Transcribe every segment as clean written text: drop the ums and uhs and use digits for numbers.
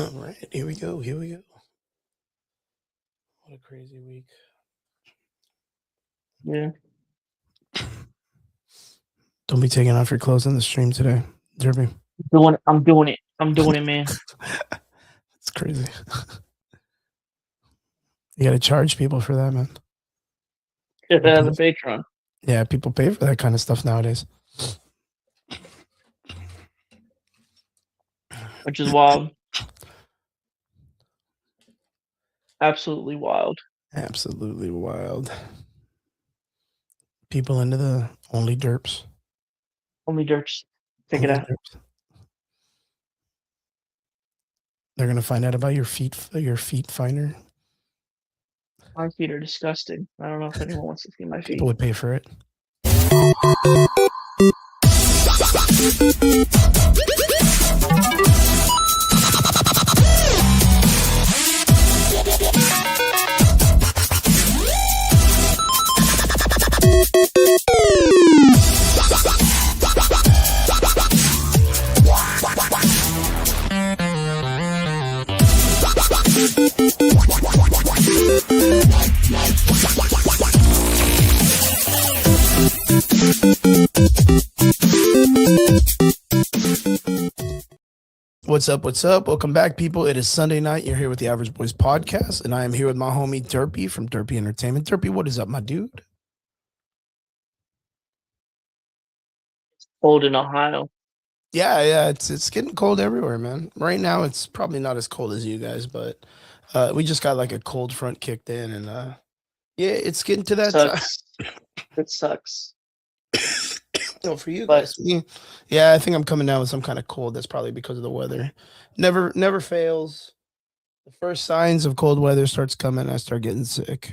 All right, here we go. Here we go. What a crazy week. Yeah. Don't be taking off your clothes on the stream today, Derby. I'm doing it, man. It's crazy. You got to charge people for that, man. The Patreon, Yeah, people pay for that kind of stuff nowadays. which is wild. Absolutely wild. Absolutely wild. People into the only derps. Only Dirks. Check it Only out. derps. They're gonna find out about your feet finder. My feet are disgusting. I don't know if anyone wants to see my feet. People would pay for it. What's up? What's up? Welcome back, people. It is Sunday night. You're here with the Average Boys podcast, and I am here with my homie Derpy from Derpy Entertainment. Derpy, what is up, my dude? Cold in Ohio. Yeah, it's getting cold everywhere, man. Right now, it's probably not as cold as you guys, but we just got like a cold front kicked in, and yeah, it's getting to that time. Sucks. It sucks. No, for you But- guys. Yeah, I think I'm coming down with some kind of cold. That's probably because of the weather. Never fails. The first signs of cold weather starts coming, I start getting sick,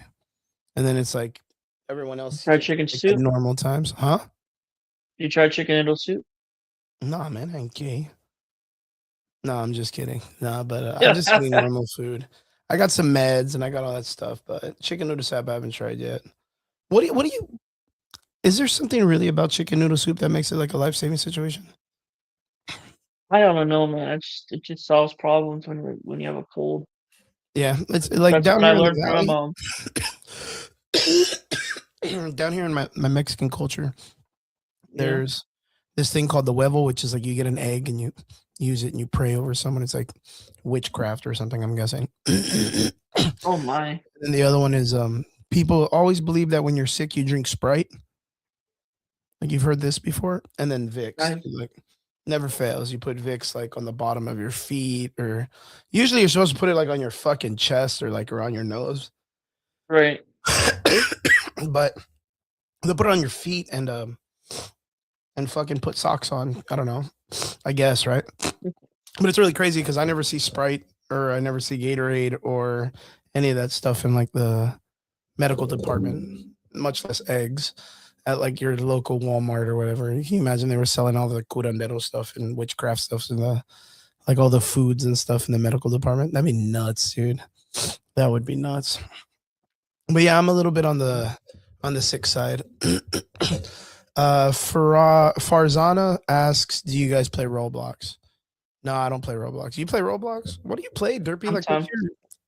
and then it's like everyone else. Fried chicken like soup? at normal times, huh? You tried chicken noodle soup? Nah, man, I ain't gay. No, I'm just kidding. Nah, but I'm just eating normal food. I got some meds and I got all that stuff, but chicken noodle soup I haven't tried yet. What do you? Is there something really about chicken noodle soup that makes it like a life-saving situation? I don't know, man. It just solves problems when you have a cold. Yeah, it's like That's down what I here in learned from my the mom. down here in my Mexican culture, there's this thing called the huevo, which is like you get an egg and you use it and you pray over someone. It's like witchcraft or something, I'm guessing. Oh my. And the other one is people always believe that when you're sick you drink Sprite. Like you've heard this before, and then Vicks. Like never fails. You put Vicks like on the bottom of your feet, or usually you're supposed to put it like on your fucking chest or like around your nose. Right. But they'll put it on your feet and fucking put socks on. I don't know. I guess, right? But it's really crazy because I never see Sprite or I never see Gatorade or any of that stuff in like the medical department, much less eggs at like your local Walmart or whatever. You can imagine they were selling all the curandero stuff and witchcraft stuff and the like all the foods and stuff in the medical department. That'd be nuts, dude. That would be nuts. But yeah, I'm a little bit on the sick side. Farzana asks, "Do you guys play Roblox?" No, I don't play Roblox. You play Roblox? What do you play, Derpy? Like,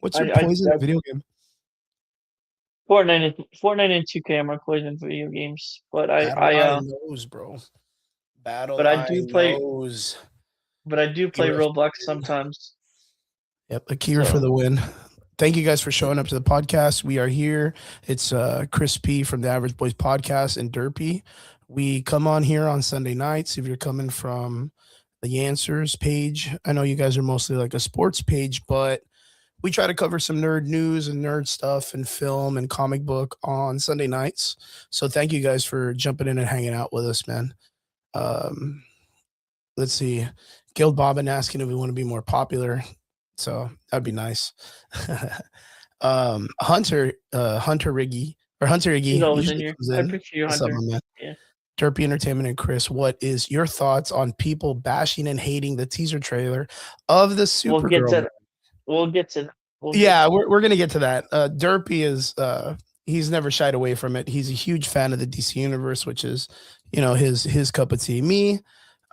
what's your poison video game? Fortnite and 2K are my poison video games, but I knows, bro. Battle. But I do play. Knows. But I do play Roblox sometimes. Yep, Akira for the win. Thank you guys for showing up to the podcast. We are here. It's Chris P from the Average Boys podcast and Derpy. We come on here on Sunday nights. If you're coming from the Answers page, I know you guys are mostly like a sports page, but we try to cover some nerd news and nerd stuff and film and comic book on Sunday nights. So thank you guys for jumping in and hanging out with us, man. Let's see. Guild Bobbin asking if we want to be more popular. So that'd be nice. Hunter Riggy. He's always in here. I appreciate you, Hunter. Yeah. Derpy Entertainment and Chris, what is your thoughts on people bashing and hating the teaser trailer of the Supergirl? We'll get to that. We're gonna get to that. Derpy is he's never shied away from it. He's a huge fan of the DC universe, which is, you know, his cup of tea. Me,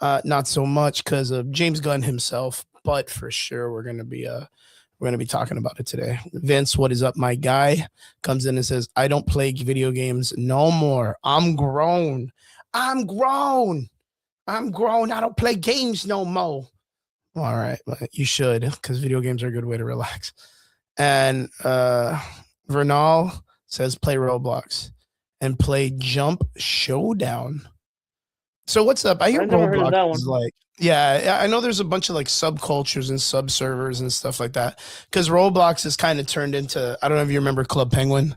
not so much because of James Gunn himself. but for sure we're gonna be talking about it today. Vince, what is up, my guy? Comes in and says, I don't play video games no more. I'm grown. I'm grown. I'm grown. I don't play games no more. All right, you should, because video games are a good way to relax. And Vernal says play Roblox and play Jump Showdown. So what's up? I hear I never heard of Roblox that is one. like, yeah, I know there's a bunch of like subcultures and sub servers and stuff like that. Because Roblox is kind of turned into, I don't know if you remember Club Penguin,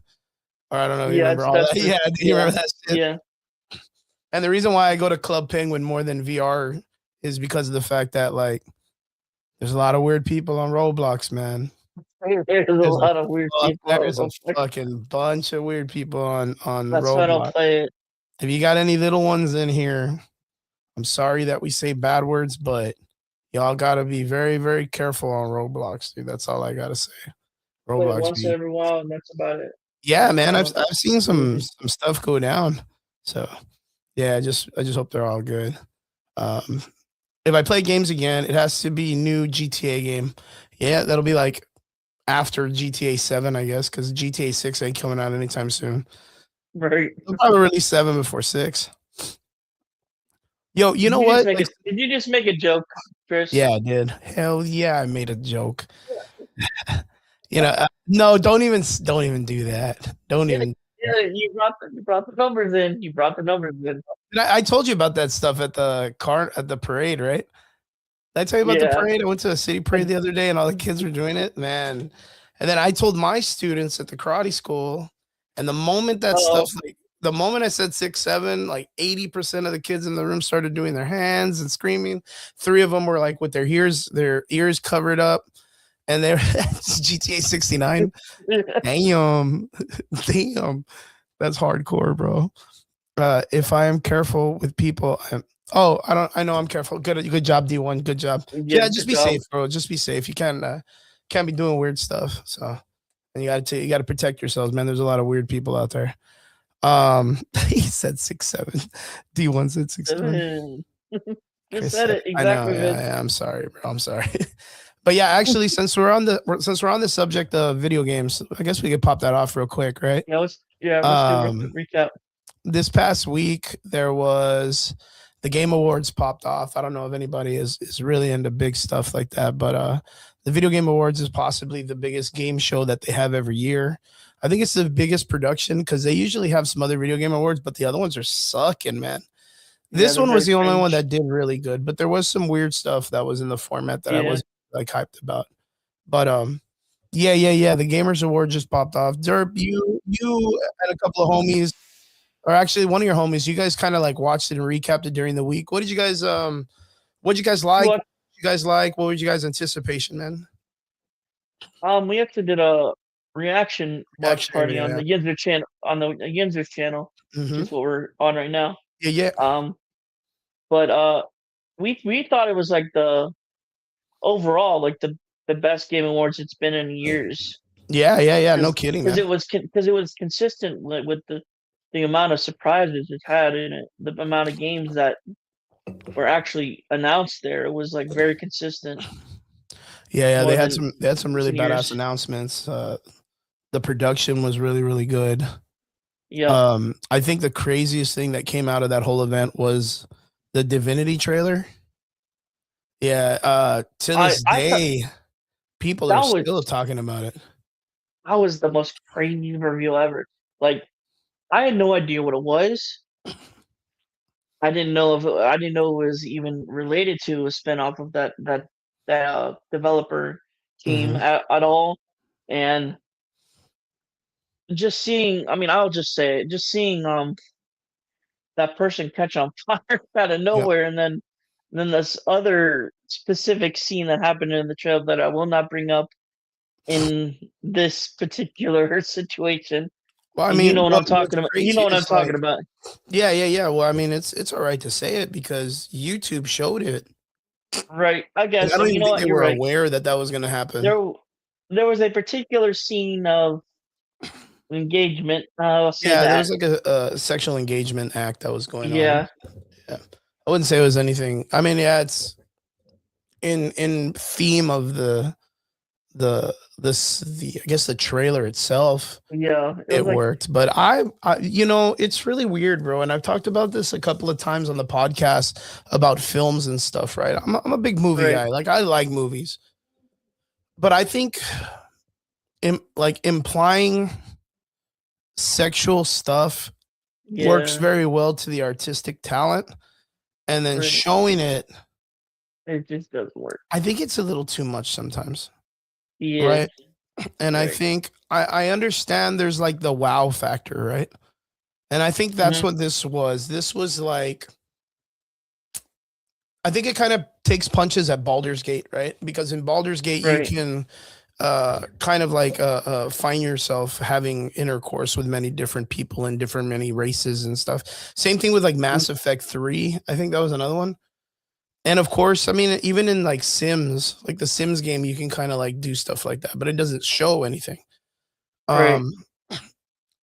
or I don't know if you Yeah, remember it's all that. that's Yeah, you yeah, remember that shit? yeah. And the reason why I go to Club Penguin more than VR is because of the fact that like there's a lot of weird people on Roblox, man. There's a There's a lot of weird people on there's a Roblox. fucking bunch of weird people on That's why I don't Roblox. play it. If you got any little ones in here, I'm sorry that we say bad words, but y'all gotta be very, very careful on Roblox, dude. That's all I gotta say. Play it Roblox once in be every while, and that's about it. yeah, man. I've Uh, I've seen some Crazy. some stuff go down. So yeah, I just hope they're all good. Um, if I play games again, it has to be new GTA game. Yeah, that'll be like after GTA 7, I guess, because GTA 6 ain't coming out anytime soon. Right. They'll probably release 7 before 6. Yo, you Did know you just what? make Like, a Did you just make a joke, Chris? yeah, I did. Hell yeah, I made a joke. No, don't even do that. Don't Yeah, even. yeah. You brought the numbers in. You brought the numbers in. I told you about that stuff at the parade, right? Did I tell you about the Yeah. parade? I went to a city parade the other day, and all the kids were doing it, man. And then I told my students at the karate school, and the moment that Oh, stuff, like the moment I said 6, 7, like 80% of the kids in the room started doing their hands and screaming. 3 of them were like with their ears covered up, and they're GTA 69. Damn, damn, that's hardcore, bro. If I am careful with people, I know I'm careful. Good job, D1. Good job. yeah. Yeah, just Good be job. safe, bro. Just be safe. You can't be doing weird stuff. So, and you gotta protect yourselves, man. There's a lot of weird people out there. He said 6, 7. D1 said 6, 7. Just Chris said said, it I know. exactly, Yeah, Vince. yeah, I'm sorry, bro. I'm sorry. But yeah, actually, since we're on the subject of video games, I guess we could pop that off real quick, right? Let's do a Um, recap. this past week there was the game awards popped off. I don't know if anybody is really into big stuff like that, but the video game awards is possibly the biggest game show that they have every year. I think it's the biggest production because they usually have some other video game awards, but the other ones are sucking, man. Yeah, This they're one was very the only one cringe. that did really good, but there was some weird stuff that was in the format that I Yeah. wasn't like hyped about. But yeah. The Gamers Award just popped off. Derp, you and a couple of homies, or actually one of your homies, you guys kind of like watched it and recapped it during the week. What did you guys like? What? What did you guys like? What was you guys' anticipation, man? We actually did a reaction watch Action party video, on yeah. the Yinzer channel, which Hmm. is what we're on right now. Yeah, yeah. Um, but we thought it was like the overall like the best game awards it's been in years Yeah. No because kidding, man. it was consistent with the amount of surprises it had in it, the amount of games that were actually announced there. It was like very consistent, Yeah, more than they had some really recent badass years. announcements. The production was really, really good. Yep. I think the craziest thing that came out of that whole event was the Divinity trailer. Yeah, to this I thought day, people are that was still talking about it. that was the most crazy reveal ever. Like I had no idea what it was. I didn't know it was even related to a spinoff of that developer team Hmm. at all. And just seeing, I mean, I'll just say it, just seeing that person catch on fire out of Yep. nowhere, and then this other specific scene that happened in the trailer that I will not bring up in this particular situation. Well, I You mean, know what I'm what's talking about. You know crazy what I'm is talking like, about. yeah. Well, I mean, it's all right to say it because YouTube showed it, Right. I and I guess. don't And you even know think what? they You're were right. aware that that was going to happen. There there was a particular scene of engagement. I'll say Yeah, there that. was like a sexual engagement act that was going on. Yeah. Yeah. I wouldn't say it was anything. I mean, yeah, in theme of the I guess the trailer itself, Yeah, it was it like worked. But it's really weird, bro. And I've talked about this a couple of times on the podcast about films and stuff, right? I'm a big movie right. guy. Like I like movies, but I think like implying sexual stuff works Yeah, very well to the artistic talent, and then right. showing it, It just doesn't work. I think it's a little too much sometimes, Yeah, right? And I right. think I understand there's like the wow factor, right? And I think that's Hmm. what this was. This was like, I think it kind of takes punches at Baldur's Gate, right? Because in Baldur's Gate, you Right. can kind of like find yourself having intercourse with many different people and different many races and stuff. Same thing with like Mm. Mass Effect 3. I think that was another one. And of course, I mean, even in like Sims, like the Sims game, you can kind of like do stuff like that, but it doesn't show anything. Right. Um,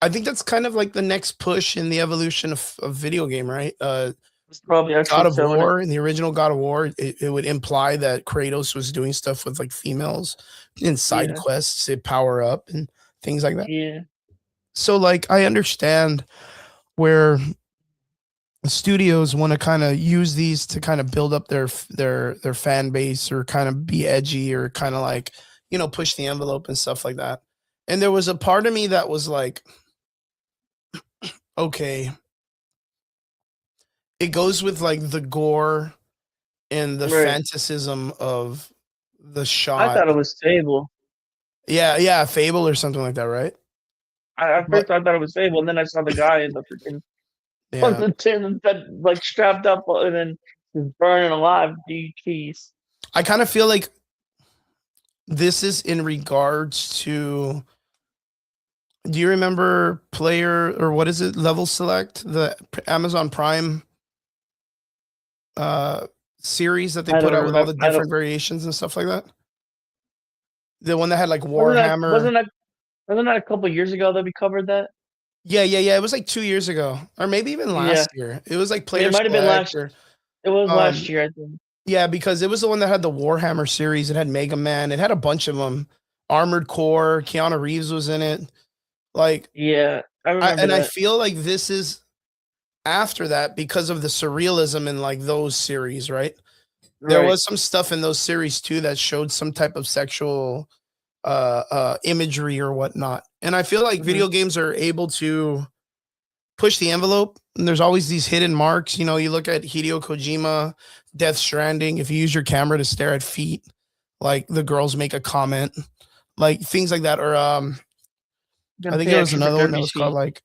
I think that's kind of like the next push in the evolution of video game, right? It's probably God actually of showing it. War, in the original God of War, it would imply that Kratos was doing stuff with like females in side Yeah. quests to power up and things like that. Yeah. So like I understand where studios want to kind of use these to kind of build up their fan base or kind of be edgy or kind of like, push the envelope and stuff like that. And there was a part of me that was like, okay, it goes with like the gore and the Right. fantasism of the I shot. thought it was Fable. Yeah, yeah, Fable or something like that, right? At But first I thought it was Fable, and then I saw the guy in the freaking on yeah, the tin that like strapped up and then was burning alive. Jeez. I kind of feel like this is in regards to, do you remember player or what is it, level select, the Amazon Prime uh series that they I put don't out with all remember. the I don't. different variations and stuff like that? The one that had like Wasn't that Warhammer. wasn't that wasn't that a couple years ago that we covered that? Yeah, yeah, yeah. It was like 2 years ago, or maybe even Yeah. last year. It was like It player might have been select last. or It was last um year, I think. yeah, because it was the one that had the Warhammer series. It had Mega Man. It had a bunch of them. Armored Core. Keanu Reeves was in it. Like, Yeah, I remember I that. feel like this is after that because of the surrealism in like those series, right? There Right. was some stuff in those series too that showed some type of sexual imagery or whatnot. And I feel like Hmm. video games are able to push the envelope. And there's always these hidden marks. You look at Hideo Kojima, Death Stranding. If you use your camera to stare at feet, like the girls make a comment, like things like that. Or I Gonna think pay there was extra for another one that Derby's was called feet. like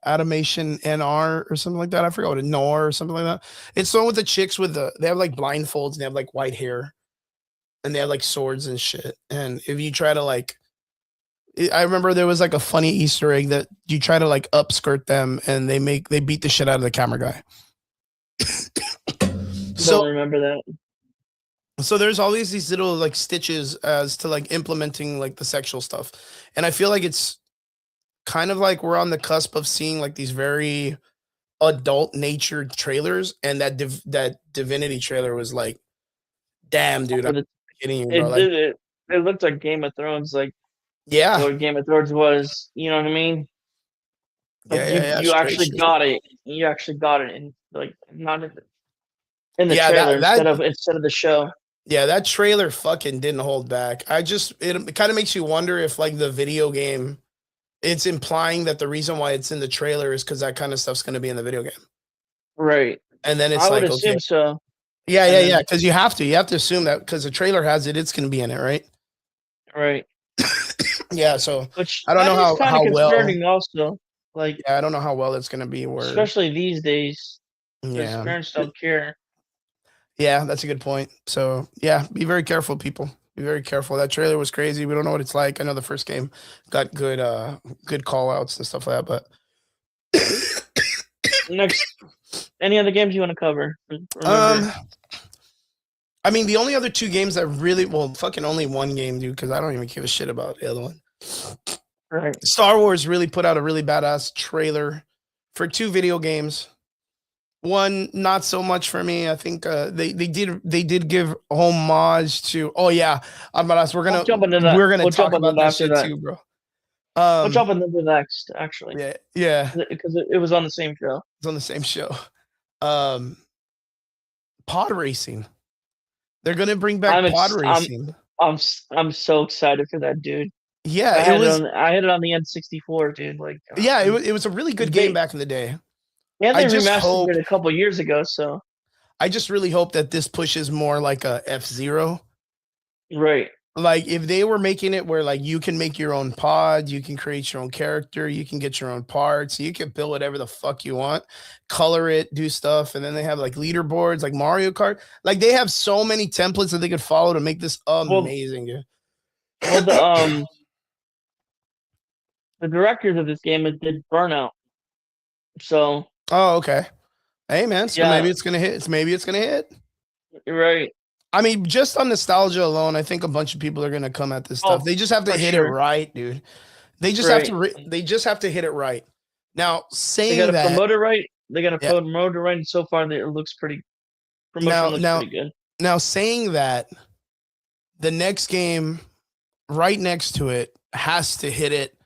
Automation NR or something like that. I forgot what it NOR or something like that. It's the one with the chicks with they have like blindfolds and they have like white hair and they have like swords and shit. And if you try to like, I remember there was like a funny Easter egg that you try to like upskirt them and they beat the shit out of the camera guy. So Don't remember that. so there's always these little like stitches as to like implementing like the sexual stuff. And I feel like it's kind of like we're on the cusp of seeing like these very adult natured trailers, and that Divinity trailer was like, damn, dude, I'm But kidding you, bro. it Like, did it. It looked like Game of Thrones, like yeah, what Game of Thrones was. You know what I mean? Like yeah, yeah, yeah, you straight actually shit. got it. You actually got it, in like not in the Yeah, trailer instead of the show. that trailer fucking didn't hold back. It kind of makes you wonder if like the video game, it's implying that the reason why it's in the trailer is because that kind of stuff's going to be in the video game. Right. And then I it's would like, okay, assume so. yeah, And yeah, yeah, then because you have to assume that because the trailer has it, it's going to be in it, right? right. Yeah, so Which I don't that know is how kind of how well. concerning also. Like Yeah, I don't know how well it's going to be. Where especially these days, because yeah, parents don't care. yeah, that's a good point. So yeah, be very careful, people. Be very careful. That trailer was crazy. We don't know what it's like. I know the first game got good call outs and stuff like that, but Next, any other games you want to cover? Remember, um I mean the only other two games that really, well, fucking only one game, dude, because I don't even give a shit about the other one. right? Star Wars really put out a really badass trailer for two video games. One, not so much for me. I think they did give homage to. Oh yeah, I'm gonna ask. We'll jump into that. We're gonna We'll jump talk into about that that after shit that. too, bro. We'll jump into the next, actually, Yeah, yeah, because it was on the same show. it's on the same show. Um, pod racing. They're gonna bring back I'm pod ex- I'm racing. I'm I'm so excited for that, dude. Yeah, it was. I had it on the N64, dude. Like, Yeah, it was a really good game they back in the day. and I they just remastered hope. it a couple years ago. So I just really hope that this pushes more like a F-Zero. right, Like if they were making it where like you can make your own pod, you can create your own character, you can get your own parts, you can build whatever the fuck you want, color it, do stuff, and then they have like leaderboards like Mario Kart. Like they have so many templates that they could follow to make this well, amazing, dude. well, the directors of this game did Burnout. So Oh, okay. Hey man, so maybe yeah, it's gonna hit. Maybe it's gonna hit. you're right. I mean, just on nostalgia alone, I think a bunch of people are gonna come at this stuff. Oh, They just have to for hit it sure. right, dude. They just have Right. to. They just have to hit it right. Now, They got saying to that, promote it right. They got to yeah. promote it right. And so far, it looks pretty. Promotion Now, looks now, pretty good. now, saying that, the next game right next to it has to hit it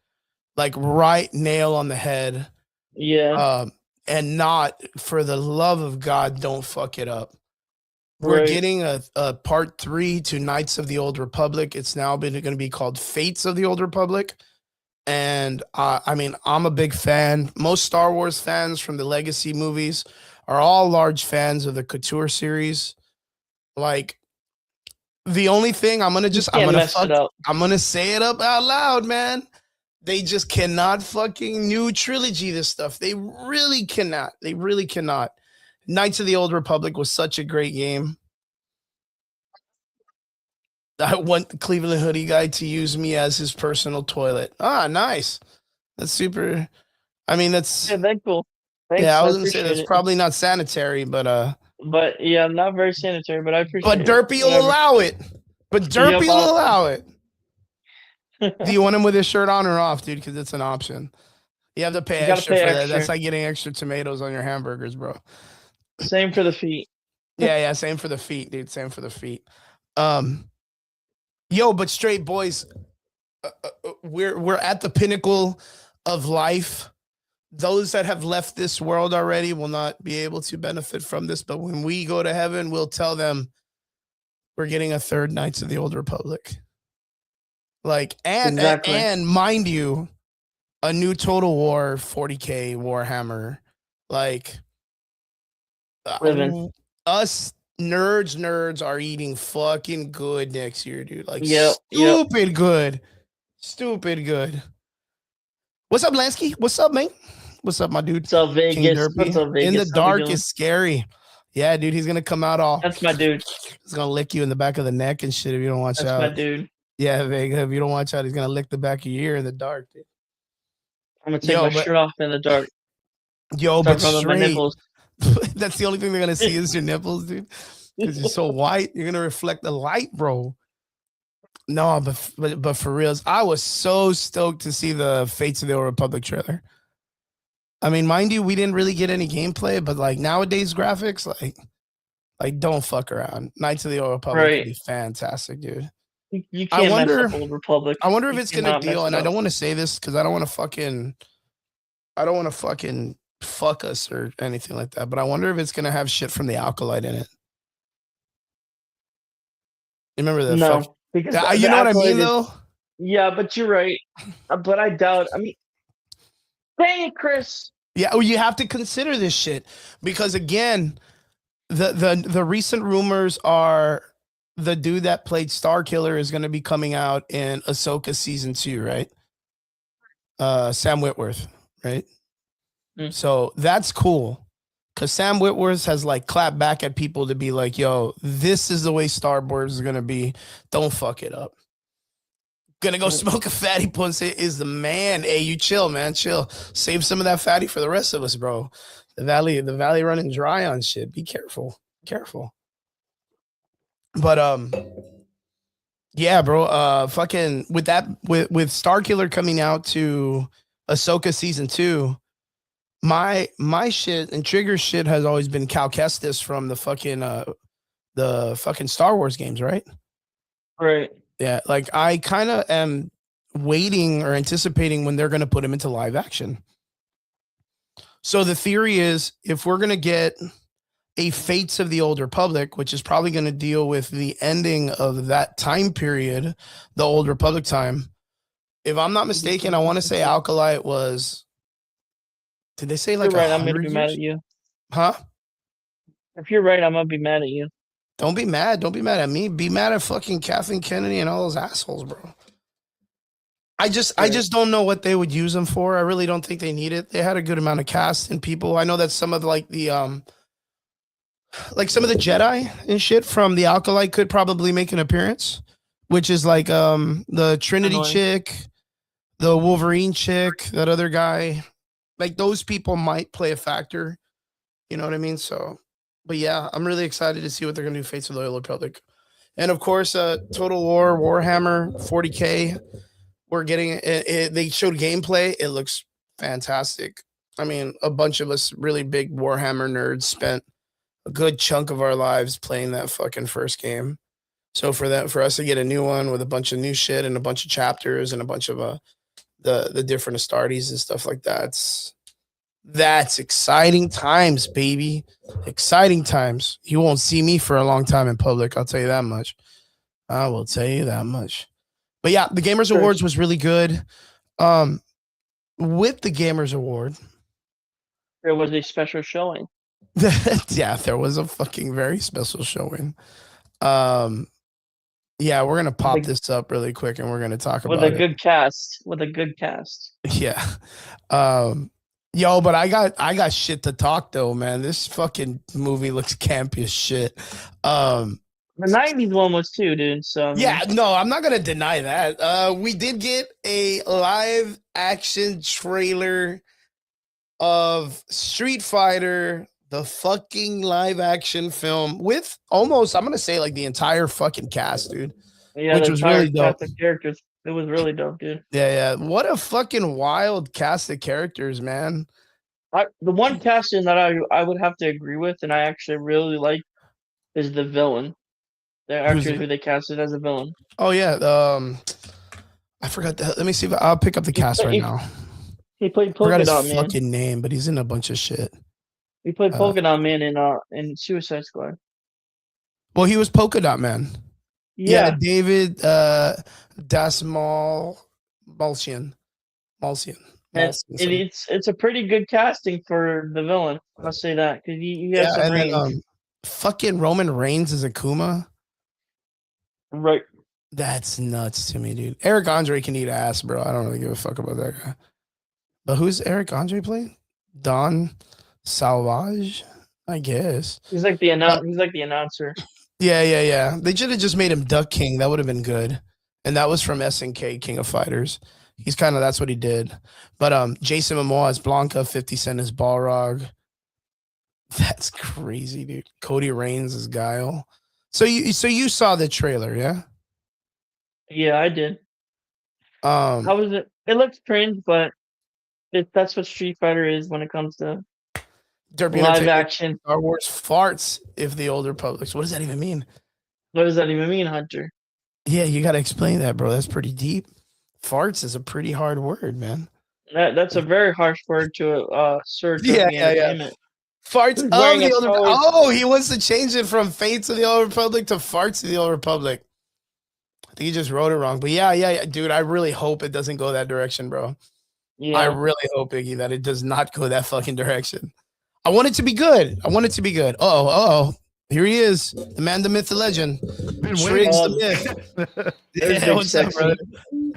like right nail on the head. Yeah. And not for the love of God, don't fuck it up. We're Right. getting a part 3 to Knights of the Old Republic. It's now going to be called Fates of the Old Republic. And I mean, I'm a big fan. Most Star Wars fans from the Legacy movies are all large fans of the Couture series. Like, the only thing I'm gonna say it up out loud, man. They just cannot fucking new trilogy this stuff. They really cannot. They really cannot. Knights of the Old Republic was such a great game. I want the Cleveland hoodie guy to use me as his personal toilet. Ah, nice. That's super. I mean, that's Yeah, thankful. yeah. Thanks. I I was gonna say appreciate that's it. probably not sanitary, But yeah, not very sanitary, but I appreciate it. Derpy will Whatever. allow it. But Derpy Yep, will allow it. Do you want him with his shirt on or off, dude? Because it's an option. You have to pay extra for that. That's like getting extra tomatoes on your hamburgers, bro. Same for the feet. Yeah, same for the feet, dude. Same for the feet. Yo, but straight boys, we're at the pinnacle of life. Those that have left this world already will not be able to benefit from this. But when we go to heaven, we'll tell them we're getting a third Knights of the Old Republic. Like, and mind you, a new Total War 40K Warhammer. Like, us nerds are eating fucking good next year, dude. Like, stupid good. Stupid good. What's up, Lansky? What's up, man? What's up, my dude? What's up, Vegas? What's up, Vegas? In the dark is scary. Yeah, dude, he's gonna come out all. That's my dude. He's gonna lick you in the back of the neck and shit if you don't watch out. That's my dude. Yeah, Vega, if you don't watch out, he's gonna lick the back of your ear in the dark, dude. I'm gonna take my shirt off in the dark. Yo, but straight. That's the only thing they're gonna see is your nipples, dude. Because you're so white, you're gonna reflect the light, bro. No, but for reals, I was so stoked to see the Fates of the Old Republic trailer. I mean, mind you, we didn't really get any gameplay, but like nowadays graphics, like don't fuck around. Knights of the Old Republic would be fantastic, dude. You can't mess up Old Republic. I wonder if it's gonna deal, and I don't want to say this because I don't want to fucking fuck us or anything like that. But I wonder if it's gonna have shit from the Acolyte in it. You remember that? No, because you know what I mean, though. Yeah, but you're right. But I doubt. I mean, dang it, Chris. Yeah, well, you have to consider this shit because again, the recent rumors are the dude that played Starkiller is going to be coming out in Ahsoka season 2, right? Sam Witwer, right? So that's cool because Sam Witwer has like clapped back at people to be like, yo, this is the way Star Wars is going to be. Don't fuck it up. Gonna go smoke a fatty punch is the man. Hey, you chill, man. Chill. Save some of that fatty for the rest of us, bro. The valley running dry on shit. Be careful. Careful. But yeah, bro. Fucking with Starkiller coming out to Ahsoka season 2, My shit and Trigger shit has always been Cal Kestis from the fucking Star Wars games, right? Right. Yeah, like I kind of am waiting or anticipating when they're going to put him into live action. So the theory is if we're going to get a Fates of the Old Republic, which is probably going to deal with the ending of that time period, the Old Republic time. If I'm not mistaken, I want to say Alkalite was. Did they say like You're right. I'm gonna 100 be mad at years? you. Huh? If you're right, I'm gonna be mad at you. Don't be mad. Don't be mad at me. Be mad at fucking Kathleen Kennedy and all those assholes, bro. I just don't know what they would use them for. I really don't think they need it. They had a good amount of cast and people. I know that some of like some of the Jedi and shit from the Alkalite could probably make an appearance, which is like the Trinity Annoying. chick, the Wolverine chick, that other guy. Like those people might play a factor. You know what I mean? So, but yeah, I'm really excited to see what they're gonna do. Fates of the Old Republic, and of course, Total War Warhammer 40K. We're getting it. They showed gameplay. It looks fantastic. I mean, a bunch of us really big Warhammer nerds spent a good chunk of our lives playing that fucking first game. So for us to get a new one with a bunch of new shit and a bunch of chapters and a bunch of the different Astartes and stuff like that's exciting times, baby. Exciting times. You won't see me for a long time in public. I'll tell you that much. I will tell you that much. But yeah, the Gamers Awards was really good. With the Gamers Award, There was a special showing. yeah, there was a fucking very special showing. Yeah, we're gonna pop this up really quick and we're gonna talk about with a it. good cast. With a good cast. Yeah. Yo, but I got shit to talk though, man. This fucking movie looks campy as shit. The '90s one was too, dude. So yeah, no, I'm not gonna deny that. We did get a live action trailer of Street Fighter, the fucking live action film with almost, I'm gonna say like the entire fucking cast, dude. yeah, which the was entire really dope. cast of characters. It was really dope, dude. Yeah. What a fucking wild cast of characters, man. The one casting that I would have to agree with, and I actually really like, is the villain. The actor who they casted as a villain. Oh yeah, I forgot that. Let me see if I'll pick up the cast right now. He played I forgot Polka his Dot Man. fucking name, but he's in a bunch of shit. He played Polka Dot Man in Suicide Squad. Well, he was Polka Dot Man. Yeah, David Dasmal Malsian. It's a pretty good casting for the villain. I'll say that because he has some range. Then, fucking Roman Reigns as Akuma. Right. That's nuts to me, dude. Eric Andre can eat ass, bro. I don't really give a fuck about that guy. But who's Eric Andre playing? Don Salvage, I guess. He's like the announcer. Yeah. They should have just made him Duck King. That would have been good. And that was from SNK, King of Fighters. He's kind of, that's what he did. But Jason Momoa as Blanca, 50 Cent as Balrog. That's crazy, dude. Cody Reigns as Guile. So you saw the trailer, yeah? Yeah, I did. How was it? It looks cringe, but that's what Street Fighter is when it comes to live action. Star Wars farts if the Old Republic. What does that even mean? What does that even mean, Hunter? Yeah, you got to explain that, bro. That's pretty deep. Farts is a pretty hard word, man. That's a very harsh word to search. Yeah. Farts of the Old Republic. Oh, he wants to change it from Fates of the Old Republic to Farts of the Old Republic. I think he just wrote it wrong. But yeah, dude, I really hope it doesn't go that direction, bro. Yeah. I really hope, Iggy, that it does not go that fucking direction. I want it to be good. Oh. Here he is, the man, the myth, the legend. Triggs the myth. Yeah, what's up, brother?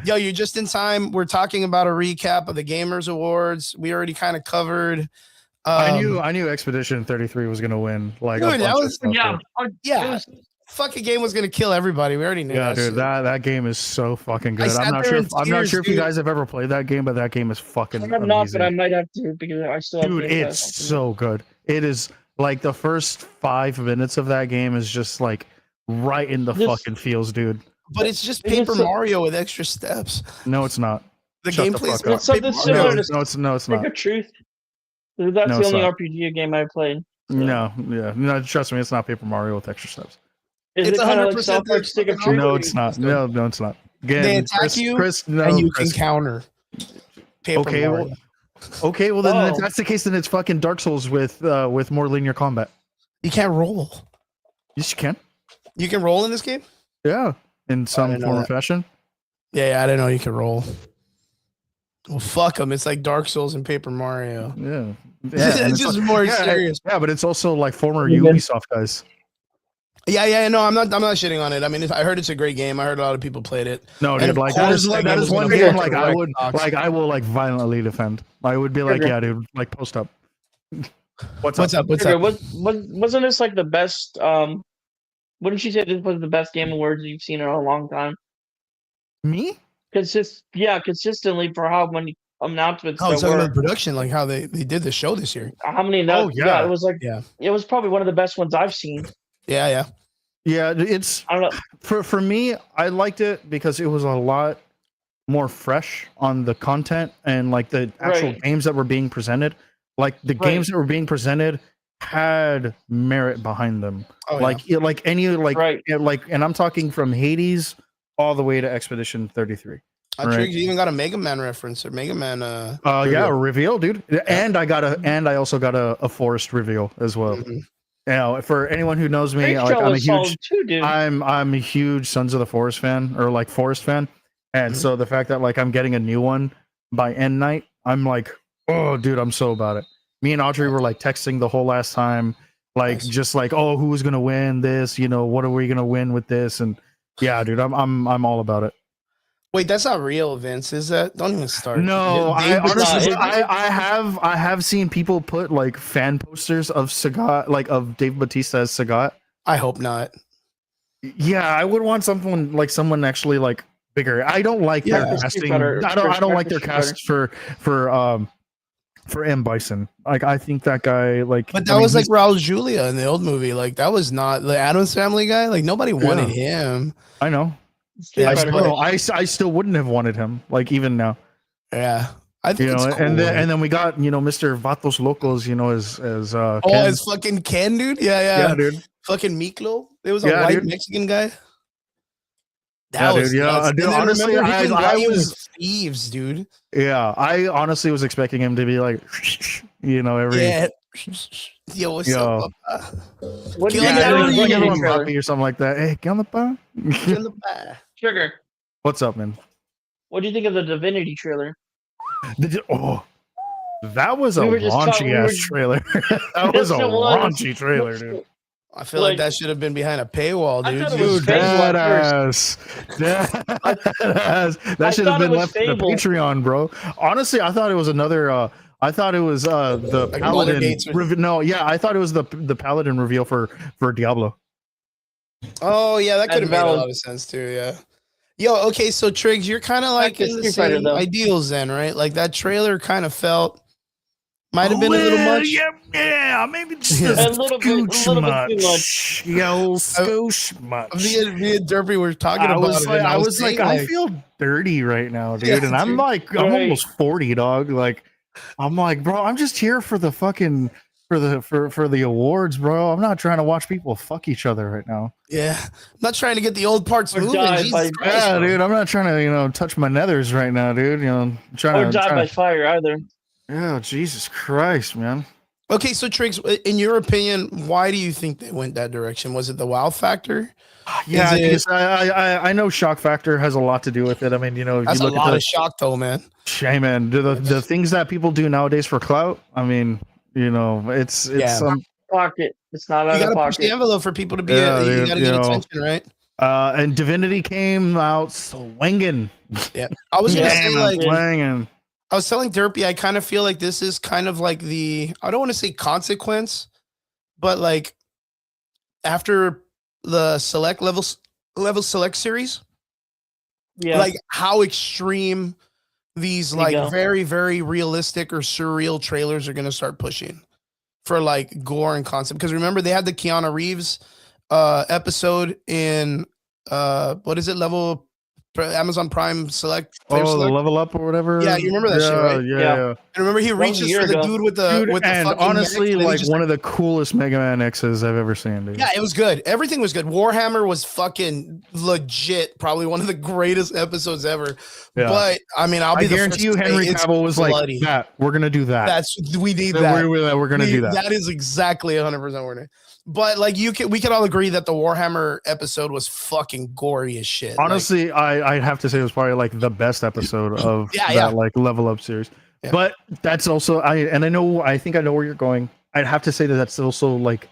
Yo, you're just in time. We're talking about a recap of the Gamers Awards. We already kind of covered. I knew Expedition 33 was gonna win. Like, dude, that was fucking game was gonna kill everybody. We already knew. Yeah, dude, that game is so fucking good. I'm not sure if you guys have ever played that game, but that game is fucking amazing. I'm not, but I might have to because I still have. Dude, it's so good. It is like the first 5 minutes of that game is just like right in the fucking feels, dude. But it's just Paper Mario with extra steps. No, it's not. The gameplay is something similar to no, it's not. Stick of Truth. That's No, the it's only not. RPG game I played. So. No, trust me, it's not Paper Mario with extra steps. Is It's it kind of like 100% South Park Stick of Truth? No, it's not. No, it's not. Again, They attack you, and you can counter. Paper Mario. Well then if that's the case, then it's fucking Dark Souls with more linear combat. You can't roll. Yes, you can. You can roll in this game? Yeah, in some form or fashion. Yeah, I didn't know you could roll. Well, fuck them. It's like Dark Souls and Paper Mario. Yeah. It's just more serious. Yeah, but it's also like former Ubisoft guys. Yeah. No, I'm not shitting on it. I mean, I heard it's a great game. I heard a lot of people played it. No, dude, like that is one game like I will like violently defend. I would be like, yeah, dude, like post up. What's up? Wasn't this like the best? Wouldn't you say this was the best Game Awards you've seen in a long time? Me? Consistently for how many announcements. Oh, talking about production, like how they did the show this year. How many? Yeah, it was like it was probably one of the best ones I've seen. Yeah. It's I don't know. For me, I liked it because it was a lot more fresh on the content and like the actual games that were being presented. Like the games that were being presented had merit behind them. And I'm talking from Hades all the way to Expedition 33. You even got a Mega Man reference or Mega Man reveal, dude. And I also got a Forest reveal as well. Mm-hmm. You know, for anyone who knows me, I'm a huge Sons of the Forest fan or like Forest fan. And so the fact that like I'm getting a new one by end night, I'm like, oh dude, I'm so about it. Me and Audrey were like texting the whole last time, like just like, oh, who's gonna win this? You know, what are we gonna win with this? And yeah, dude, I'm all about it. Wait, that's not real, Vince. Is that? Don't even start. No, I have seen people put like fan posters of Sagat, like of Dave Bautista as Sagat. I hope not. Yeah, I would want someone actually like bigger. I don't like their casting. I don't like their cast for M. Bison. Like I think that guy But that was like Raul Julia in the old movie. Like that was not the Addams Family guy. Like nobody wanted him. I know. I still wouldn't have wanted him. Like even now. Yeah. I think cool, and then we got Mr. Vatos Locos, as fucking Ken, dude. Yeah, dude. Fucking Miklo. There was a white Mexican guy. Honestly, I was thieves, dude. Yeah, I honestly was expecting him to be like, every yo, what's up? What do you think or something like that? Hey, get on the bar. Sugar. What's up, man? What do you think of the Divinity trailer? That was a raunchy ass trailer. That was a raunchy trailer, dude. I feel like that should have been behind a paywall, dude. That should have been left in the Patreon, bro. Honestly, I thought it was another. I thought it was the like Paladin. I thought it was the Paladin reveal for Diablo. Oh yeah, that could have made a lot of sense too. Yeah. Yo, okay, so Triggs, you're kind of like in the same ideals then, right? Like that trailer kind of felt. Might have been a little much. Yeah, maybe just a little bit too much. Yo, scoosh much. Me and Derby were talking about it. I was like, I feel dirty right now, dude. And I'm like, I'm almost 40, dog. Like, I'm like, bro, I'm just here for the fucking for the awards, bro. I'm not trying to watch people fuck each other right now. Yeah, I'm not trying to get the old parts moving. Yeah, dude, I'm not trying to touch my nethers right now, dude. Or die by fire either. Yeah, Jesus Christ, man. Okay, so Triggs, in your opinion, why do you think they went that direction? Was it the wow factor? Yeah, I know shock factor has a lot to do with it. I mean, that's you look a lot of shock, though, man. Hey, man, the things that people do nowadays for clout. I mean, it's pocket. It's not out of pocket. You gotta push the envelope for people to be. You gotta get attention, right? And Divinity came out swinging. Yeah, I was gonna say like swinging. I was telling Derpy, I kind of feel like this is kind of like I don't want to say consequence, but like after the select level select series, like how extreme these like very, very realistic or surreal trailers are going to start pushing for like gore and concept. Because remember, they had the Keanu Reeves episode in, what is it, level Amazon Prime Select. Oh, the Level Up or whatever. Yeah, you remember that shit, right? Yeah. And remember he reaches for the dude with the and fucking honestly, mech, like one of the coolest Mega Man X's I've ever seen, dude. Yeah, it was good. Everything was good. Warhammer was fucking legit. Probably one of the greatest episodes ever. Yeah. But I mean, I guarantee you, Henry Cavill was bloody. Like, "That we're gonna do that. We need that. We're gonna do that. That is exactly 100% what it is." But like we could all agree that the Warhammer episode was fucking gory as shit. Honestly, I'd have to say it was probably like the best episode of that like Level Up series. Yeah. But that's also I think I know where you're going. I'd have to say that's also like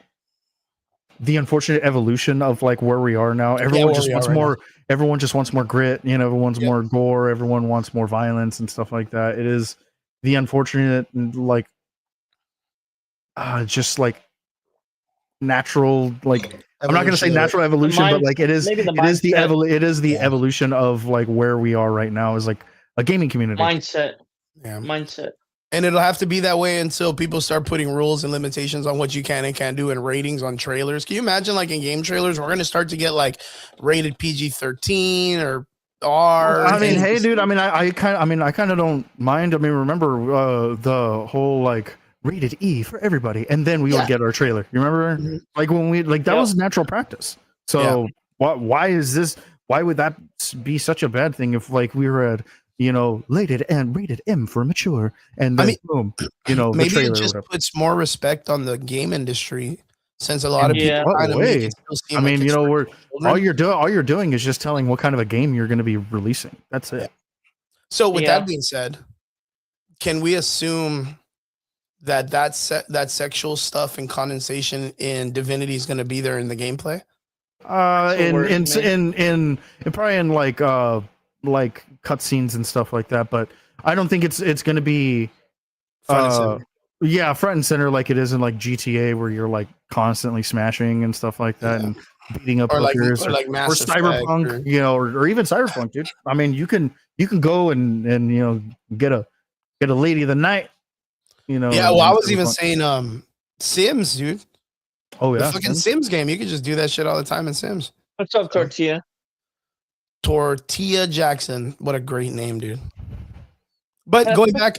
the unfortunate evolution of like where we are now. Everyone just wants more. Everyone just wants more grit. You know, everyone's more gore. Everyone wants more violence and stuff like that. It is the unfortunate like just like natural like evolution. I'm not going to say natural evolution, but like it is the evolution of like where we are right now is like a gaming community mindset. And it'll have to be that way until people start putting rules and limitations on what you can and can't do and ratings on trailers. Can you imagine like in game trailers we're going to start to get like rated PG-13 or R? I mean, hey dude, I mean I kind of don't mind. I mean, remember the whole like rated E for everybody, and then we would get our trailer. You remember, like when we like that was natural practice. So why would that be such a bad thing if like we were at rated M for mature, and then boom, maybe the it just puts more respect on the game industry since a lot of people. I mean, we're all you're doing is just telling what kind of a game you're going to be releasing. That's it. So with that being said, can we assume that sexual stuff and condensation in Divinity is going to be there in the gameplay? In probably in like cutscenes and stuff like that, but I don't think it's going to be front and center like it is in like GTA where you're like constantly smashing and stuff like that and beating up hookers or Cyberpunk, or even Cyberpunk, dude. I mean, you can go and get a lady of the night. Yeah, well, I was even saying Sims, dude. Oh yeah, the fucking Sims game. You could just do that shit all the time in Sims. What's up, Tortilla? Tortilla Jackson. What a great name, dude. But going back,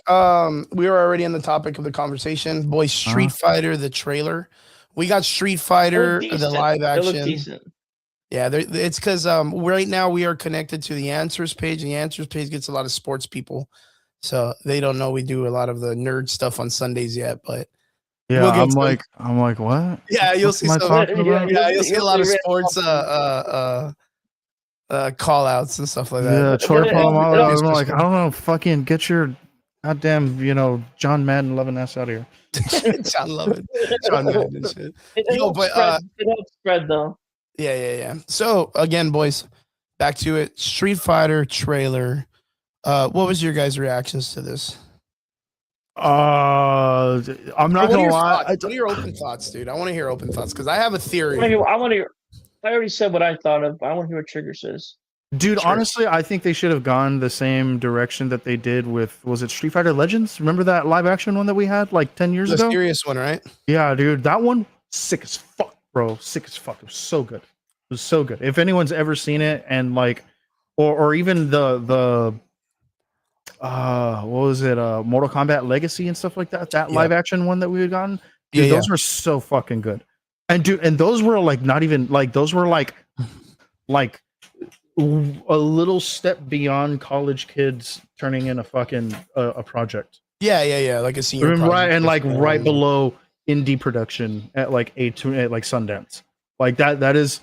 we were already on the topic of the conversation. Boy, Street Fighter, the trailer. We got Street Fighter, the live action. Yeah, it's because right now we are connected to the Answers page. The Answers page gets a lot of sports people. So they don't know we do a lot of the nerd stuff on Sundays yet, but yeah, I'm like, what? Yeah, you'll see some. Yeah, you'll see a lot of sports call outs and stuff like that. Yeah, I'm like, I don't know, fucking get your goddamn, John Madden loving ass out of here. John Madden and shit. It helps spread though. Yeah. So again, boys, back to it. Street Fighter trailer. What was your guys' reactions to this? I'm not gonna lie. What are your open thoughts, dude? I want to hear open thoughts because I have a theory. I already said what I thought of. I want to hear what Trigger says. Dude, honestly, I think they should have gone the same direction that they did with, was it Street Fighter Legends? Remember that live action one that we had like 10 years ago? The serious one, right? Yeah, dude, that one, sick as fuck, bro. Sick as fuck. It was so good. It was so good. If anyone's ever seen it, and like, or even the what was it? Mortal Kombat Legacy and stuff like that. That live action one that we had gotten. Dude, those were so fucking good. And dude, and those were like not even like those were like a little step beyond college kids turning in a fucking a project. Yeah. Like a senior project. Right, and like right below indie production at like at like Sundance. Like that is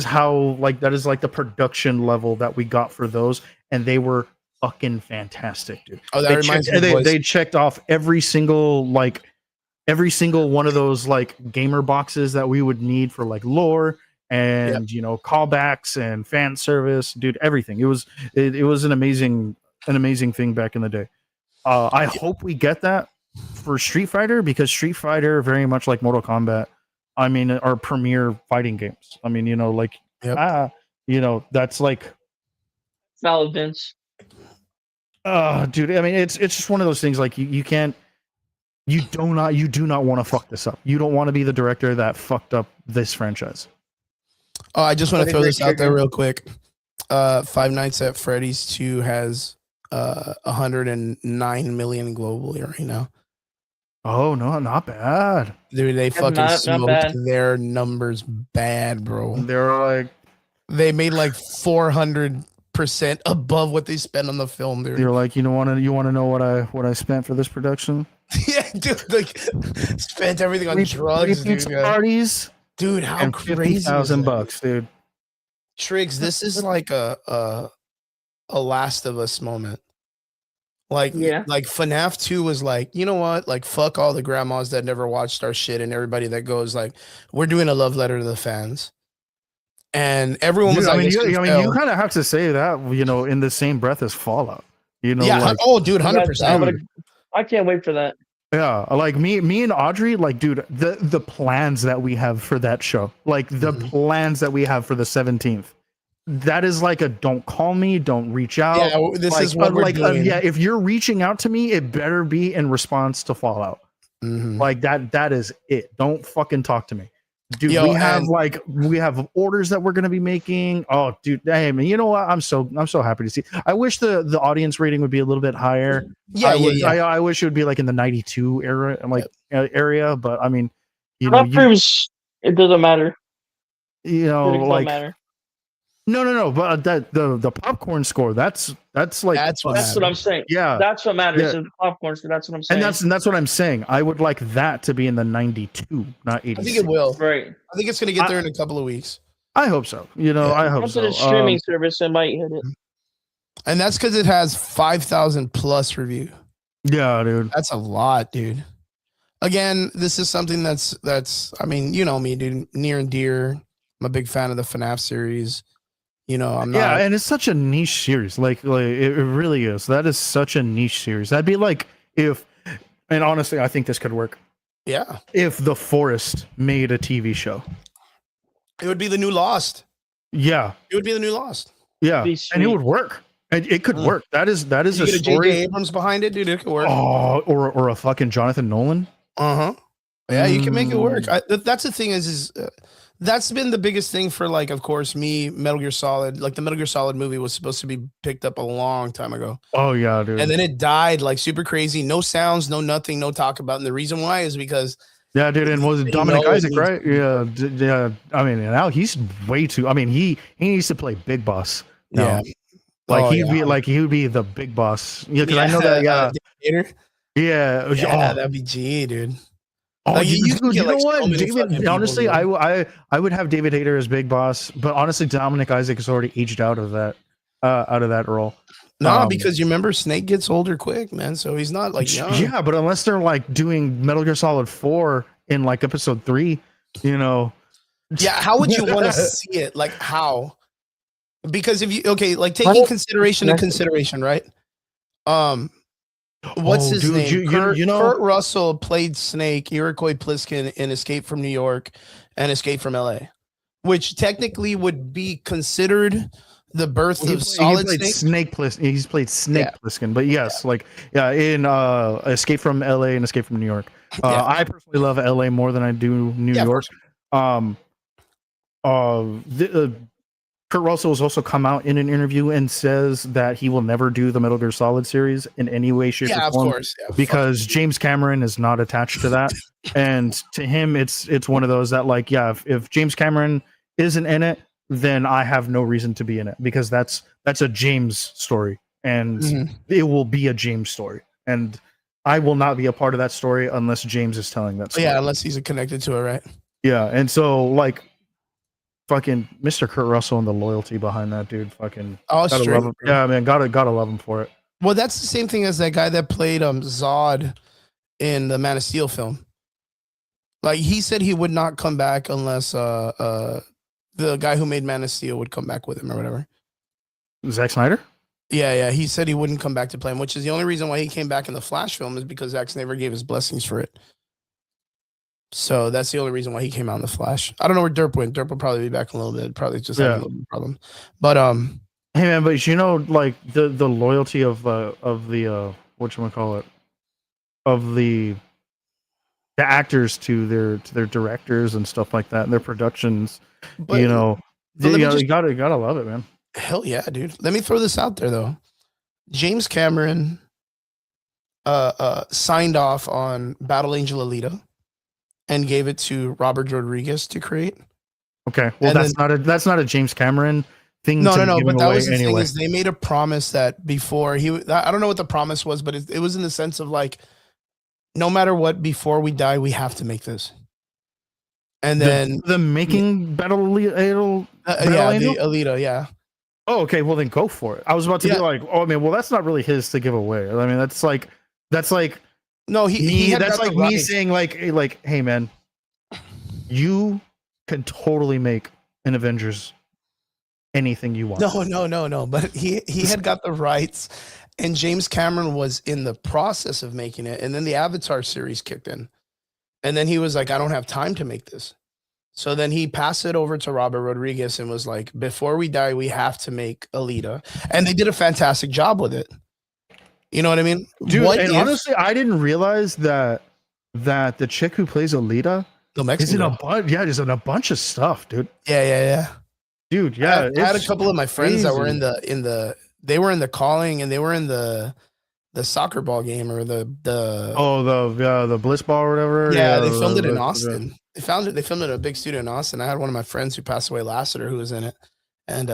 how like that is like the production level that we got for those, and they were fucking fantastic, dude. Oh, that reminds me. They checked off every single one of those like gamer boxes that we would need for like lore and callbacks and fan service, dude. Everything. It was an amazing thing back in the day. I hope we get that for Street Fighter, because Street Fighter, very much like Mortal Kombat, I mean, are premier fighting games. I mean, that's like valid, Vince. Dude, I mean, it's just one of those things. Like you do not want to fuck this up. You don't want to be the director that fucked up this franchise. Oh, I just want to throw this out there real quick. Five Nights at Freddy's 2 has 109 million globally right now. Oh no, not bad. Dude, they fucking not smoked bad. their numbers bad, bro. They're like, they made like 400% above what they spent on the film, dude. You're like, you want to know what I spent for this production? Yeah, dude, like spent everything on drugs, dude. Parties, dude. How crazy is $50,000, dude. Triggs, this is like a Last of Us moment. Like FNAF 2 was like, you know what? Like, fuck all the grandmas that never watched our shit and everybody that goes like, we're doing a love letter to the fans. And everyone was like, you kind of have to say that, in the same breath as Fallout. Yeah. Like, oh, dude, 100%. I can't wait for that. Yeah, like me and Audrey, like, dude, the plans that we have for that show, like the plans that we have for the 17th, that is like a don't call me, don't reach out. Yeah, this is what we're doing. Yeah, if you're reaching out to me, it better be in response to Fallout. Like that is it. Don't fucking talk to me. Dude, we have orders that we're gonna be making. Oh, dude, hey man, you know what? I'm so happy to see. I wish the audience rating would be a little bit higher. I wish it would be like in the 92 area, but I mean, that proves it doesn't matter. Like matter. No, but the popcorn score, that's what I'm saying. Yeah, that's what matters. Yeah. The popcorn score. That's what I'm saying. And that's what I'm saying. I would like that to be in the 92, not 86. I think it will. Right. I think it's gonna get there in a couple of weeks. I hope so. I hope so. The streaming service, it might hit it. And that's because it has 5,000 plus review. Yeah, dude. That's a lot, dude. Again, this is something that's. I mean, you know me, dude. Near and dear. I'm a big fan of the FNAF series. I'm not. Yeah, and it's such a niche series. Like it really is. That is such a niche series. That'd be like if, and honestly, I think this could work. Yeah. If The Forest made a TV show, it would be the new Lost. Yeah. It would be the new Lost. Yeah, and it would work. It could work. That is a story. J.J. Abrams behind it, dude. It could work. Oh, or a fucking Jonathan Nolan. Yeah, you can make it work. That's the thing is. That's been the biggest thing for, like, of course, me, Metal Gear Solid. Like, the Metal Gear Solid movie was supposed to be picked up a long time ago. Oh, yeah, dude. And then it died, like, super crazy. No sounds, no nothing, no talk about. And the reason why is because... Yeah, dude, and was it Dominic Isaac, right? Yeah. I mean, now he's way too... I mean, he needs to play Big Boss now. Yeah. Like, he would be the big boss. Yeah, because I know that, yeah, that'd be G, dude. Oh, like, you know what, David? Honestly, I would have David Hayter as Big Boss, but honestly, Dominic Isaac is already aged out of that role. No, because you remember Snake gets older quick, man. So he's not like young. Yeah, but unless they're like doing Metal Gear Solid 4 in like episode 3, Yeah, how would you want to see it? Like how? Because if you like taking consideration, right? What's his name? Kurt Russell played Snake, Iroquois Pliskin in Escape from New York and Escape from LA, which technically would be considered the birth of Solid Snake. He's played Snake Plissken, but yes, in Escape from LA and Escape from New York. I personally love LA more than I do New York. Kurt Russell has also come out in an interview and says that he will never do the Metal Gear Solid series in any way, shape, or form. Of course. Yeah, because James Cameron is not attached to that. And to him, it's one of those that, like, if James Cameron isn't in it, then I have no reason to be in it, because that's a James story, and it will be a James story. And I will not be a part of that story unless James is telling that story. Yeah, unless he's connected to it, right? Yeah, and so, like, fucking Mr. Kurt Russell and the loyalty behind that dude, fucking gotta love him. Yeah, man, gotta love him for it. Well, that's the same thing as that guy that played Zod in the Man of Steel film. Like, he said he would not come back unless the guy who made Man of Steel would come back with him or whatever. Zack Snyder? Yeah. He said he wouldn't come back to play him, which is the only reason why he came back in the Flash film, is because Zack Snyder gave his blessings for it. So that's the only reason why he came out in the Flash. I don't know where Derp went. Derp will probably be back in a little bit. Probably just having a little bit of problem. But hey man, but like the loyalty of the whatchamacallit, of the actors to their directors and stuff like that, and their productions. But, you gotta love it, man. Hell yeah, dude. Let me throw this out there though. James Cameron signed off on Battle Angel Alita and gave it to Robert Rodriguez to create. Okay, well that's not a James Cameron thing. No. But that was the thing is they made a promise that before I don't know what the promise was, but it was in the sense of like, no matter what, before we die, we have to make this. And then the making Battle Angel, the Alita, yeah. Oh, okay. Well, then go for it. I was about to be like, oh man, well that's not really his to give away. I mean, that's like no, that's like me saying like, hey man, you can totally make an Avengers anything you want. No. But he had got the rights, and James Cameron was in the process of making it, and then the Avatar series kicked in, and then he was like, I don't have time to make this. So then he passed it over to Robert Rodriguez and was like, before we die, we have to make Alita. And they did a fantastic job with it. You know what I mean? Dude, honestly, I didn't realize that the chick who plays Alita is in a bunch of stuff, dude. Yeah. Dude, yeah. I had a couple of my friends that were they were in The Calling, and they were in the soccer ball game or the Bliss ball or whatever. Yeah, they filmed it in Austin. They filmed it at a big studio in Austin. I had one of my friends who passed away last year who was in it, and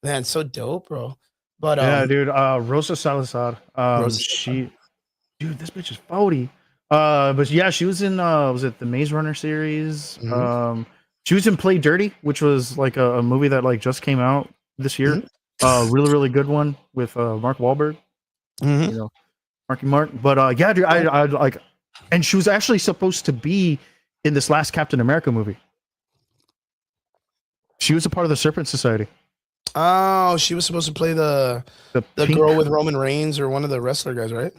man, so dope, bro. But yeah, dude, Rosa Salazar. Dude, this bitch is 40. But yeah, she was in was it the Maze Runner series? Mm-hmm. She was in Play Dirty, which was like a movie that like just came out this year. Mm-hmm. Really good one with Mark Wahlberg. Mm-hmm. You know, Marky Mark. But yeah, dude, I like, and she was actually supposed to be in this last Captain America movie. She was a part of the Serpent Society. Oh, she was supposed to play the girl with Roman Reigns or one of the wrestler guys, right?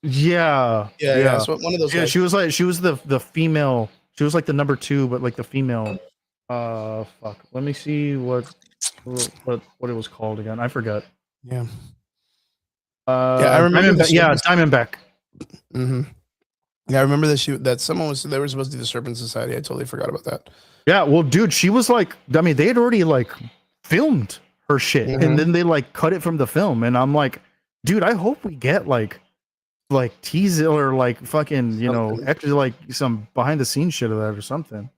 Yeah. So one of those. Yeah, guys. she was the female. She was like the number 2, but like the female. Fuck. Let me see what it was called again. I forgot. Yeah. I remember. Diamondback. Mm-hmm. Yeah, I remember that someone they were supposed to do the Serpent Society. I totally forgot about that. Yeah, well, dude, she was like, I mean, they had already like filmed her shit, mm-hmm. and then they like cut it from the film, and I'm like, dude, I hope we get like teaser or like fucking, you know, actually like some behind the scenes shit of that or something.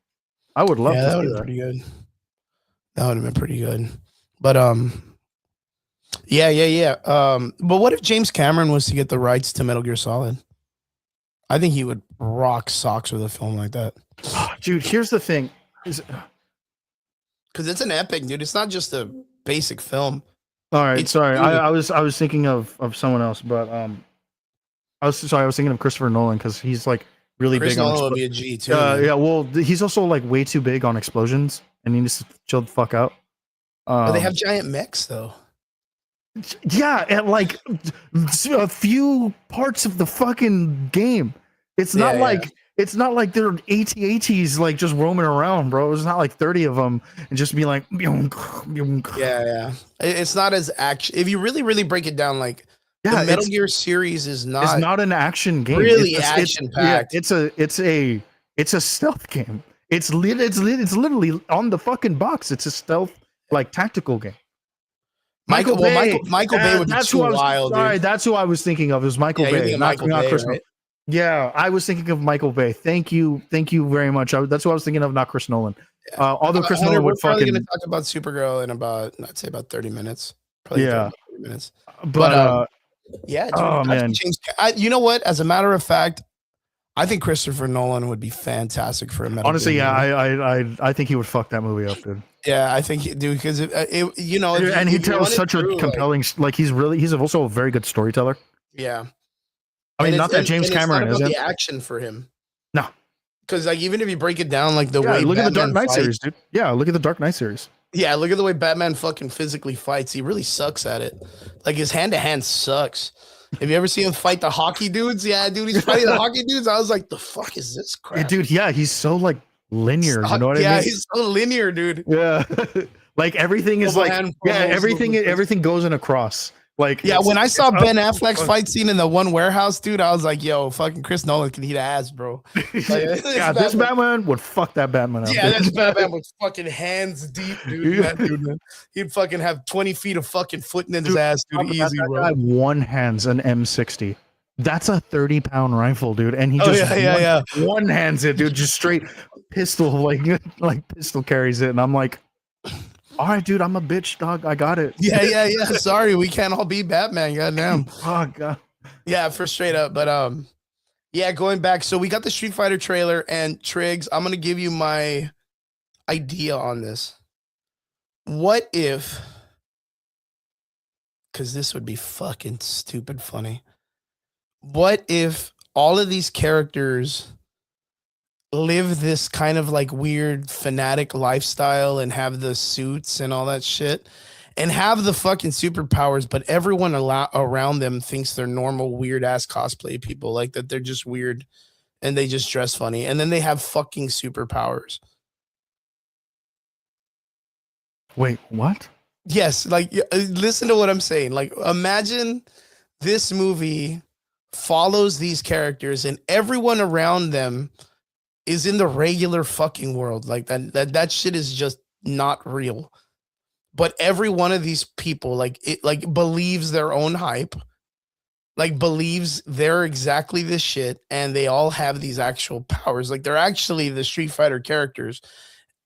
I would love to that see would have been pretty good. That would have been pretty good. But yeah. But what if James Cameron was to get the rights to Metal Gear Solid? I think he would rock socks with a film like that. Dude, here's the thing. Because it's an epic, dude. It's not just a basic film. All right, sorry. I was thinking of someone else, but I was thinking of Christopher Nolan because he's like really big on Nolan would be a G too. Yeah, well, he's also like way too big on explosions, and he needs to chill the fuck out. But they have giant mechs though. Yeah, at like a few parts of the fucking game. It's not like there are AT-ATs like just roaming around, bro. It's not like 30 of them and just be like, yeah. It's not as action. If you really break it down, like the Metal Gear series is not. It's not an action game. Really action packed. It's a stealth game. It's literally on the fucking box. It's a stealth like tactical game. Michael Bay would be too wild. Sorry, that's who I was thinking of. It was Michael Bay, not Chris. Right? Yeah, I was thinking of Michael Bay. Thank you very much. That's what I was thinking of, not Chris Nolan. Yeah. Although Chris Nolan would fucking. We're going to talk about Supergirl in I'd say about 30 minutes. Probably 30 minutes. But yeah, dude, oh man, you know what? As a matter of fact, I think Christopher Nolan would be fantastic for a Metal honestly. Gear Yeah, I think he would fuck that movie up, dude. Yeah, I think, dude, because you know, and he tells such a compelling, like he's also a very good storyteller. Yeah, I mean, not that James Cameron isn't. The action for him, no, because like even if you break it down, like the way look at the Dark Knight series, dude. Yeah, look at the Dark Knight series. Yeah, look at the way Batman fucking physically fights. He really sucks at it. Like his hand to hand sucks. Have you ever seen him fight the hockey dudes? Yeah, dude, he's fighting the hockey dudes. I was like, the fuck is this crap? Yeah, dude, yeah, he's so like linear. You know what I mean? Yeah, he's so linear, dude. Yeah. Like everything is like everything goes in a cross. Like, yeah, when I saw Ben Affleck's fight scene in the one warehouse, dude, I was like, yo, fucking Chris Nolan can eat ass, bro. Like, this Batman would fuck that Batman up. Yeah, this Batman was fucking hands deep, dude. That dude, he'd fucking have 20 feet of fucking footing in his ass, dude. Easy, that bro. guy one hands an M60. That's a 30-pound rifle, dude. And he just one hands it, dude. Just straight pistol, like pistol carries it. And I'm like, all right, dude, I'm a bitch, dog. I got it. Yeah. Sorry, we can't all be Batman. Goddamn. Oh god. Yeah, for straight up. But yeah, going back. So we got the Street Fighter trailer, and Triggs, I'm gonna give you my idea on this. What if? Because this would be fucking stupid funny. What if all of these characters live this kind of like weird fanatic lifestyle and have the suits and all that shit and have the fucking superpowers, but everyone around them thinks they're normal, weird ass cosplay people, like that they're just weird and they just dress funny. And then they have fucking superpowers. Wait, what? Yes. Like, listen to what I'm saying. Like, imagine this movie follows these characters and everyone around them is in the regular fucking world. Like that shit is just not real. But every one of these people like believes their own hype, like believes they're exactly this shit, and they all have these actual powers. Like they're actually the Street Fighter characters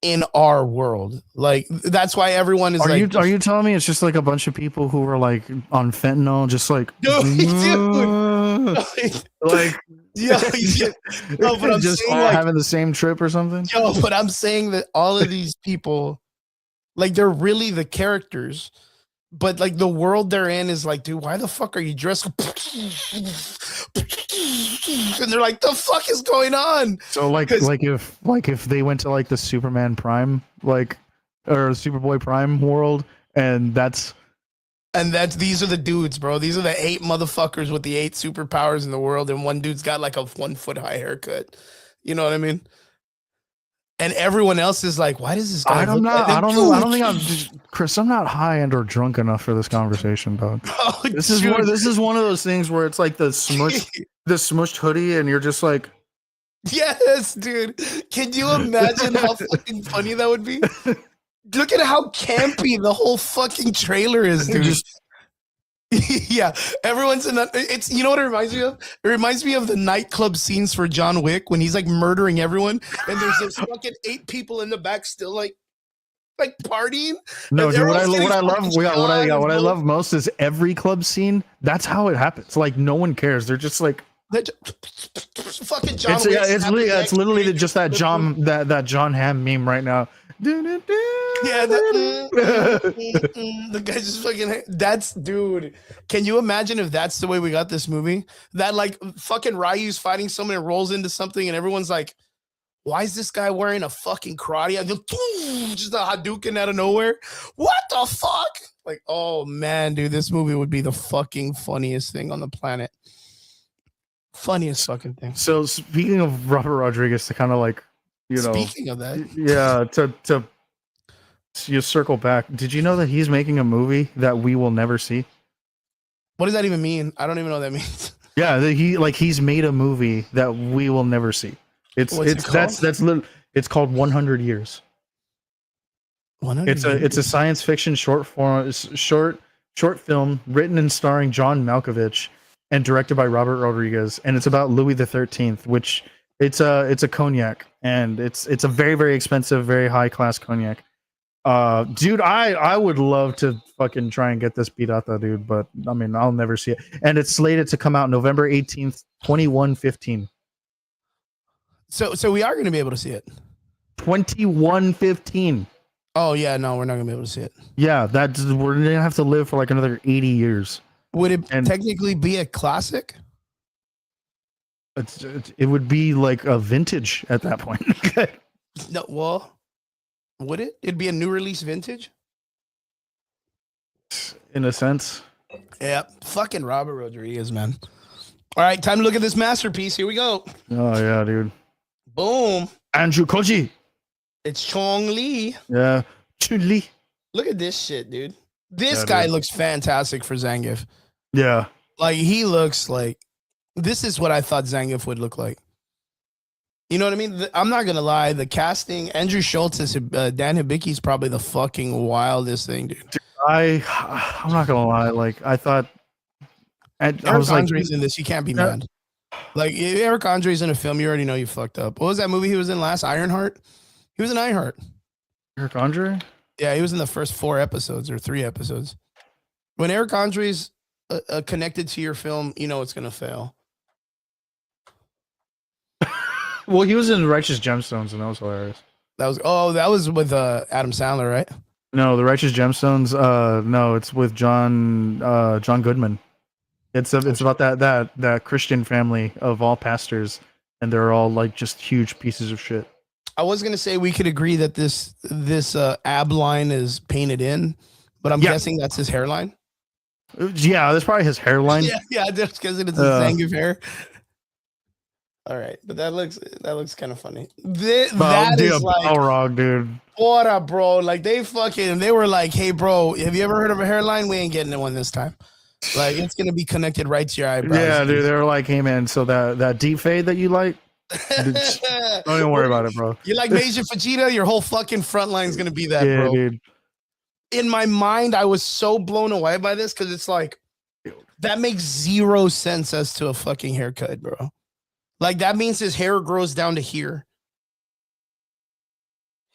in our world. Like that's why everyone is are you telling me it's just like a bunch of people who were like on fentanyl, just like like yeah. No, but I'm just saying, all like, having the same trip or something. Yo, but I'm saying that all of these people, like, they're really the characters, but like the world they're in is like, dude, why the fuck are you dressed? And they're like, the fuck is going on? So like if they went to like the Superman Prime, like, or Superboy Prime world, and these are the dudes, bro. These are the 8 motherfuckers with the 8 superpowers in the world, and one dude's got like a 1 foot high haircut. You know what I mean? And everyone else is like, why does this guy? I don't think Chris, I'm not high and or drunk enough for this conversation, dog. Oh, this is one of those things where it's like the smushed hoodie, and you're just like, yes, dude. Can you imagine how fucking funny that would be? Look at how campy the whole fucking trailer is, dude. Yeah, everyone's in that. It's, you know what it reminds me of? It reminds me of the nightclub scenes for John Wick when he's like murdering everyone, and there's this fucking 8 people in the back still like partying. No, dude. What I love most is every club scene. That's how it happens. Like no one cares. They're just like fucking John Wick. It's literally just that John Hamm meme right now. Yeah, the guy just fucking. That's, dude. Can you imagine if that's the way we got this movie? That like fucking Ryu's fighting someone and rolls into something, and everyone's like, "Why is this guy wearing a fucking karate?" Just a Hadouken out of nowhere. What the fuck? Like, oh man, dude, this movie would be the fucking funniest thing on the planet. Funniest fucking thing. So speaking of Robert Rodriguez, to kind of like, you know, speaking of that, yeah, to you circle back. Did you know that he's making a movie that we will never see? What does that even mean? I don't even know what that means. Yeah, he's made a movie that we will never see. It's called 100 Years. 100 It's a science fiction short film written and starring John Malkovich and directed by Robert Rodriguez, and it's about Louis the 13th, which it's a cognac, and it's a very, very expensive, very high class cognac. Dude, I would love to fucking try and get this beat out though, dude, but I mean, I'll never see it. And it's slated to come out November 18th, 2115. So we are going to be able to see it. 2115. Oh yeah, no, we're not going to be able to see it. Yeah, we're going to have to live for like another 80 years. Would it technically be a classic? It would be like a vintage at that point. No, well, would it? It'd be a new release vintage? In a sense. Yeah, fucking Robert Rodriguez, man. All right, time to look at this masterpiece. Here we go. Oh, yeah, dude. Boom. Andrew Koji. It's Chong Li. Yeah. Chun Li. Look at this shit, dude. This guy looks fantastic for Zangief. Yeah. Like, he looks like, this is what I thought Zangief would look like. You know what I mean? I'm not gonna lie. The casting, Andrew Schultz as Dan Hibiki is probably the fucking wildest thing, dude. I'm not gonna lie. Like, I thought, Eric Andre's in this. You can't be mad. Like, Eric Andre's in a film, you already know you fucked up. What was that movie he was in last? Ironheart. He was in Ironheart. Eric Andre? Yeah, he was in the first 4 episodes or 3 episodes. When Eric Andre's connected to your film, you know it's gonna fail. Well, he was in Righteous Gemstones, and that was hilarious. That was with Adam Sandler, right? No, the Righteous Gemstones. No, it's with John Goodman. It's about that Christian family of all pastors, and they're all like just huge pieces of shit. I was gonna say we could agree that this ab line is painted in, but I'm guessing that's his hairline. Yeah, that's probably his hairline. yeah, just because it's a Zangief hair. All right, but that looks kind of funny. That is like Balrog, dude. What up, bro? Like they were like, hey, bro, have you ever heard of a hairline? We ain't getting one this time. Like it's gonna be connected right to your eyebrows. Yeah, dude. They were like, hey, man. So that deep fade that you like, don't even worry about it, bro. You like Major Vegeta? Your whole fucking front line is gonna be that, bro. Dude. In my mind, I was so blown away by this because it's like that makes 0 sense as to a fucking haircut, bro. Like, that means his hair grows down to here.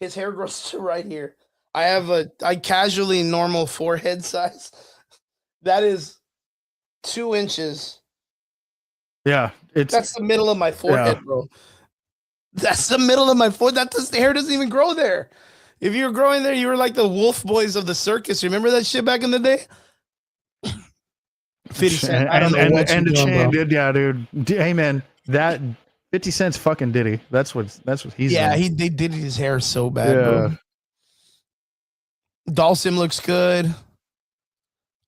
His hair grows to right here. I casually normal forehead size. That is 2 inches. Yeah. That's the middle of my forehead, bro. That's the middle of my forehead. The hair doesn't even grow there. If you were growing there, you were like the wolf boys of the circus. Remember that shit back in the day? 50 Cent. I don't know what and the doing, chain, bro. dude. Yeah, dude. Hey, man. That 50 Cent's fucking Diddy. That's what he's doing. They did his hair so bad, bro. Dalsim looks good.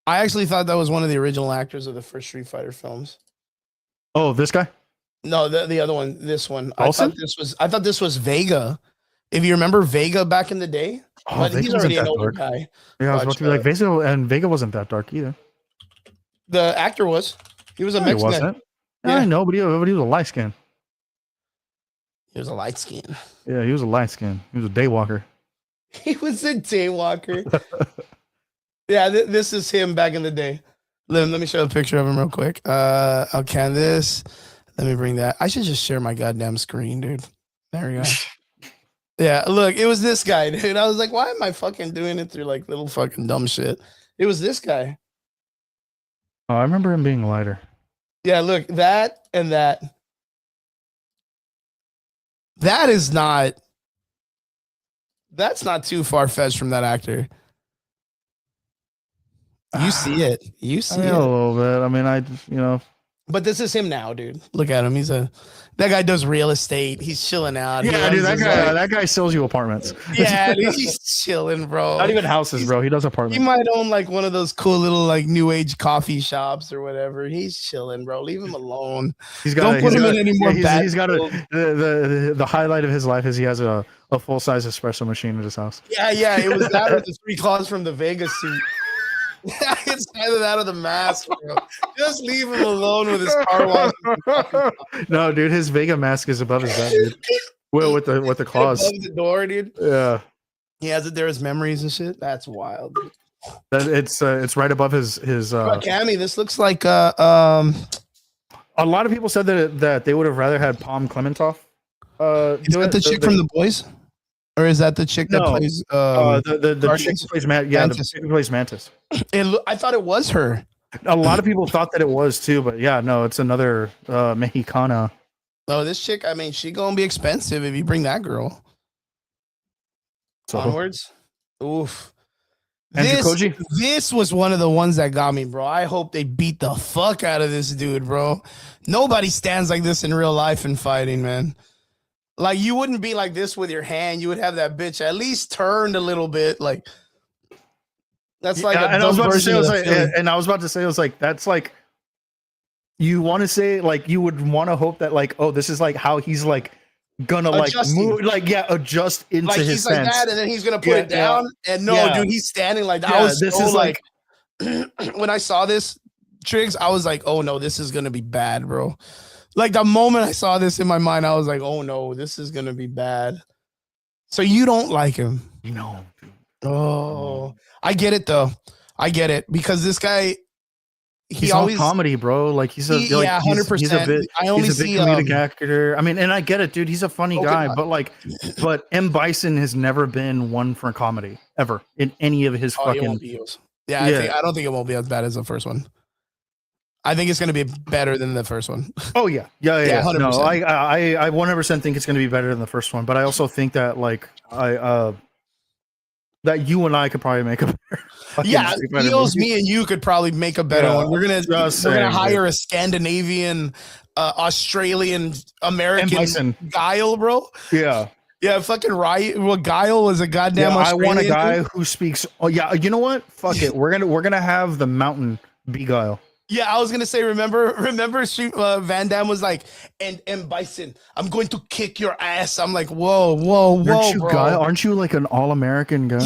I actually thought that was one of the original actors of the first Street Fighter films. Oh, this guy? No, the other one. This one. I thought this was Vega. If you remember Vega back in the day, but he's already an older guy. Yeah, I was about to be like Vega wasn't that dark either. The actor was. He was a Mexican. Yeah, I know, but he was a light skin. He was a light skin. Yeah, he was a light skin. He was a daywalker. He was a daywalker. Yeah, this is him back in the day. Let me show a picture of him real quick. I'll can this. Let me bring that. I should just share my goddamn screen, dude. There we go. Yeah, look, it was this guy, dude. I was like, why am I fucking doing it through like little fucking dumb shit? It was this guy. Oh, I remember him being lighter. Yeah, look, that and that. That's not too far-fetched from that actor. You see it. You see it. A little bit. I mean, But this is him now, dude. Look at him. That guy does real estate. He's chilling out. Yeah, dude, that guy sells you apartments. Yeah, dude, he's chilling, bro. Not even houses, bro. He does apartments. He might own like one of those cool little like new age coffee shops or whatever. He's chilling, bro. Leave him alone. Don't put him in any more bad. He's got the highlight of his life is he has a full size espresso machine in his house. Yeah. It was that or the 3 claws from the Vegas suit. It's either that or the mask, bro. Just leave him alone with his car wash. No, dude, his Vega mask is above his bed, dude. Well, with the claws. Above the door, dude. Yeah. He has it there as memories and shit. That's wild. Dude. That it's right above his Cammy, this looks like a lot of people said that they would have rather had Palm Klementov. Is that the chick from The Boys? Or is that the chick that plays the chick who plays Mantis? The chick who plays Mantis. I thought it was her. A lot of people thought that it was too, but yeah, no, it's another Mexicana. Oh, this chick, I mean, she gonna be expensive if you bring that girl. So, onwards. Oof. This was one of the ones that got me, bro. I hope they beat the fuck out of this dude, bro. Nobody stands like this in real life in fighting, man. Like, you wouldn't be like this with your hand. You would have that bitch at least turned a little bit. Like, that's like a I was about to say, it was like, that's like, you want to say, like, you would want to hope that, like, oh, this is like how he's like gonna like move, like adjust into like his he's sense. like that, and then he's gonna put it down. And no, dude, he's standing like that. I was this so is like when I saw this, Triggs, I was like, oh no, this is gonna be bad, bro. Like the moment I saw this in my mind, I was like, oh no, this is gonna be bad. So you don't like him? No. Oh, I get it though. I get it because this guy, he's always comedy, bro. Like he's a 100%. He's a bit. I only he's a bit see comedic actor. I mean, and I get it, dude. He's a funny guy, but M. Bison has never been one for comedy ever in any of his fucking. I don't think it won't be as bad as the first one. I think it's going to be better than the first one. Oh yeah. 100%. No, I 100% think it's going to be better than the first one, but I also think that that you and I could probably make a better. Feels me and you could probably make a better one. We're gonna hire a Scandinavian, Australian, American Guile, bro. Yeah. Yeah, fucking right. Well, Guile was a goddamn. Yeah, I want a guy who speaks. Oh yeah, you know what? Fuck it. We're gonna have the mountain be Guile. Yeah, I was gonna say, remember, Van Damme was like, and Bison, I'm going to kick your ass. I'm like, whoa, bro. Aren't you like an all-American guy?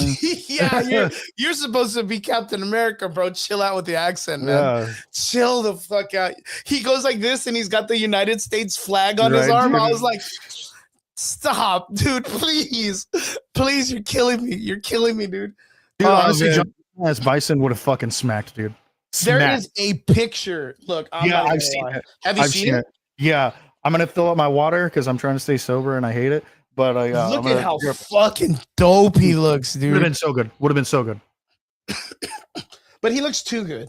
Yeah, you're supposed to be Captain America, bro. Chill out with the accent, man. Yeah. Chill the fuck out. He goes like this, and he's got the United States flag on his arm. Dude. I was like, stop, dude, please, you're killing me. You're killing me, dude. Dude, honestly, John as Bison would have fucking smacked, dude. There is a picture. Look, I've seen it. Have you seen it? Yeah, I'm gonna fill up my water because I'm trying to stay sober and I hate it. But look at how fucking dope he looks, dude. Would have been so good. But he looks too good.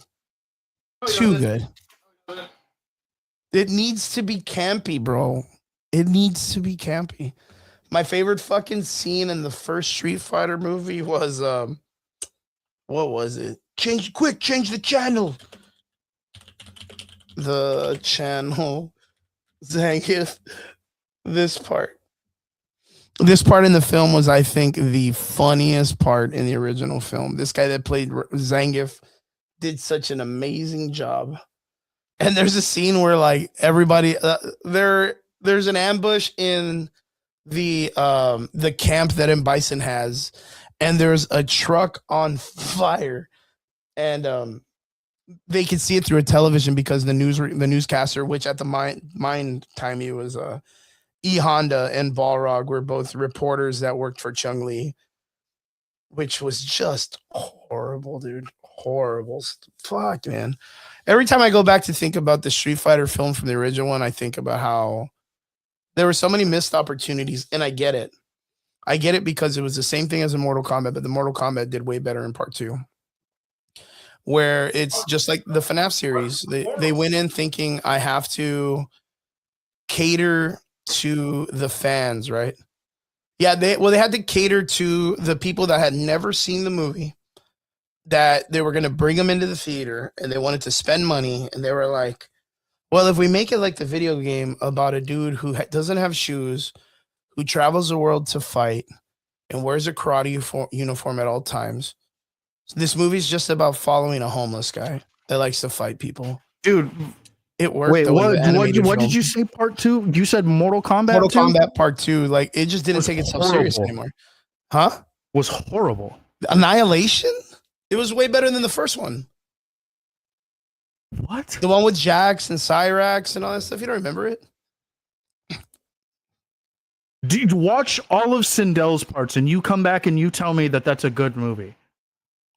Too good. It needs to be campy, bro. It needs to be campy. My favorite scene in the first Street Fighter movie was what was it? Change the channel. The channel. Zangief. This part in the film was, I think, the funniest part in the original film. This guy that played Zangief did such an amazing job. And there's a scene where like everybody there's an ambush in the camp that M. Bison has, and there's a truck on fire. And they could see it through a television because the newscaster, which at the mine time he was E. Honda and Balrog were both reporters that worked for Chung Lee, which was just horrible, dude. Horrible. Fuck, man. Every time I go back to think about the Street Fighter film from the original one, I think about how there were so many missed opportunities, and I get it. I get it because it was the same thing as in Mortal Kombat, but the Mortal Kombat did way better in part 2. Where it's just like the FNAF series. They went in thinking I have to cater to the fans, right? Yeah, they had to cater to the people that had never seen the movie, that they were going to bring them into the theater, and they wanted to spend money, and they were like, well, if we make it like the video game about a dude who doesn't have shoes, who travels the world to fight, and wears a karate uniform at all times, this movie's just about following a homeless guy that likes to fight people. Dude, it worked. Wait, what did you say part 2? You said Mortal Kombat Mortal Kombat part 2. Like, it just didn't take itself serious anymore. Huh? Was horrible. Annihilation? It was way better than the first one. What? The one with Jax and Cyrax and all that stuff. You don't remember it? Dude, watch all of Sindel's parts and you come back and you tell me that that's a good movie.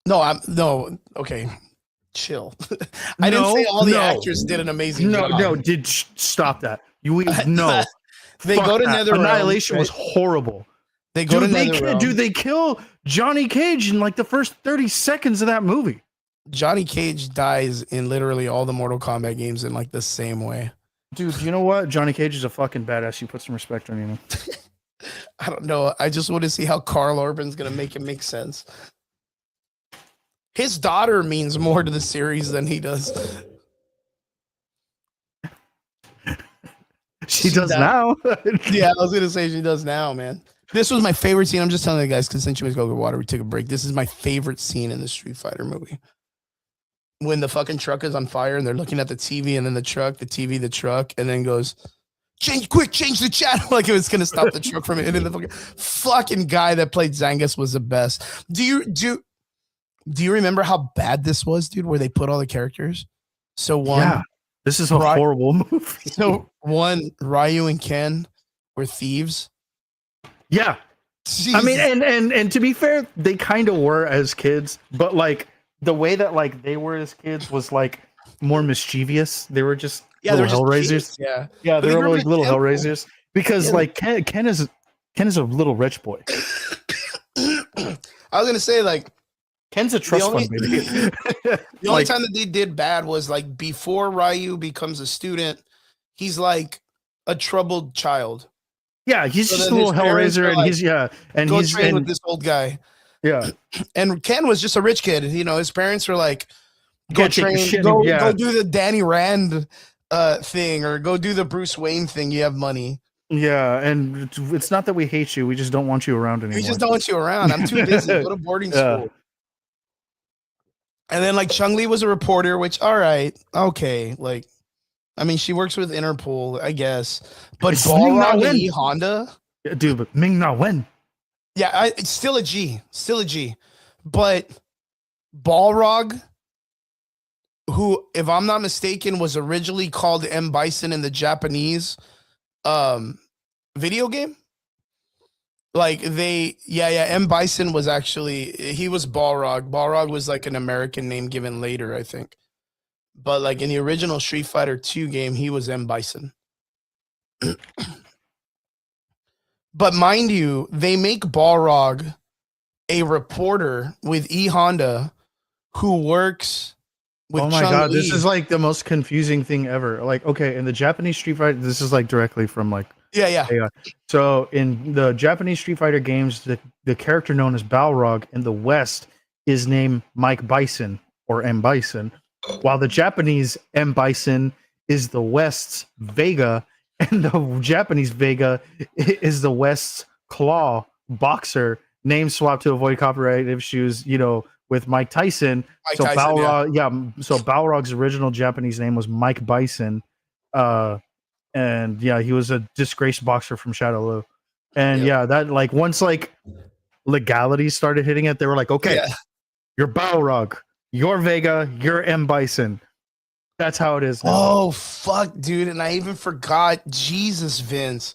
No, okay. Chill. I didn't say all the actors did an amazing job. Stop that. No. They go to NetherRealm. Annihilation was horrible. They go to NetherRealm. Dude, they kill Johnny Cage in like the first 30 seconds of that movie. Johnny Cage dies in literally all the Mortal Kombat games in like the same way. Dude, you know what? Johnny Cage is a fucking badass. You put some respect on him. I don't know. I just want to see how Carl Urban's going to make it make sense. His daughter means more to the series than he does. She does now. Yeah, I was going to say she does now, man. This was my favorite scene. I'm just telling you guys, because since you guys go get water, we took a break. This is my favorite scene in the Street Fighter movie. When the fucking truck is on fire and they're looking at the TV and then the truck, the TV, the truck, and then goes, change the channel, like it was gonna stop the truck from it. And then the fucking guy that played Zangus was the best. Do you remember how bad this was, dude? Where they put all the characters? So this is a horrible movie. So Ryu and Ken were thieves. Yeah. Jesus. I mean, and to be fair, they kind of were as kids, but like the way that like they were as kids was like more mischievous. They were just little Hellraisers. Yeah, they were like little Hellraisers because like Ken is a little rich boy. I was gonna say like Ken's a trust fund baby. The only time that they did bad was like before Ryu becomes a student, he's like a troubled child. Yeah, he's just a little Hellraiser, and like, he's train with this old guy. Yeah, and Ken was just a rich kid. You know, his parents were like, go train, go do the Danny Rand thing, or go do the Bruce Wayne thing. You have money. Yeah, and it's not that we hate you; we just don't want you around anymore. We just don't want you around. I'm too busy. Go to boarding school. And then like Chung-Li was a reporter, which all right, okay, like. I mean, she works with Interpol, I guess. But Balrog and E Honda, dude, but Ming Na Wen. Yeah, it's still a G, But Balrog, who, if I'm not mistaken, was originally called M. Bison in the Japanese video game. Like M. Bison was he was Balrog. Balrog was like an American name given later, I think. But like in the original Street Fighter 2 game, he was M. Bison. But mind you, they make Balrog a reporter with E Honda who works with Chung-Li. God, this is like the most confusing thing ever. Like, okay, in the Japanese Street Fighter, this is like directly from like AI. So in the Japanese Street Fighter games, the character known as Balrog in the West is named Mike Bison or M. Bison. While the Japanese M. Bison is the West's Vega, and the Japanese Vega is the West's Claw boxer, name swap to avoid copyright issues, you know, with Mike Tyson. So Balrog's original Japanese name was Mike Bison. And yeah, he was a disgraced boxer from Shadowloo. And that like once like legalities started hitting it, they were like, okay, you're Balrog. You're Vega, you're M. Bison. That's how it is now. Oh, fuck, dude. And I even forgot, Jesus, Vince.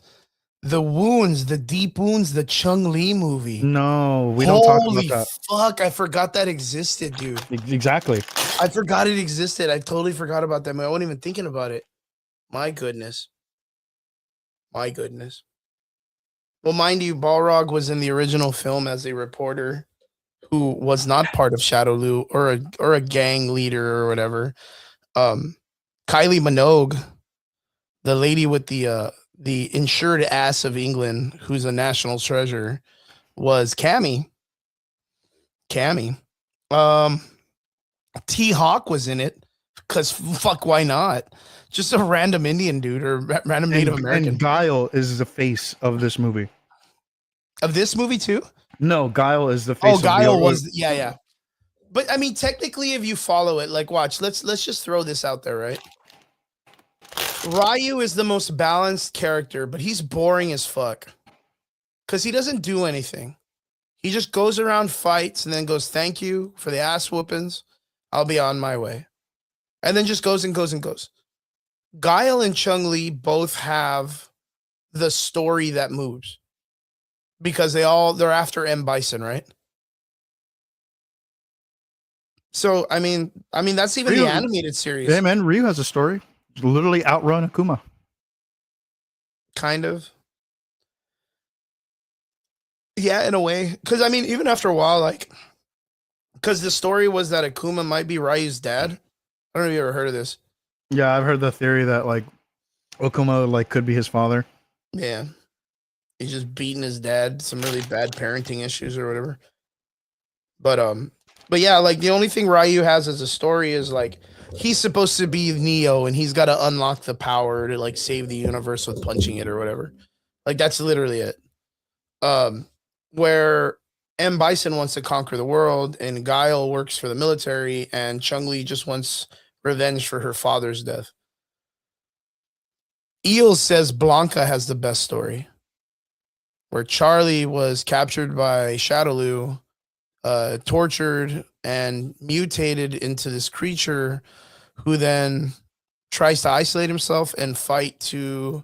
The wounds, the deep wounds, the Chung-Li movie. No, we don't talk about that. Holy fuck, I forgot that existed, dude. Exactly. I forgot it existed. I totally forgot about that. I wasn't even thinking about it. My goodness. Well, mind you, Balrog was in the original film as a reporter who was not part of Shadowloo or a gang leader or whatever. Kylie Minogue, the lady with the insured ass of England, who's a national treasure, was Cammy. T-Hawk was in it because fuck, why not? Just a random Indian dude or random Native American. And Guile is the face of this movie. Of this movie too? No, Guile is the face. Oh, Guile was But I mean, technically, if you follow it, like, watch. Let's just throw this out there, right? Ryu is the most balanced character, but he's boring as fuck because he doesn't do anything. He just goes around, fights, and then goes, "Thank you for the ass whoopings. I'll be on my way," and then just goes and goes and goes. Guile and Chung-Li both have the story that moves. Because they're after M. Bison, right? So I mean that's even Ryu, the animated series. Yeah, man, Ryu has a story. Literally outrun Akuma. Kind of. Yeah, in a way. Because I mean, even after a while, like, because the story was that Akuma might be Ryu's dad. I don't know if you ever heard of this. Yeah, I've heard the theory that like Akuma like could be his father. Yeah. He's just beating his dad, some really bad parenting issues or whatever. But yeah, like the only thing Ryu has as a story is like he's supposed to be Neo and he's got to unlock the power to like save the universe with punching it or whatever. Like that's literally it. Where M. Bison wants to conquer the world and Guile works for the military and Chung-Li just wants revenge for her father's death. Eels says Blanca has the best story, where Charlie was captured by Shadowloo, tortured and mutated into this creature who then tries to isolate himself and fight to,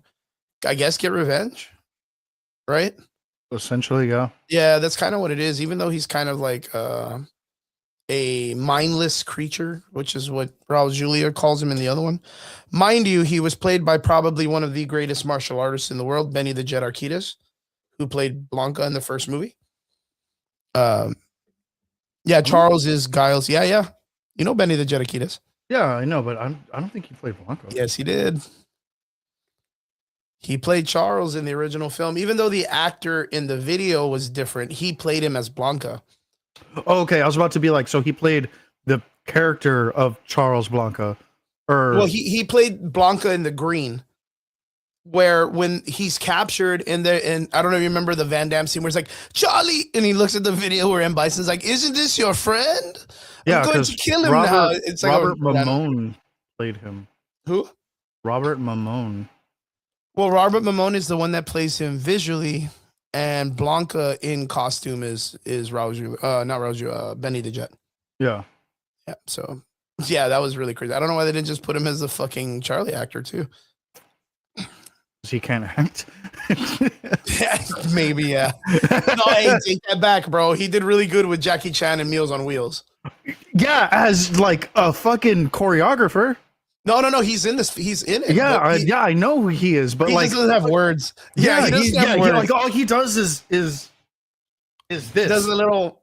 I guess, get revenge, right? Essentially, yeah. Yeah, that's kind of what it is, even though he's kind of like a mindless creature, which is what Raul Julia calls him in the other one. Mind you, he was played by probably one of the greatest martial artists in the world, Benny the Jet Arquitez, who played Blanca in the first movie. Yeah, Charles is Giles. Yeah, yeah. You know Benny the Jet Arquitez. Yeah, I know, but I don't think he played Blanca. Yes, he did. He played Charles in the original film. Even though the actor in the video was different, he played him as Blanca. Oh, okay, I was about to be like, so he played the character of Charles Blanca. Well, he played Blanca in The Green, where when he's captured and I don't know if you remember the Van Damme scene where it's like, Charlie, and he looks at the video where M. Bison's like, isn't this your friend? I'm going to kill him now. It's like Robert Mamone played him. Who? Robert Mamone. Well, Robert Mamone is the one that plays him visually, and Blanca in costume is Benny the Jet. Yeah. Yeah. So yeah, that was really crazy. I don't know why they didn't just put him as the fucking Charlie actor too. He can't act. Yeah, maybe, yeah. No, hey, take that back, bro. He did really good with Jackie Chan and Meals on Wheels. Yeah, as like a fucking choreographer. No. He's in this. He's in it. Yeah, I know who he is, but he like doesn't have words. Yeah, he doesn't have words. Like all he does is this. He does a little.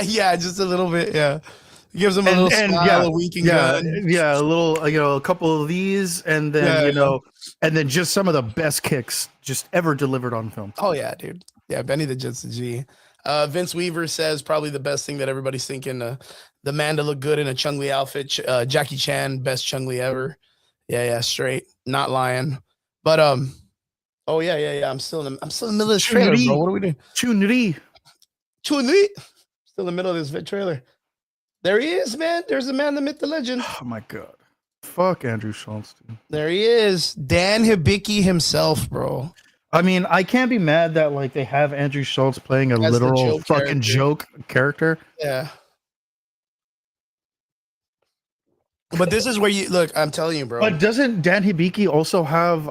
Yeah, just a little bit. Yeah, he gives him a little smile, a winking gun. Yeah, a little, a couple of these, and then and then just some of the best kicks just ever delivered on film. Oh yeah, dude. Yeah, Benny the Jet's a G. Vince Weaver says probably the best thing that everybody's thinking. The man to look good in a Chung Li outfit. Jackie Chan, best Chung Li ever. Yeah, straight, not lying. But oh yeah. I'm still in the middle of this trailer, bro. What are we doing? Chun-Li. Still in the middle of this trailer. There he is, man. There's the man, the myth, the legend. Oh my god. Fuck Andrew Schultz, dude. There he is. Dan Hibiki himself, bro. I mean, I can't be mad that like they have Andrew Schultz playing a literal fucking joke character. Yeah. But this is where you look, I'm telling you, bro. But doesn't Dan Hibiki also have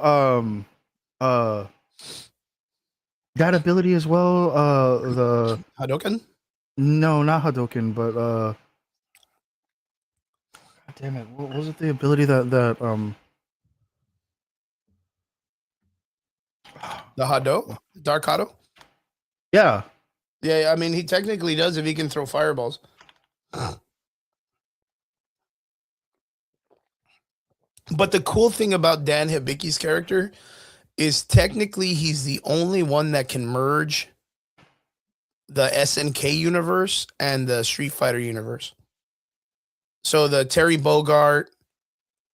that ability as well? The Hadouken? No, not Hadouken, but God damn it. What was it, the ability that the Hado? Dark Hado? Yeah. Yeah, I mean he technically does if he can throw fireballs. But the cool thing about Dan Hibiki's character is technically he's the only one that can merge the SNK universe and the Street Fighter universe. So the Terry Bogard,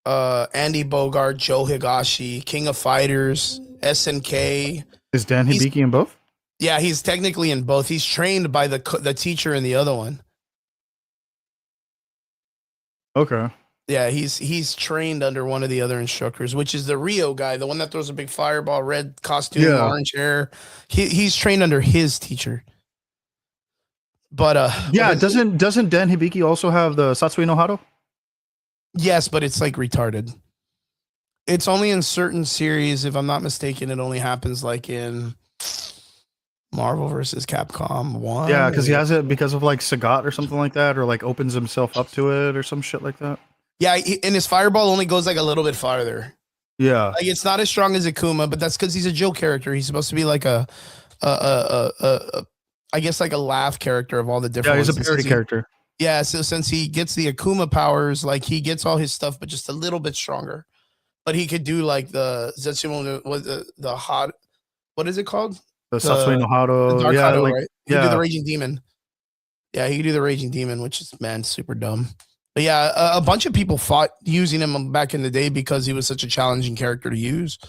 Andy Bogard, Joe Higashi, King of Fighters, SNK. Is Dan Hibiki in both? Yeah, he's technically in both. He's trained by the teacher in the other one. Okay. Yeah, he's trained under one of the other instructors, which is the Rio guy, the one that throws a big fireball, red costume, orange hair. He's trained under his teacher. But doesn't Dan Hibiki also have the Satsui no Hado? Yes, but it's like retarded. It's only in certain series, if I'm not mistaken. It only happens like in Marvel versus Capcom 1. Yeah, because he has it because of like Sagat or something like that, or like opens himself up to it or some shit like that. Yeah, and his fireball only goes like a little bit farther. Yeah, like it's not as strong as Akuma, but that's because he's a Joe character. He's supposed to be like I guess like a laugh character of all the different. Yeah, he's a parody character. Yeah, so since he gets the Akuma powers, like he gets all his stuff, but just a little bit stronger. But he could do like the Zetsumo, the hot, what is it called? The Satsui no Hado. The Dark Hado, like, right? He could do the Raging Demon. Yeah, he could do the Raging Demon, which is, man, super dumb. But yeah, a bunch of people fought using him back in the day because he was such a challenging character to use.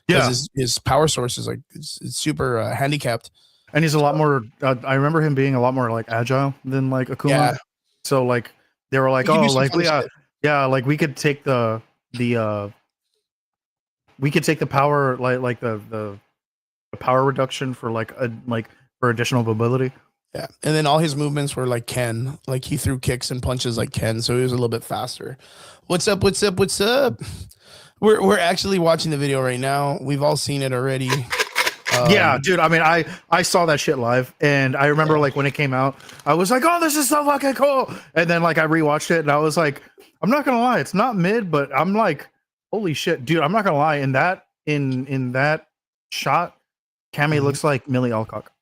Yeah, his power source is like it's super handicapped, and he's a lot more. I remember him being a lot more like agile than like Akuma. Yeah. So like they were like, oh, like like we could take the we could take the power like the power reduction for for additional mobility. Yeah, and then all his movements were like Ken. Like he threw kicks and punches like Ken, so he was a little bit faster. What's up? What's up? What's up? We're actually watching the video right now. We've all seen it already. Yeah, dude. I mean, I saw that shit live, and I remember like when it came out, I was like, "Oh, this is so fucking cool!" And then like I rewatched it, and I was like, "I'm not gonna lie, it's not mid, but I'm like, holy shit, dude! I'm not gonna lie. In that shot, Cammy looks like Millie Alcock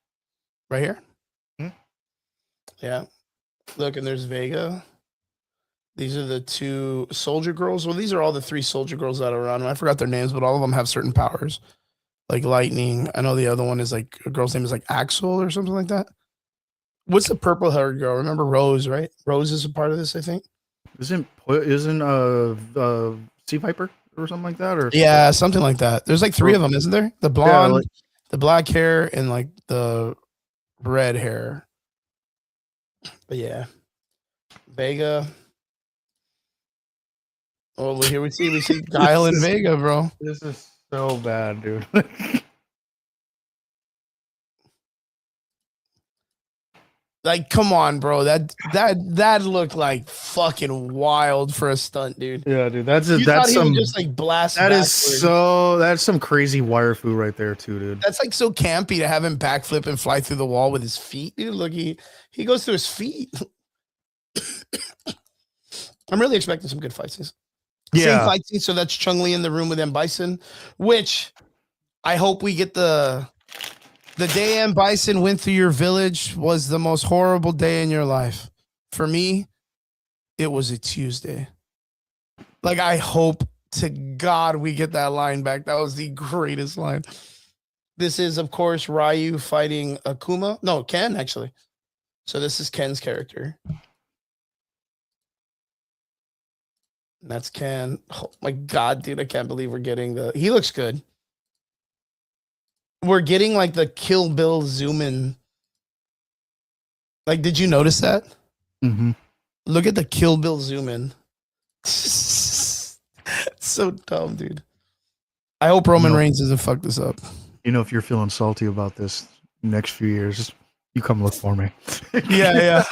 right here." Yeah, look, and there's Vega. These are the 2 soldier girls. Well, these are all the 3 soldier girls that are around. I forgot their names, but all of them have certain powers, like lightning. I know the other one is like a girl's name is like Axel or something like that. What's the purple haired girl? Remember Rose, right? Rose is a part of this, I think. Isn't Sea Viper or something like that, or yeah, something like that. There's like 3 of them, isn't there? The blonde, the black hair, and like the red hair. But yeah, Vega. Oh, here we see Guile and Vega, bro. This is so bad, dude. Like, come on, bro. That looked like fucking wild for a stunt, dude. Yeah, dude. That's some just like blast. That's some crazy wire food right there, too, dude. That's like so campy to have him backflip and fly through the wall with his feet, dude. Look, he goes through his feet. I'm really expecting some good fight scenes. Yeah. Same fight scene, so that's Chun-Li in the room with M. Bison, which I hope we get the day M. Bison went through your village was the most horrible day in your life. For me, it was a Tuesday. Like, I hope to God we get that line back. That was the greatest line. This is, of course, Ryu fighting Akuma. No, Ken, actually. So this is Ken's character. And that's Ken. Oh my God, dude. I can't believe we're getting he looks good. We're getting like the Kill Bill zoom in. Like, did you notice that? Mm-hmm. Look at the Kill Bill zoom in. So dumb, dude. I hope Roman Reigns doesn't fuck this up. You know, if you're feeling salty about this next few years, you come look for me. Yeah.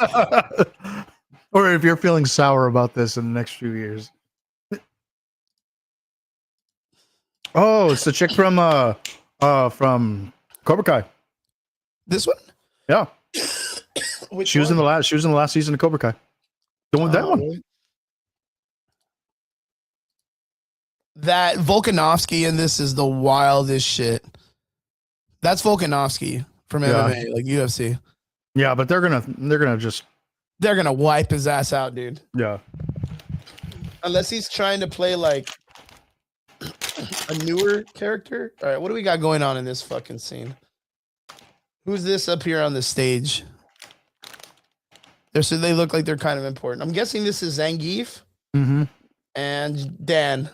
Or if you're feeling sour about this in the next few years. Oh, it's the chick from Cobra Kai. This one? Yeah. She was in the last season of Cobra Kai. The one, that one. Really? That Volkanovski in this is the wildest shit. That's Volkanovski from MMA, like UFC. Yeah, but they're gonna wipe his ass out, dude. Yeah. Unless he's trying to play like a newer character. All right, what do we got going on in this fucking scene? Who's this up here on the stage? They look like they're kind of important. I'm guessing this is Zangief. Mm-hmm. And Dan.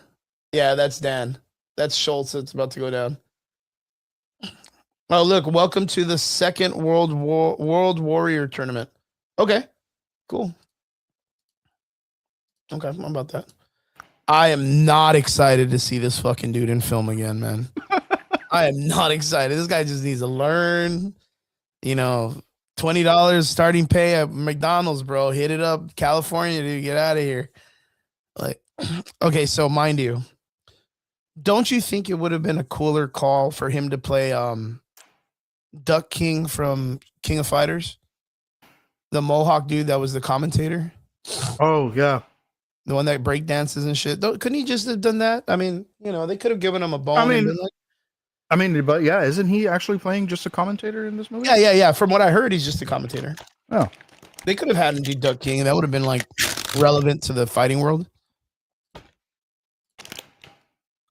Yeah, that's Dan. That's Schultz that's about to go down. Oh, look, welcome to the second World Warrior tournament. Okay, cool. Okay, I'm about that. I am not excited to see this fucking dude in film again, man. I am not excited. This guy just needs to learn, $20 starting pay at McDonald's, bro. Hit it up. California, dude. Get out of here. Like, okay, so mind you, don't you think it would have been a cooler call for him to play Duck King from King of Fighters? The Mohawk dude that was the commentator? Oh, yeah. The one that break dances and shit. Couldn't he just have done that? I mean, they could have given him a bone. But yeah, isn't he actually playing just a commentator in this movie? Yeah. From what I heard, he's just a commentator. Oh. They could have had him do Duck King, and that would have been like relevant to the fighting world.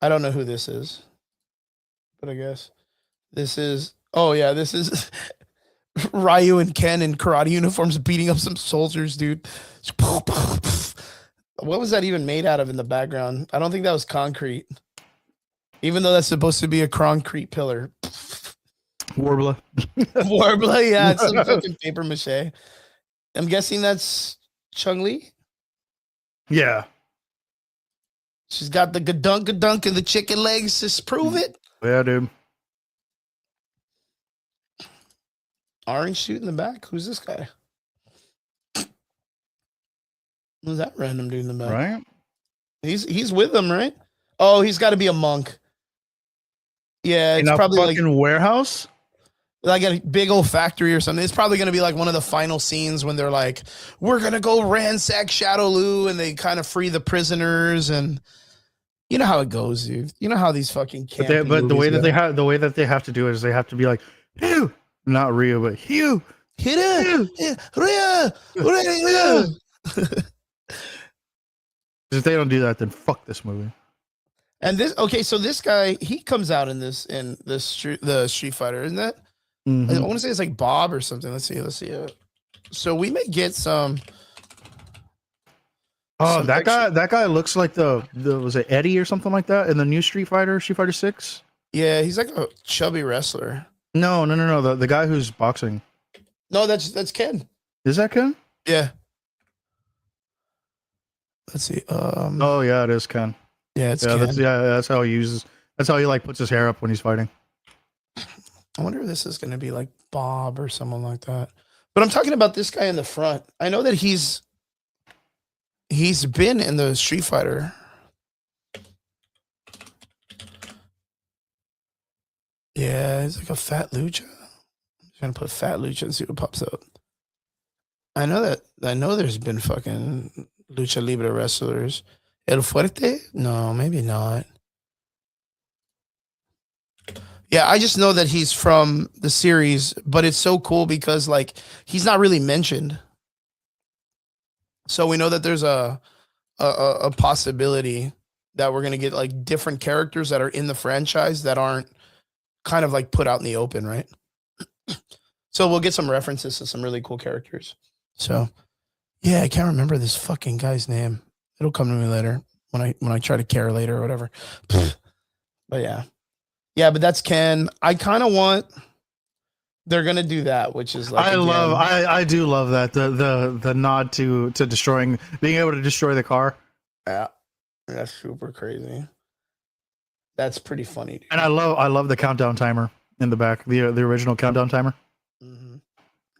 I don't know who this is, but I guess this is. Oh yeah, this is Ryu and Ken in karate uniforms beating up some soldiers, dude. What was that even made out of in the background? I don't think that was concrete, even though that's supposed to be a concrete pillar. Warbler, yeah, it's some fucking paper mache. I'm guessing that's Chun-Li. Yeah. She's got the gadunk and the chicken legs. Just prove it. Yeah, dude. Orange suit in the back. Who's this guy? Who's that random dude in the back? Right. He's with them, right? Oh, he's got to be a monk. Yeah, it's probably fucking like warehouse, like a big old factory or something. It's probably going to be like one of the final scenes when they're like, "We're gonna go ransack Shadowloo," and they kind of free the prisoners, and you know how it goes, dude. You know how these fucking but the way that they have to do it is they have to be like, Hugh, not Rio, but Hugh, hit it, Rio. If they don't do that, then fuck this movie. And so this guy, he comes out in the Street Fighter, isn't that? Mm-hmm. I want to say it's like Bob or something. Let's see. So we may get some. Oh, that guy looks like the was it Eddie or something like that in the new Street Fighter 6? Yeah, he's like a chubby wrestler. No. The guy who's boxing. No, that's Ken. Is that Ken? Yeah. Let's see. Oh yeah, it is Ken. Yeah, it's Ken. That's how he uses. That's how he like puts his hair up when he's fighting. I wonder if this is going to be like Bob or someone like that. But I'm talking about this guy in the front. I know that he's been in the Street Fighter. Yeah, he's like a fat lucha. I'm trying to put fat lucha and see what pops up. I know there's been fucking lucha libre wrestlers. El Fuerte? No, maybe not. Yeah, I just know that he's from the series, but it's so cool because like he's not really mentioned. So we know that there's a possibility that we're gonna get like different characters that are in the franchise that aren't kind of like put out in the open, right? So we'll get some references to some really cool characters. So yeah, I can't remember this fucking guy's name. It'll come to me later when I try to care later or whatever. But yeah. Yeah, but that's Ken. I kind of want they're gonna do that, which is like I do love that the nod to destroying, being able to destroy the car. Yeah, that's super crazy. That's pretty funny, dude. And I love the countdown timer in the back, the original countdown timer. Mm-hmm.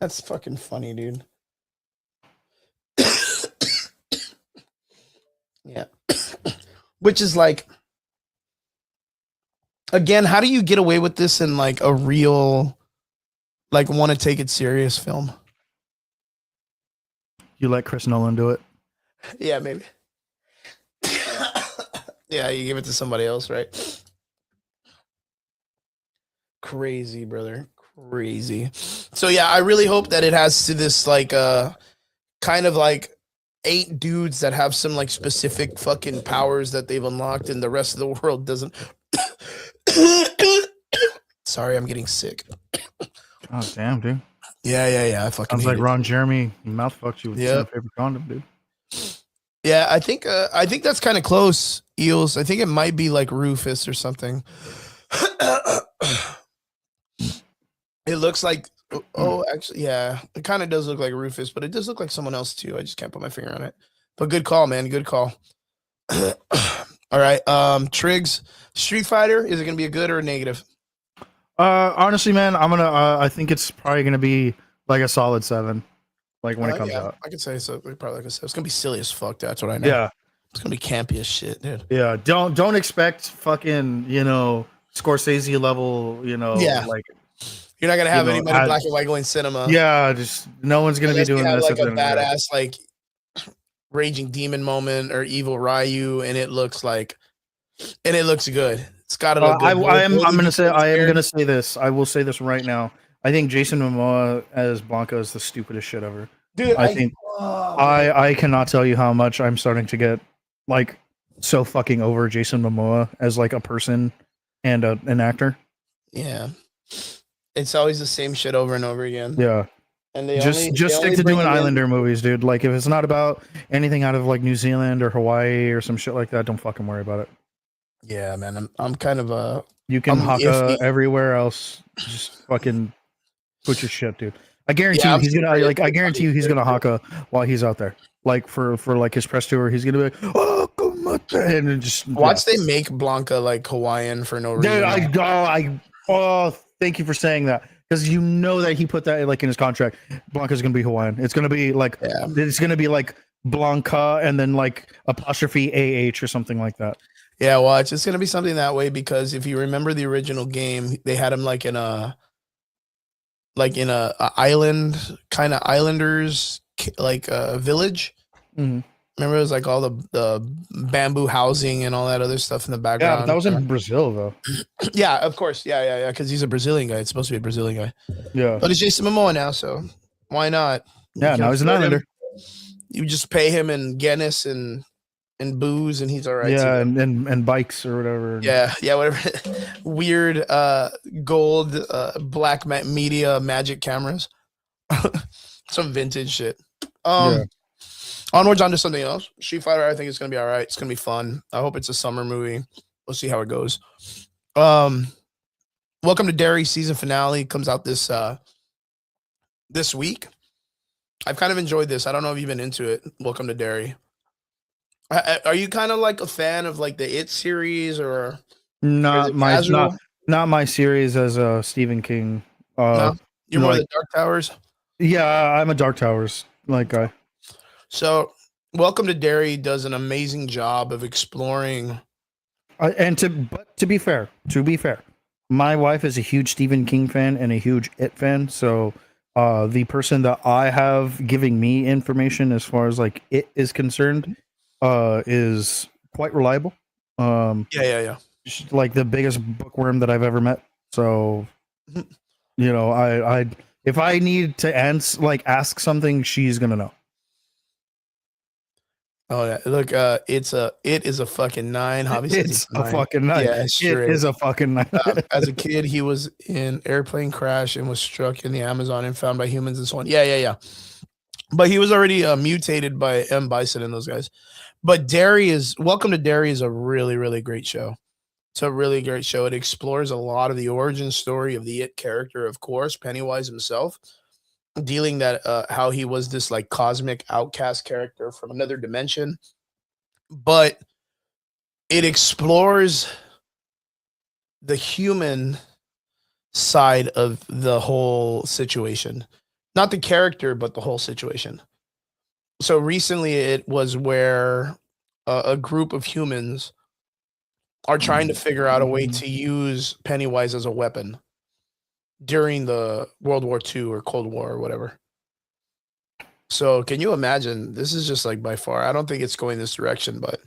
That's fucking funny, dude. Yeah, which is like. Again, how do you get away with this in like a real, like want to take it serious film? You let Chris Nolan do it. Yeah, maybe. Yeah, you give it to somebody else, right? Crazy, brother. Crazy. So yeah, I really hope that it has to this like kind of like 8 dudes that have some like specific fucking powers that they've unlocked and the rest of the world doesn't. Sorry, I'm getting sick. Oh damn, dude. Yeah. I fucking sounds like Ron Jeremy. He mouth fucked you with your favorite condom, dude. Yeah, I think that's kind of close, Eels. I think it might be like Rufus or something. It looks like actually, yeah, it kind of does look like Rufus, but it does look like someone else too. I just can't put my finger on it. But good call, man. Good call. All right. Triggs, Street Fighter, is it gonna be a good or a negative? Honestly, man, I think it's probably gonna be like a solid 7. Like when it comes out. I could say so. Probably like a 7. It's gonna be silly as fuck. That's what I know. Yeah. It's gonna be campy as shit, dude. Yeah. Don't expect fucking, Scorsese level, like you're not gonna have anybody black and white going cinema. Yeah, just no one's gonna be doing this. Like a badass like raging demon moment or evil Ryu, and it looks good. It's got to look good. I am gonna say this. I will say this right now. I think Jason Momoa as Blanca is the stupidest shit ever. Dude, I cannot tell you how much I'm starting to get like so fucking over Jason Momoa as like a person and an actor. Yeah. It's always the same shit over and over again. Yeah. And they just stick to doing Islander movies, dude. Like if it's not about anything out of like New Zealand or Hawaii or some shit like that, don't fucking worry about it. Yeah, man. I'm kind of you can haka everywhere else. Just fucking put your shit, dude. I guarantee you he's gonna haka while he's out there. Like for like his press tour, he's gonna be like, oh come and just watch they make Blanca like Hawaiian for no reason. Dude, thank you for saying that, because you know that he put that like in his contract. Blanca's gonna be Hawaiian. It's gonna be like it's gonna be like Blanca and then like apostrophe AH or something like that. Yeah, watch. It's gonna be something that way, because if you remember the original game, they had him like in a island, kind of islanders like village. Mm-hmm. Remember, it was like all the bamboo housing and all that other stuff in the background. Yeah, but that was in Brazil though. Yeah, of course. Yeah. Because he's a Brazilian guy. It's supposed to be a Brazilian guy. Yeah, but it's Jason Momoa now, so why not? Yeah, now he's an islander. You just pay him in Guinness and booze, and he's all right. Yeah, and bikes or whatever. Yeah, whatever. Weird gold black media magic cameras. Some vintage shit. Onwards onto something else. Street Fighter, I think it's gonna be all right. It's gonna be fun. I hope it's a summer movie. We'll see how it goes. Welcome to Derry season finale comes out this week. I've kind of enjoyed this. I don't know if you've been into it. Welcome to Derry. Are you kind of like a fan of like the It series, or not my series as a Stephen King? No? You're more like, the Dark Towers. Yeah, I'm a Dark Towers like guy. So, Welcome to Derry does an amazing job of exploring. And to be fair, my wife is a huge Stephen King fan and a huge It fan. So, the person that I have giving me information as far as like It is concerned, is quite reliable. Yeah. She's like the biggest bookworm that I've ever met. So, you know, I if I need to ask something, she's gonna know. Oh yeah, look, it is a fucking 9. Obviously, it's a fucking 9. Yeah, sure it is a fucking 9. As a kid, he was in airplane crash and was struck in the Amazon and found by humans and so on. Yeah. But he was already mutated by M. Bison and those guys. But Welcome to Derry is a really, really great show. It's a really great show. It explores a lot of the origin story of the It character, of course, Pennywise himself, dealing that how he was this like cosmic outcast character from another dimension, but it explores the human side of the whole situation, not the character, but the whole situation. So recently it was where a group of humans are trying to figure out a way to use Pennywise as a weapon during the World War II or Cold War or whatever. So can you imagine? This is just like by far, I don't think it's going this direction, but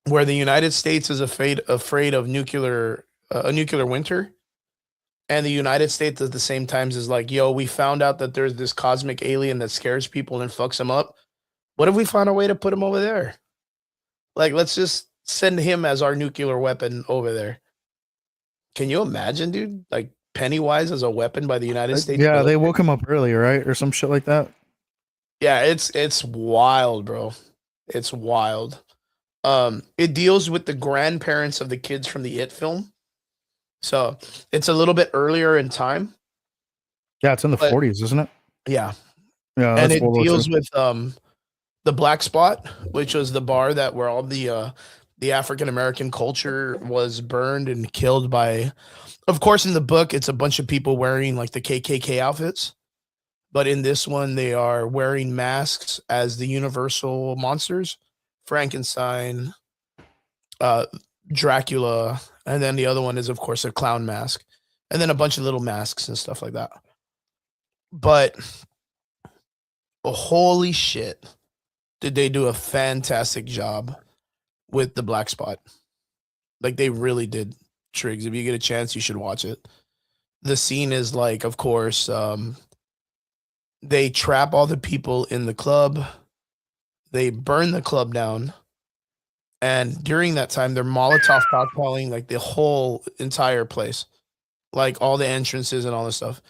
where the United States is afraid of a nuclear winter, and the United States at the same time is like, yo, we found out that there's this cosmic alien that scares people and fucks them up. What if we found a way to put him over there? Like, let's just send him as our nuclear weapon over there. Can you imagine, dude? Like Pennywise as a weapon by the United States? Yeah, they woke him up early, right? Or some shit like that. Yeah, it's wild, bro. It's wild. It deals with the grandparents of the kids from the It film. So it's a little bit earlier in time. Yeah, it's in the 40s, isn't it? Yeah. And it deals with the Black Spot, which was the bar where all the African American culture was burned and killed by. Of course, in the book, it's a bunch of people wearing like the KKK outfits, but in this one, they are wearing masks as the Universal monsters, Frankenstein, Dracula, and then the other one is, of course, a clown mask, and then a bunch of little masks and stuff like that. But holy shit, did they do a fantastic job with the Black Spot. Like they really did. Triggs, if you get a chance, you should watch it. The scene is like, of course, they trap all the people in the club. They burn the club down. And during that time, they're Molotov cocktailling like the whole entire place, like all the entrances and all this stuff.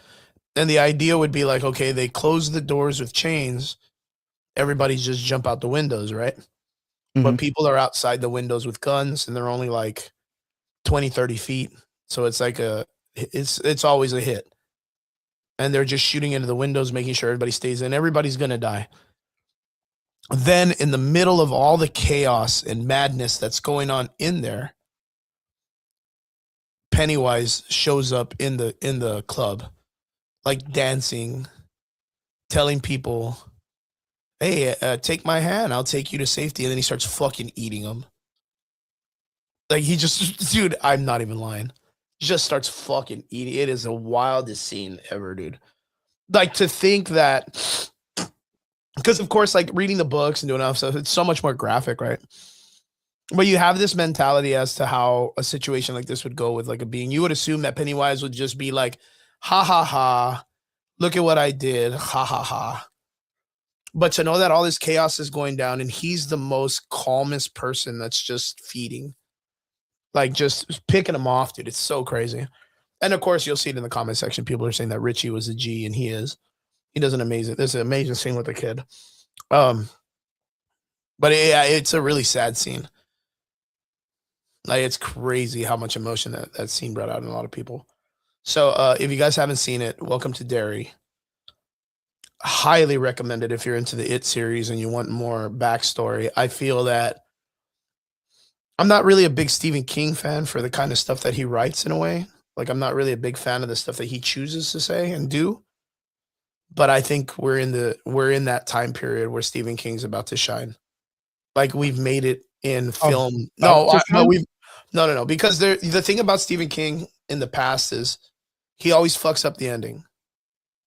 And the idea would be like, okay, they close the doors with chains. Everybody just jump out the windows, right? Mm-hmm. But people are outside the windows with guns, and they're only like 20, 30 feet. So it's like it's always a hit. And they're just shooting into the windows, making sure everybody stays in. Everybody's going to die. Then in the middle of all the chaos and madness that's going on in there, Pennywise shows up in the club, like dancing, telling people, hey, take my hand, I'll take you to safety. And then he starts fucking eating them. Like he just, dude, I'm not even lying. Just starts fucking eating. It is the wildest scene ever, dude. Like to think that, because of course, like reading the books and doing all stuff, it's so much more graphic, right? But you have this mentality as to how a situation like this would go with like a being. You would assume that Pennywise would just be like, ha ha ha, look at what I did, ha ha ha. But to know that all this chaos is going down and he's the most calmest person that's just feeding, like just picking him off, dude. It's so crazy. And of course, you'll see it in the comment section. People are saying that Richie was a G, and he is. He does an amazing. There's an amazing scene with the kid. But yeah, it's a really sad scene. Like it's crazy how much emotion that scene brought out in a lot of people. So if you guys haven't seen it, welcome to Derry. Highly recommended if you're into the It series and you want more backstory. I feel that I'm not really a big Stephen King fan for the kind of stuff that he writes in a way. Like I'm not really a big fan of the stuff that he chooses to say and do. But I think we're in that time period where Stephen King's about to shine. Like we've made it in film. No. Because the thing about Stephen King in the past is he always fucks up the ending.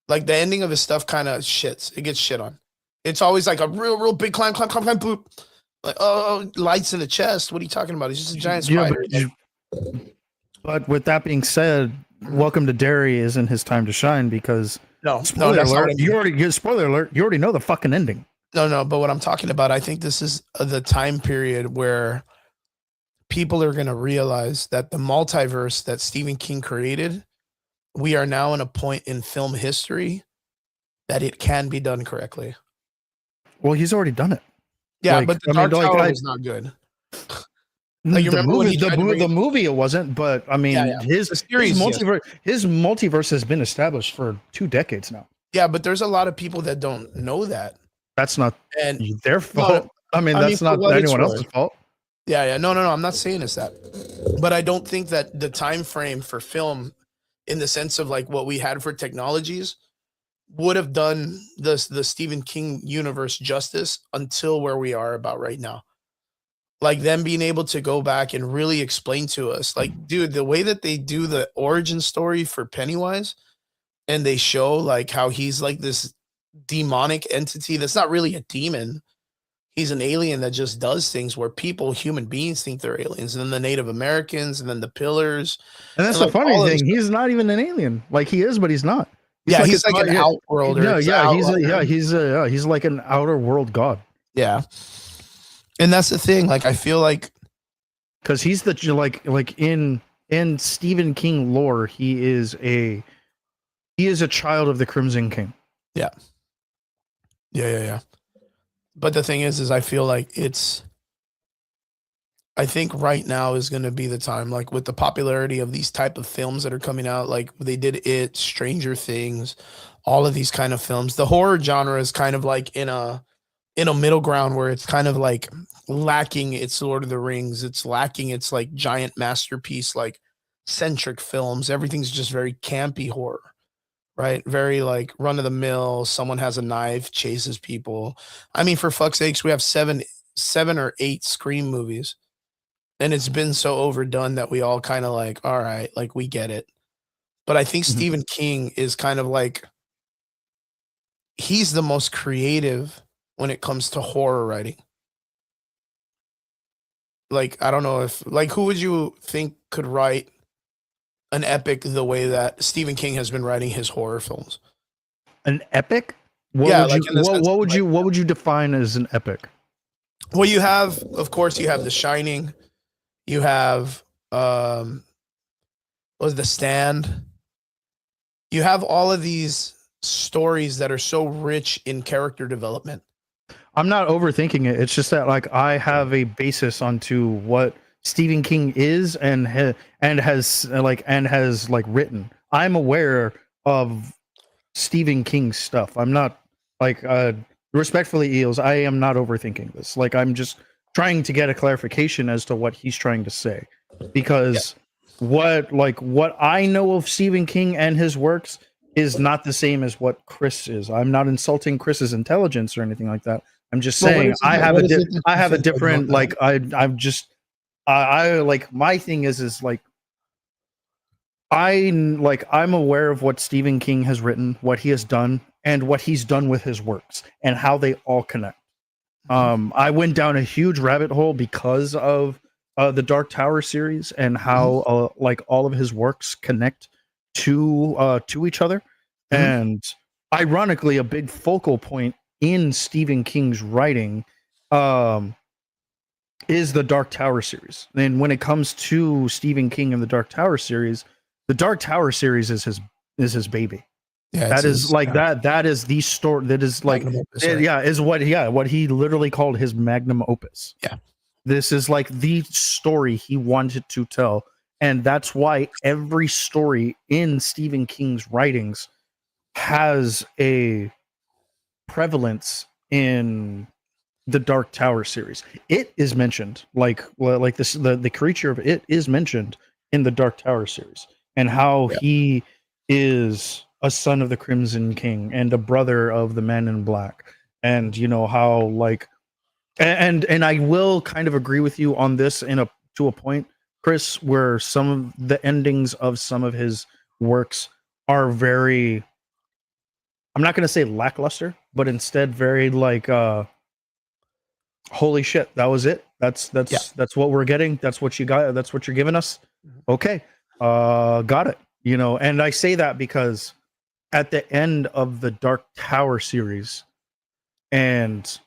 Like the ending of his stuff kind of shits. It gets shit on. It's always like a real big climb, boop. Like, oh, lights in the chest. What are you talking about? It's just a giant spider. But with that being said, Welcome to Derry isn't his time to shine because spoiler alert. Spoiler alert. You already know the fucking ending. No. But what I'm talking about, I think this is the time period where people are going to realize that the multiverse that Stephen King created, we are now in a point in film history that it can be done correctly. Well, he's already done it. Yeah, but the Dark Tower was not good. Like you remember the movie it wasn't, but I mean his multiverse has been established for 2 decades now. Yeah, but there's a lot of people that don't know that. That's not their fault. That's not anyone else's fault. Yeah. No. I'm not saying it's that. But I don't think that the time frame for film, in the sense of like what we had for technologies, would have done the Stephen King universe justice until where we are about right now. Like them being able to go back and really explain to us, like, dude, the way that they do the origin story for Pennywise, and they show like how he's like this demonic entity that's not really a demon. He's an alien that just does things where human beings think they're aliens, and then the Native Americans, and then the Pillars. And that's the funny thing. He's not even an alien. Like he is, but he's not. He's like an outworlder. He's like an outer world god. Yeah. And that's the thing. Like I feel like because he's in Stephen King lore, he is a child of the Crimson King. Yeah. But the thing is I feel like I think right now is going to be the time, like with the popularity of these type of films that are coming out, like they did It, Stranger Things, all of these kind of films. The horror genre is kind of like in a middle ground where it's kind of like lacking its Lord of the Rings. It's lacking its like giant masterpiece, like centric films. Everything's just very campy horror, right? Very like run of the mill. Someone has a knife, chases people. I mean, for fuck's sakes, we have seven or 8 Scream movies. And it's been so overdone that we all kind of like, all right, like we get it. But I think Stephen King is kind of like, he's the most creative when it comes to horror writing. Like, I don't know who would you think could write an epic the way that Stephen King has been writing his horror films? An epic? What would you define as an epic? Well, you have, of course, you have The Shining. You have what was The Stand. You have all of these stories that are so rich in character development. I'm not overthinking it. It's just that like I have a basis onto what Stephen King is and has written. I'm aware of Stephen King's stuff. I'm not like respectfully, Eels, I am not overthinking this. Like, I'm just trying to get a clarification as to what he's trying to say, because what I know of Stephen King and his works is not the same as what Chris is. I'm not insulting Chris's intelligence or anything like that. I'm just saying I have a different like I'm just I like my thing is like I'm aware of what Stephen King has written, what he has done, and what he's done with his works, and how they all connect. I went down a huge rabbit hole because of the Dark Tower series and how like all of his works connect to each other. And ironically, a big focal point in Stephen King's writing is the Dark Tower series. And when it comes to Stephen King and the Dark Tower series, the Dark Tower series is his baby. Yeah, that is like that is the story that is like opus, right? Is what he literally called his magnum opus. Yeah. This is like the story he wanted to tell. And that's why every story in Stephen King's writings has a prevalence in the Dark Tower series. It is mentioned, like this, the creature of it is mentioned in the Dark Tower series, and how he is a son of the Crimson King and a brother of the Man in Black, and you know how like, and I will kind of agree with you on this to a point, Chris, where some of the endings of some of his works are very, I'm not going to say lackluster, but instead very like holy shit, that was it. That's what we're getting. That's what you got. That's what you're giving us. Okay. Got it. You know, and I say that because at the end of the Dark Tower series, and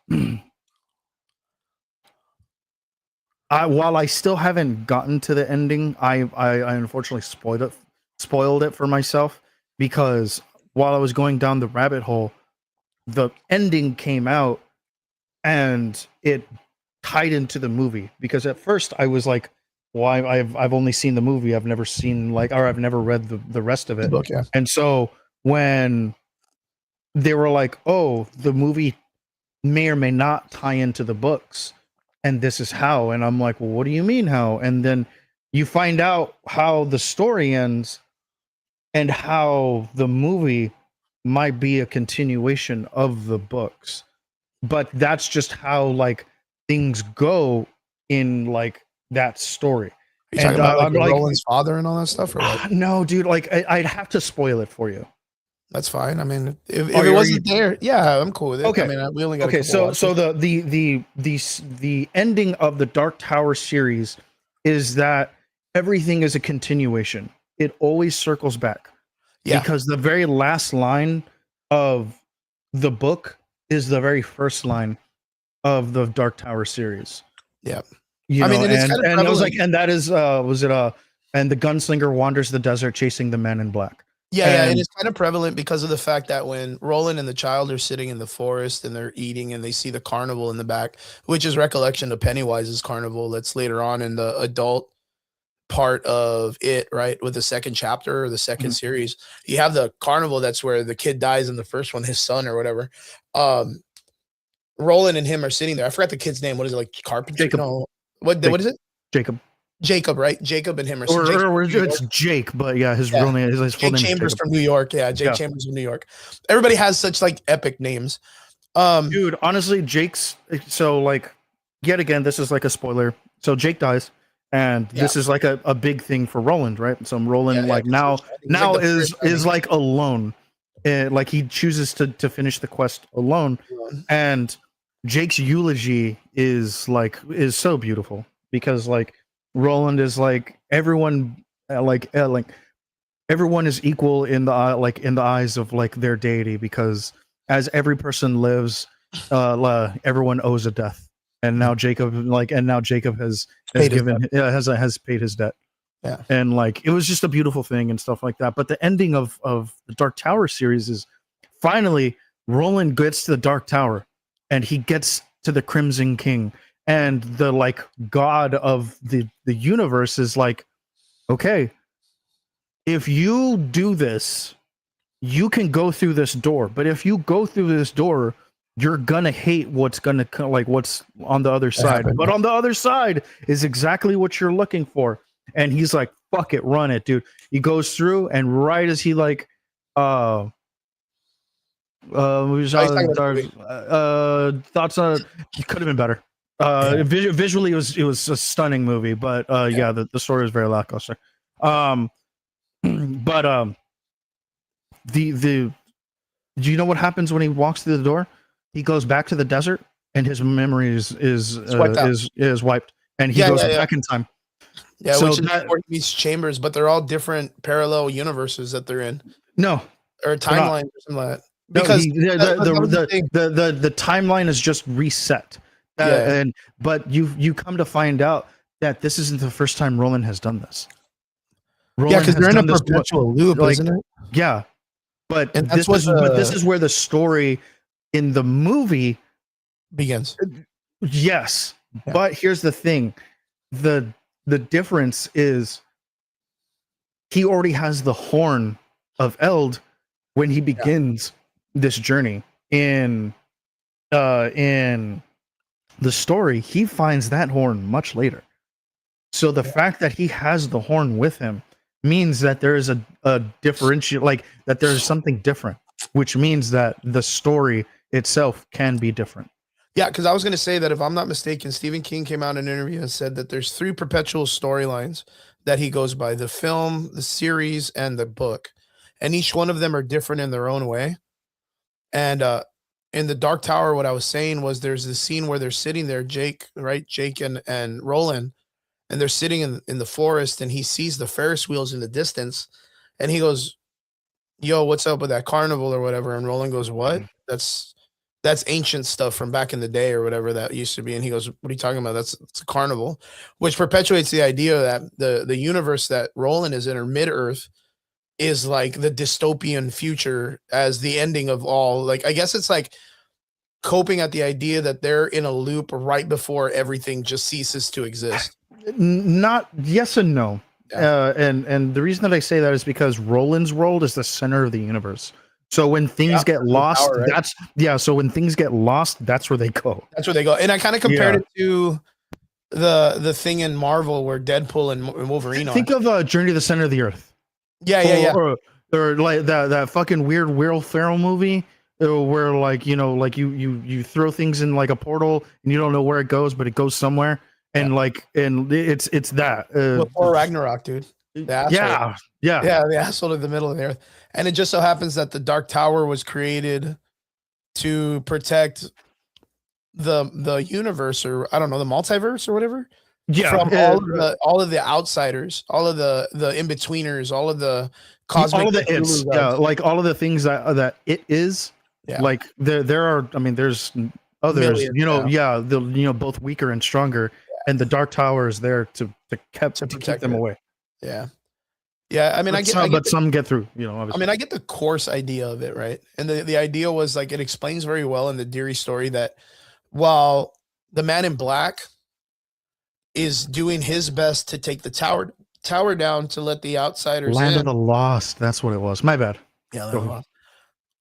while I still haven't gotten to the ending, I unfortunately spoiled it for myself, because while I was going down the rabbit hole, the ending came out and it tied into the movie, because at first I was like, well, I've only seen the movie. I've never seen I've never read the rest of it. Book, yeah. And so when they were like, oh, the movie may or may not tie into the books, and this is how, and I'm like, well, what do you mean how? And then you find out how the story ends and how the movie might be a continuation of the books. But that's just how like things go in like that story. You talking about like Roland's father and all that stuff, or what? No, dude, like I'd have to spoil it for you. That's fine. I mean, if it wasn't there, yeah, I'm cool with it. Okay. I mean, we only got so the ending of the Dark Tower series is that everything is a continuation. It always circles back. Yeah. Because the very last line of the book is the very first line of the Dark Tower series. Yeah. You know, and it was like, and that is and the gunslinger wanders the desert chasing the Man in Black. Yeah, and it's kind of prevalent because of the fact that when Roland and the child are sitting in the forest and they're eating and they see the carnival in the back, which is recollection of Pennywise's carnival that's later on in the adult part of it, right? With the second chapter or the second series, you have the carnival. That's where the kid dies in the first one, his son or whatever. Roland and him are sitting there. I forgot the kid's name. What is it, like Carpenter? Jacob. No, what is it? Jacob, right? Jacob and him are it's Jake, but yeah, his real name is Jake Chambers from New York. Yeah, Jake Chambers from New York. Everybody has such like epic names. Dude, honestly, Jake's so like yet again, this is like a spoiler. So Jake dies, and this is like a big thing for Roland, right? So Roland now like is like alone. Like he chooses to finish the quest alone. And Jake's eulogy is so beautiful, because like Roland is like everyone everyone is equal in the eyes of like their deity, because as every person lives, everyone owes a death, and now Jacob has paid his debt. Yeah, and like it was just a beautiful thing and stuff like that. But the ending of the Dark Tower series is finally Roland gets to the Dark Tower, and he gets to the Crimson King. And the like god of the universe is like, okay, if you do this, you can go through this door. But if you go through this door, you're gonna hate what's gonna like what's on the other side. But on the other side is exactly what you're looking for. And he's like, fuck it, run it, dude. He goes through, and right as he like thoughts on it could have been better. Visually it was a stunning movie, but the story was very lackluster. But the do you know what happens when he walks through the door? He goes back to the desert, and his memory is wiped, and he goes back in time. Yeah, so which is these chambers, but they're all different parallel universes that they're in. No, or timelines or something like that. Because the timeline is just reset. But you come to find out that this isn't the first time Roland has done this. Roland because they're in a perpetual loop, isn't it? Yeah, but this is where the story in the movie begins. Yes, but here's the thing: the difference is he already has the horn of Eld when he begins this journey. In the story, he finds that horn much later. So the fact that he has the horn with him means that there is a differential, like that there's something different, which means that the story itself can be different. Yeah, because I was going to say that if I'm not mistaken, Stephen King came out in an interview and said that there's 3 perpetual storylines that he goes by: the film, the series, and the book. And each one of them are different in their own way. And in the Dark Tower, what I was saying was there's this scene where they're sitting there, Jake and Roland, and they're sitting in the forest, and he sees the Ferris wheels in the distance, and he goes, "Yo, what's up with that carnival or whatever?" And Roland goes, "What? That's ancient stuff from back in the day or whatever that used to be." And he goes, "What are you talking about? It's a carnival," which perpetuates the idea that the universe that Roland is in, or Mid-Earth, is like the dystopian future as the ending of all. Like, I guess it's like coping at the idea that they're in a loop right before everything just ceases to exist. Not yes and no. Yeah. And the reason that I say that is because Roland's world is the center of the universe. So when things get lost, power, right? So when things get lost, that's where they go. That's where they go. And I kind of compared it to the thing in Marvel where Deadpool and Wolverine Think of Journey to the Center of the Earth. Or like that fucking weird Will Ferrell movie where like you throw things in like a portal and you don't know where it goes, but it goes somewhere, and it's that before Ragnarok, dude. The asshole. The asshole in the middle of the earth. And it just so happens that the Dark Tower was created to protect the universe, or I don't know, the multiverse or whatever. Yeah, from all of the outsiders, all of the in-betweeners, all of the cosmic, all of the it's, like all of the things that it is. Yeah. Like there are, I mean, there's others, millions, both weaker and stronger, and the Dark Tower is there to keep them away. Yeah. Yeah, I mean, some get through, obviously. I mean, I get the course idea of it, right? And the idea was like, it explains very well in the Derry story that while the Man in Black is doing his best to take the tower down to let the outsiders Land in. of the Lost, that's what it was. My bad. Yeah.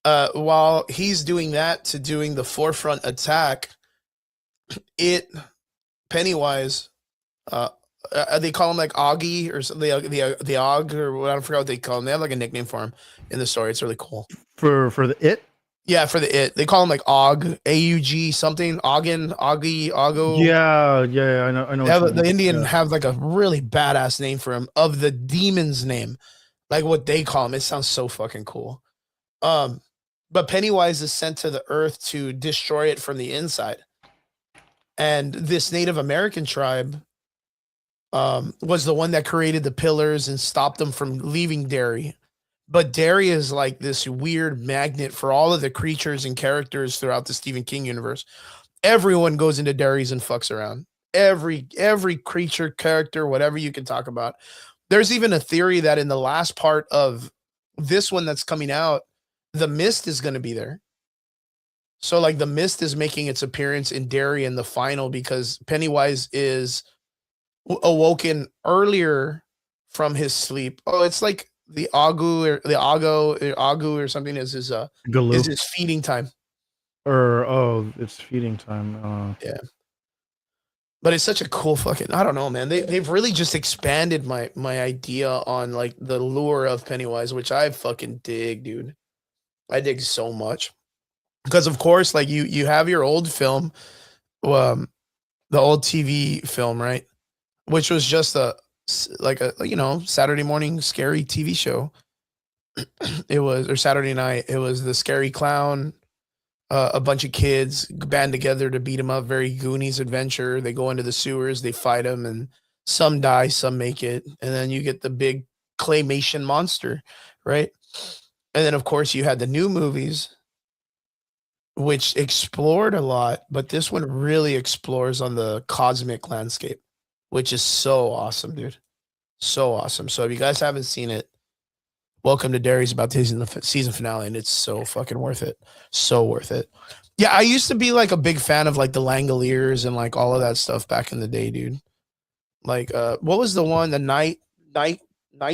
While he's doing that to doing the forefront attack, Pennywise, they call him like Augie or something, the Og, or I don't forget what they call him. They have like a nickname for him in the story. It's really cool. For the It? Yeah, for the It. They call him like Og, AUG something, Augie, Augo. Yeah, I know. The Indian have like a really badass name for him, of the demon's name, like what they call him. It sounds so fucking cool. But Pennywise is sent to the earth to destroy it from the inside. And this Native American tribe was the one that created the pillars and stopped them from leaving Derry. But Derry is like this weird magnet for all of the creatures and characters throughout the Stephen King universe. Everyone goes into Derry's and fucks around. Every creature, character, whatever you can talk about. There's even a theory that in the last part of this one that's coming out, the Mist is going to be there. So like the Mist is making its appearance in Derry in the final because Pennywise is awoken earlier from his sleep. Oh, it's like the Agu or something is his feeding time Or it's feeding time. Yeah. But it's such a cool fucking, I don't know, man. They've really just expanded my idea on like the lure of Pennywise, which I fucking dig, dude. I dig so much. Because of course, like you have your old film, um, the old TV film, right? Which was just a Saturday morning scary TV show. It was, or Saturday night. It was the scary clown, a bunch of kids band together to beat him up. Very Goonies adventure. They go into the sewers, they fight him, and some die, some make it, and then you get the big claymation monster, right? And then of course you had the new movies, which explored a lot, but this one really explores on the cosmic landscape, which is so awesome, dude. So awesome. So if you guys haven't seen it, welcome to Derry's about tasting the season finale, and it's so fucking worth it. So worth it. Yeah, I used to be like a big fan of like the Langoliers and like all of that stuff back in the day, dude. Like, what was the one? The Night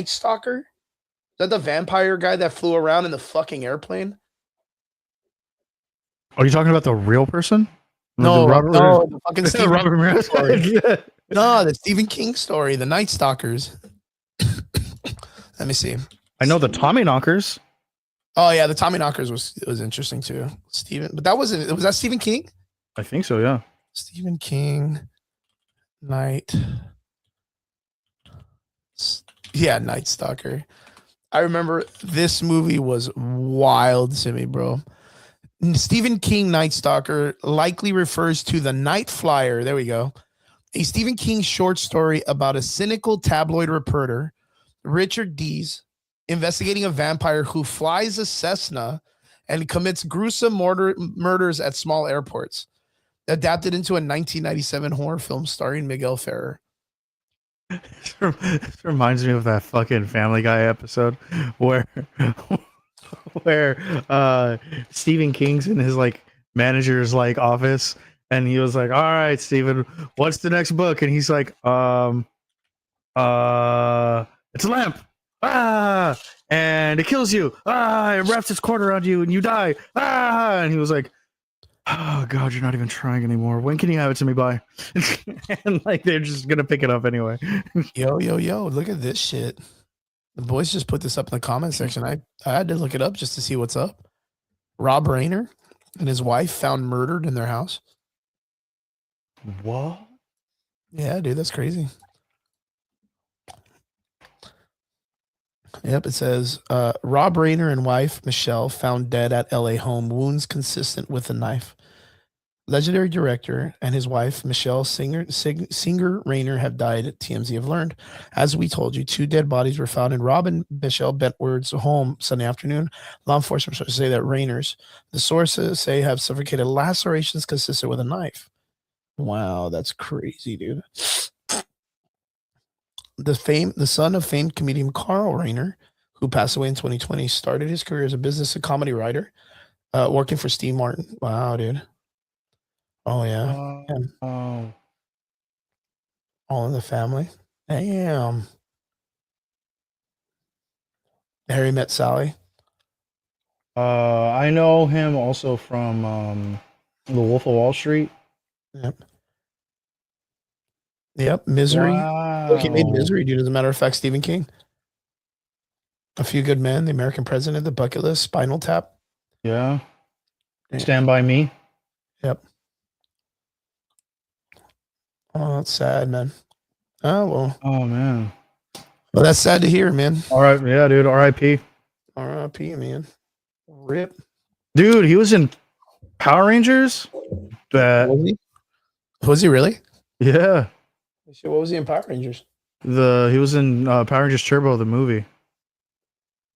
Stalker? Is that the vampire guy that flew around in the fucking airplane? Are you talking about the real person? No, no, the fucking Stephen Robert Ramirez story. No, the Stephen King story, the Night Stalkers. Let me see. I know the Tommy Knockers. Oh yeah, the Tommy Knockers was interesting too. Stephen, but that wasn't. Was that Stephen King? I think so. Yeah. Stephen King, Night. Yeah, Night Stalker. I remember this movie was wild to me, bro. Stephen King Night Stalker likely refers to The Night Flyer. There we go. A Stephen King short story about a cynical tabloid reporter, Richard Dees, investigating a vampire who flies a Cessna and commits gruesome murders at small airports. Adapted into a 1997 horror film starring Miguel Ferrer. This reminds me of that fucking Family Guy episode where Stephen King's in his like manager's like office, and he was like, "All right, Stephen, what's the next book?" And he's like, it's a lamp, and it kills you, it wraps its cord around you and you die, and he was like, "Oh God, you're not even trying anymore. When can you have it to me by?" And like they're just gonna pick it up anyway. Yo, look at this shit. The boys just put this up in the comment section. I had to look it up just to see what's up. Rob Reiner and his wife found murdered in their house. What? Yeah, dude, that's crazy. Yep, it says Rob Reiner and wife Michelle found dead at LA home, wounds consistent with a knife. Legendary director and his wife, Michelle Singer Rayner, have died, TMZ have learned. As we told you, 2 dead bodies were found in Rob and Michelle Bentward's home Sunday afternoon. Law enforcement sources say that Rayner's, the sources say, have suffocated lacerations consistent with a knife. Wow, that's crazy, dude. The son of famed comedian Carl Rayner, who passed away in 2020, started his career as a business and comedy writer, working for Steve Martin. Wow, dude. Oh yeah. Oh. All in the Family. Damn. Harry Met Sally. I know him also from The Wolf of Wall Street. Yep. Misery. Wow. Look, he made Misery, dude. As a matter of fact, Stephen King. A Few Good Men, The American President, The Bucket List, Spinal Tap. Yeah. Stand By Me. Yep. Oh, that's sad, man. Oh, well. Oh, man. Well, that's sad to hear, man. All right. Yeah, dude. R.I.P. R.I.P., man. Rip. Dude, he was in Power Rangers. Was he really? Yeah. What was he in Power Rangers? He was in Power Rangers Turbo, the movie.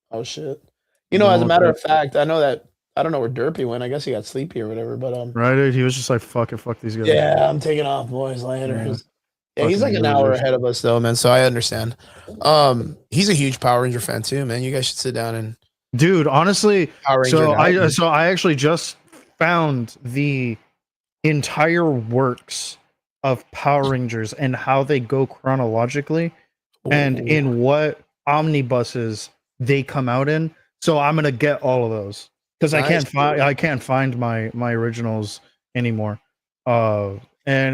Oh, shit. You know, as a matter of fact, I know that, I don't know where Derpy went. I guess he got sleepy or whatever, but right, dude, he was just like, fuck these guys. Yeah, I'm taking off, boys, later. Yeah, he's like an hour ahead of us though, man, so I understand. He's a huge Power Ranger fan too, man. You guys should sit down and dude, honestly, I actually just found the entire works of Power Rangers and how they go chronologically. Ooh. And in what omnibuses they come out in. So I'm gonna get all of those. because I can't find my originals anymore. And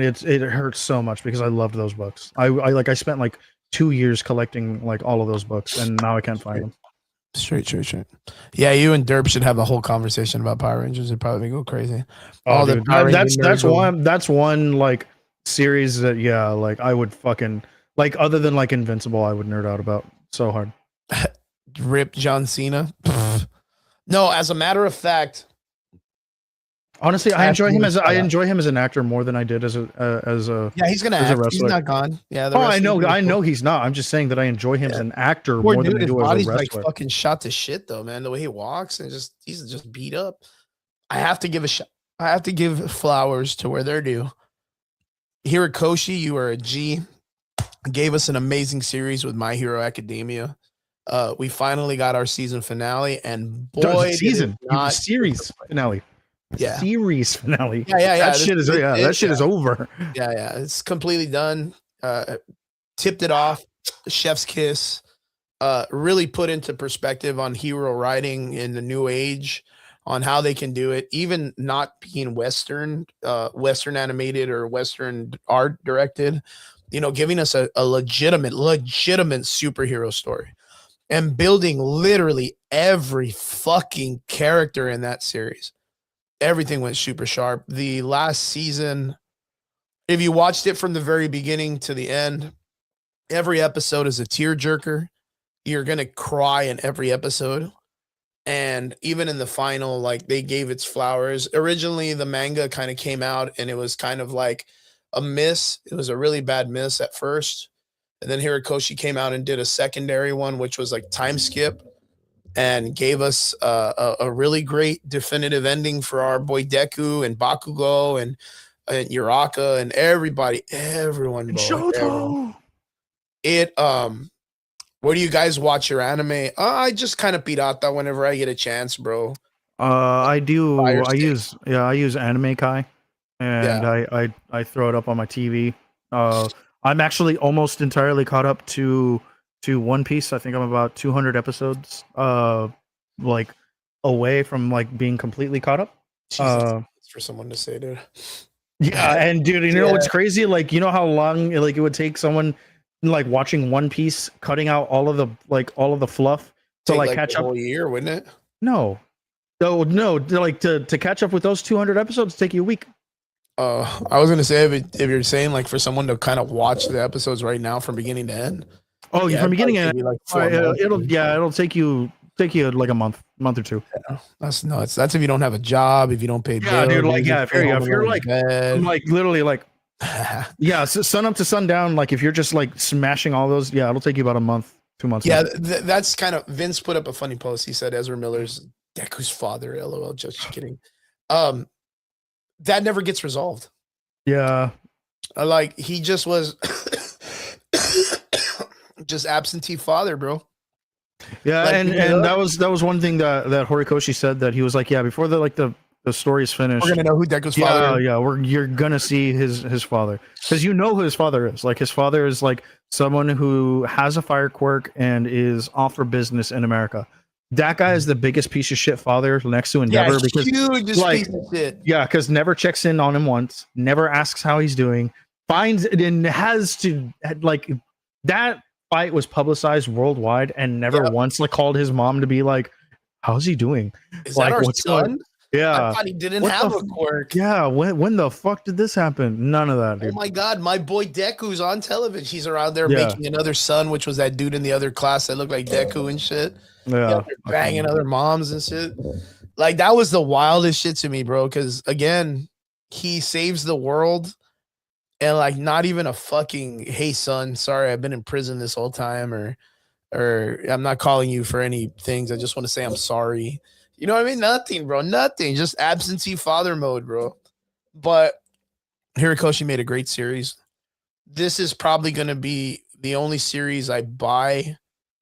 it hurts so much because I loved those books. I spent like 2 years collecting like all of those books, and now I can't find them. Straight. Yeah, you and Derp should have a whole conversation about Power Rangers. It'd probably go crazy. Oh, dude, that's one like series that like I would fucking like, other than like Invincible, I would nerd out about so hard. Rip John Cena. No, as a matter of fact, honestly, I enjoy him as an actor more than I did as a yeah, he's gonna act. He's not gone. Yeah, I know he's not. I'm just saying that I enjoy him as an actor more than I do as a wrestler. Like fucking shot to shit though, man. The way he walks and he's just beat up. I have to give flowers to where they're due. Hirokoshi, you are a G. Gave us an amazing series with My Hero Academia. We finally got our season finale, and boy, series finale. Yeah, series finale. Yeah. That shit is over. Yeah. It's completely done. Tipped it off. Chef's kiss. Really put into perspective on hero writing in the new age, on how they can do it, even not being Western animated or Western art directed. You know, giving us a legitimate superhero story, and building literally every fucking character in that series. Everything went super sharp. The last season, if you watched it from the very beginning to the end, every episode is a tearjerker. You're going to cry in every episode. And even in the final, like, they gave its flowers. Originally, the manga kind of came out and it was kind of like a miss. It was a really bad miss at first. And then Hirokoshi came out and did a secondary one, which was like time skip, and gave us a really great definitive ending for our boy Deku and Bakugo and Uraka and everyone. And Shoto. Where do you guys watch your anime? I just kind of pirata whenever I get a chance, bro. I use Anime Kai, and I throw it up on my TV. I'm actually almost entirely caught up to One Piece. I think I'm about 200 episodes like away from like being completely caught up. It's for someone to say, dude. Yeah, and dude, you know what's crazy? Like, you know how long like it would take someone like watching One Piece, cutting out all of the fluff to like catch up? A whole year, wouldn't it? No, like to catch up with those 200 episodes take you a week. I was gonna say, if you're saying like for someone to kind of watch the episodes right now from beginning to end. Oh, yeah, from beginning to end, like it'll take you like a month or two. Yeah, that's nuts. That's if you don't have a job, if you don't pay bills. Yeah, dude, like if you're like literally like so sun up to sundown, like if you're just like smashing all those, it'll take you about a month, 2 months. Yeah, that's kind of, Vince put up a funny post. He said Ezra Miller's Deku's father. LOL. Just kidding. That never gets resolved. Yeah. Like, he just was just absentee father, bro. Yeah, like, and that was one thing that Horikoshi said, that he was like, before the story is finished, we're gonna know who Deku's father is. Yeah, you're gonna see his father, because you know who his father is. Like, his father is like someone who has a fire quirk and is off for business in America. That guy is the biggest piece of shit father next to Endeavor, because piece of shit. Because never checks in on him once, never asks how he's doing, finds and has to, like, that fight was publicized worldwide, and never once like called his mom to be like, how's he doing? Is like, that our what's son? Yeah, I thought he didn't have a quirk. Yeah, when the fuck did this happen? None of that, dude. Oh my god, my boy Deku's on television. He's around there making another son, which was that dude in the other class that looked like Deku and shit. Yeah, banging other moms and shit. Like, that was the wildest shit to me, bro. Because again, he saves the world, and like, not even a fucking, hey son, sorry, I've been in prison this whole time, or I'm not calling you for any things. I just want to say I'm sorry. You know what I mean? Nothing, bro. Nothing. Just absentee father mode, bro. But Hirokoshi made a great series. This is probably going to be the only series I buy,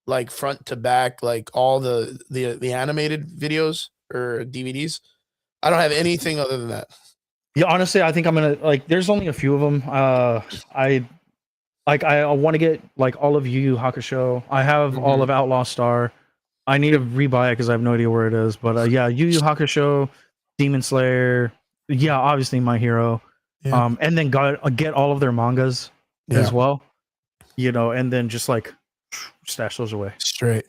like, front to back, like all the animated videos or DVDs. I don't have anything other than that. Yeah, honestly, I think I'm gonna, like, there's only a few of them. I want to get like all of Yu Yu Hakusho. I have all of Outlaw Star. I need to rebuy it because I have no idea where it is. But yeah, Yu Yu Hakusho, Demon Slayer. Yeah, obviously My Hero. Yeah. And then get all of their mangas as well. And then just like stash those away. Straight.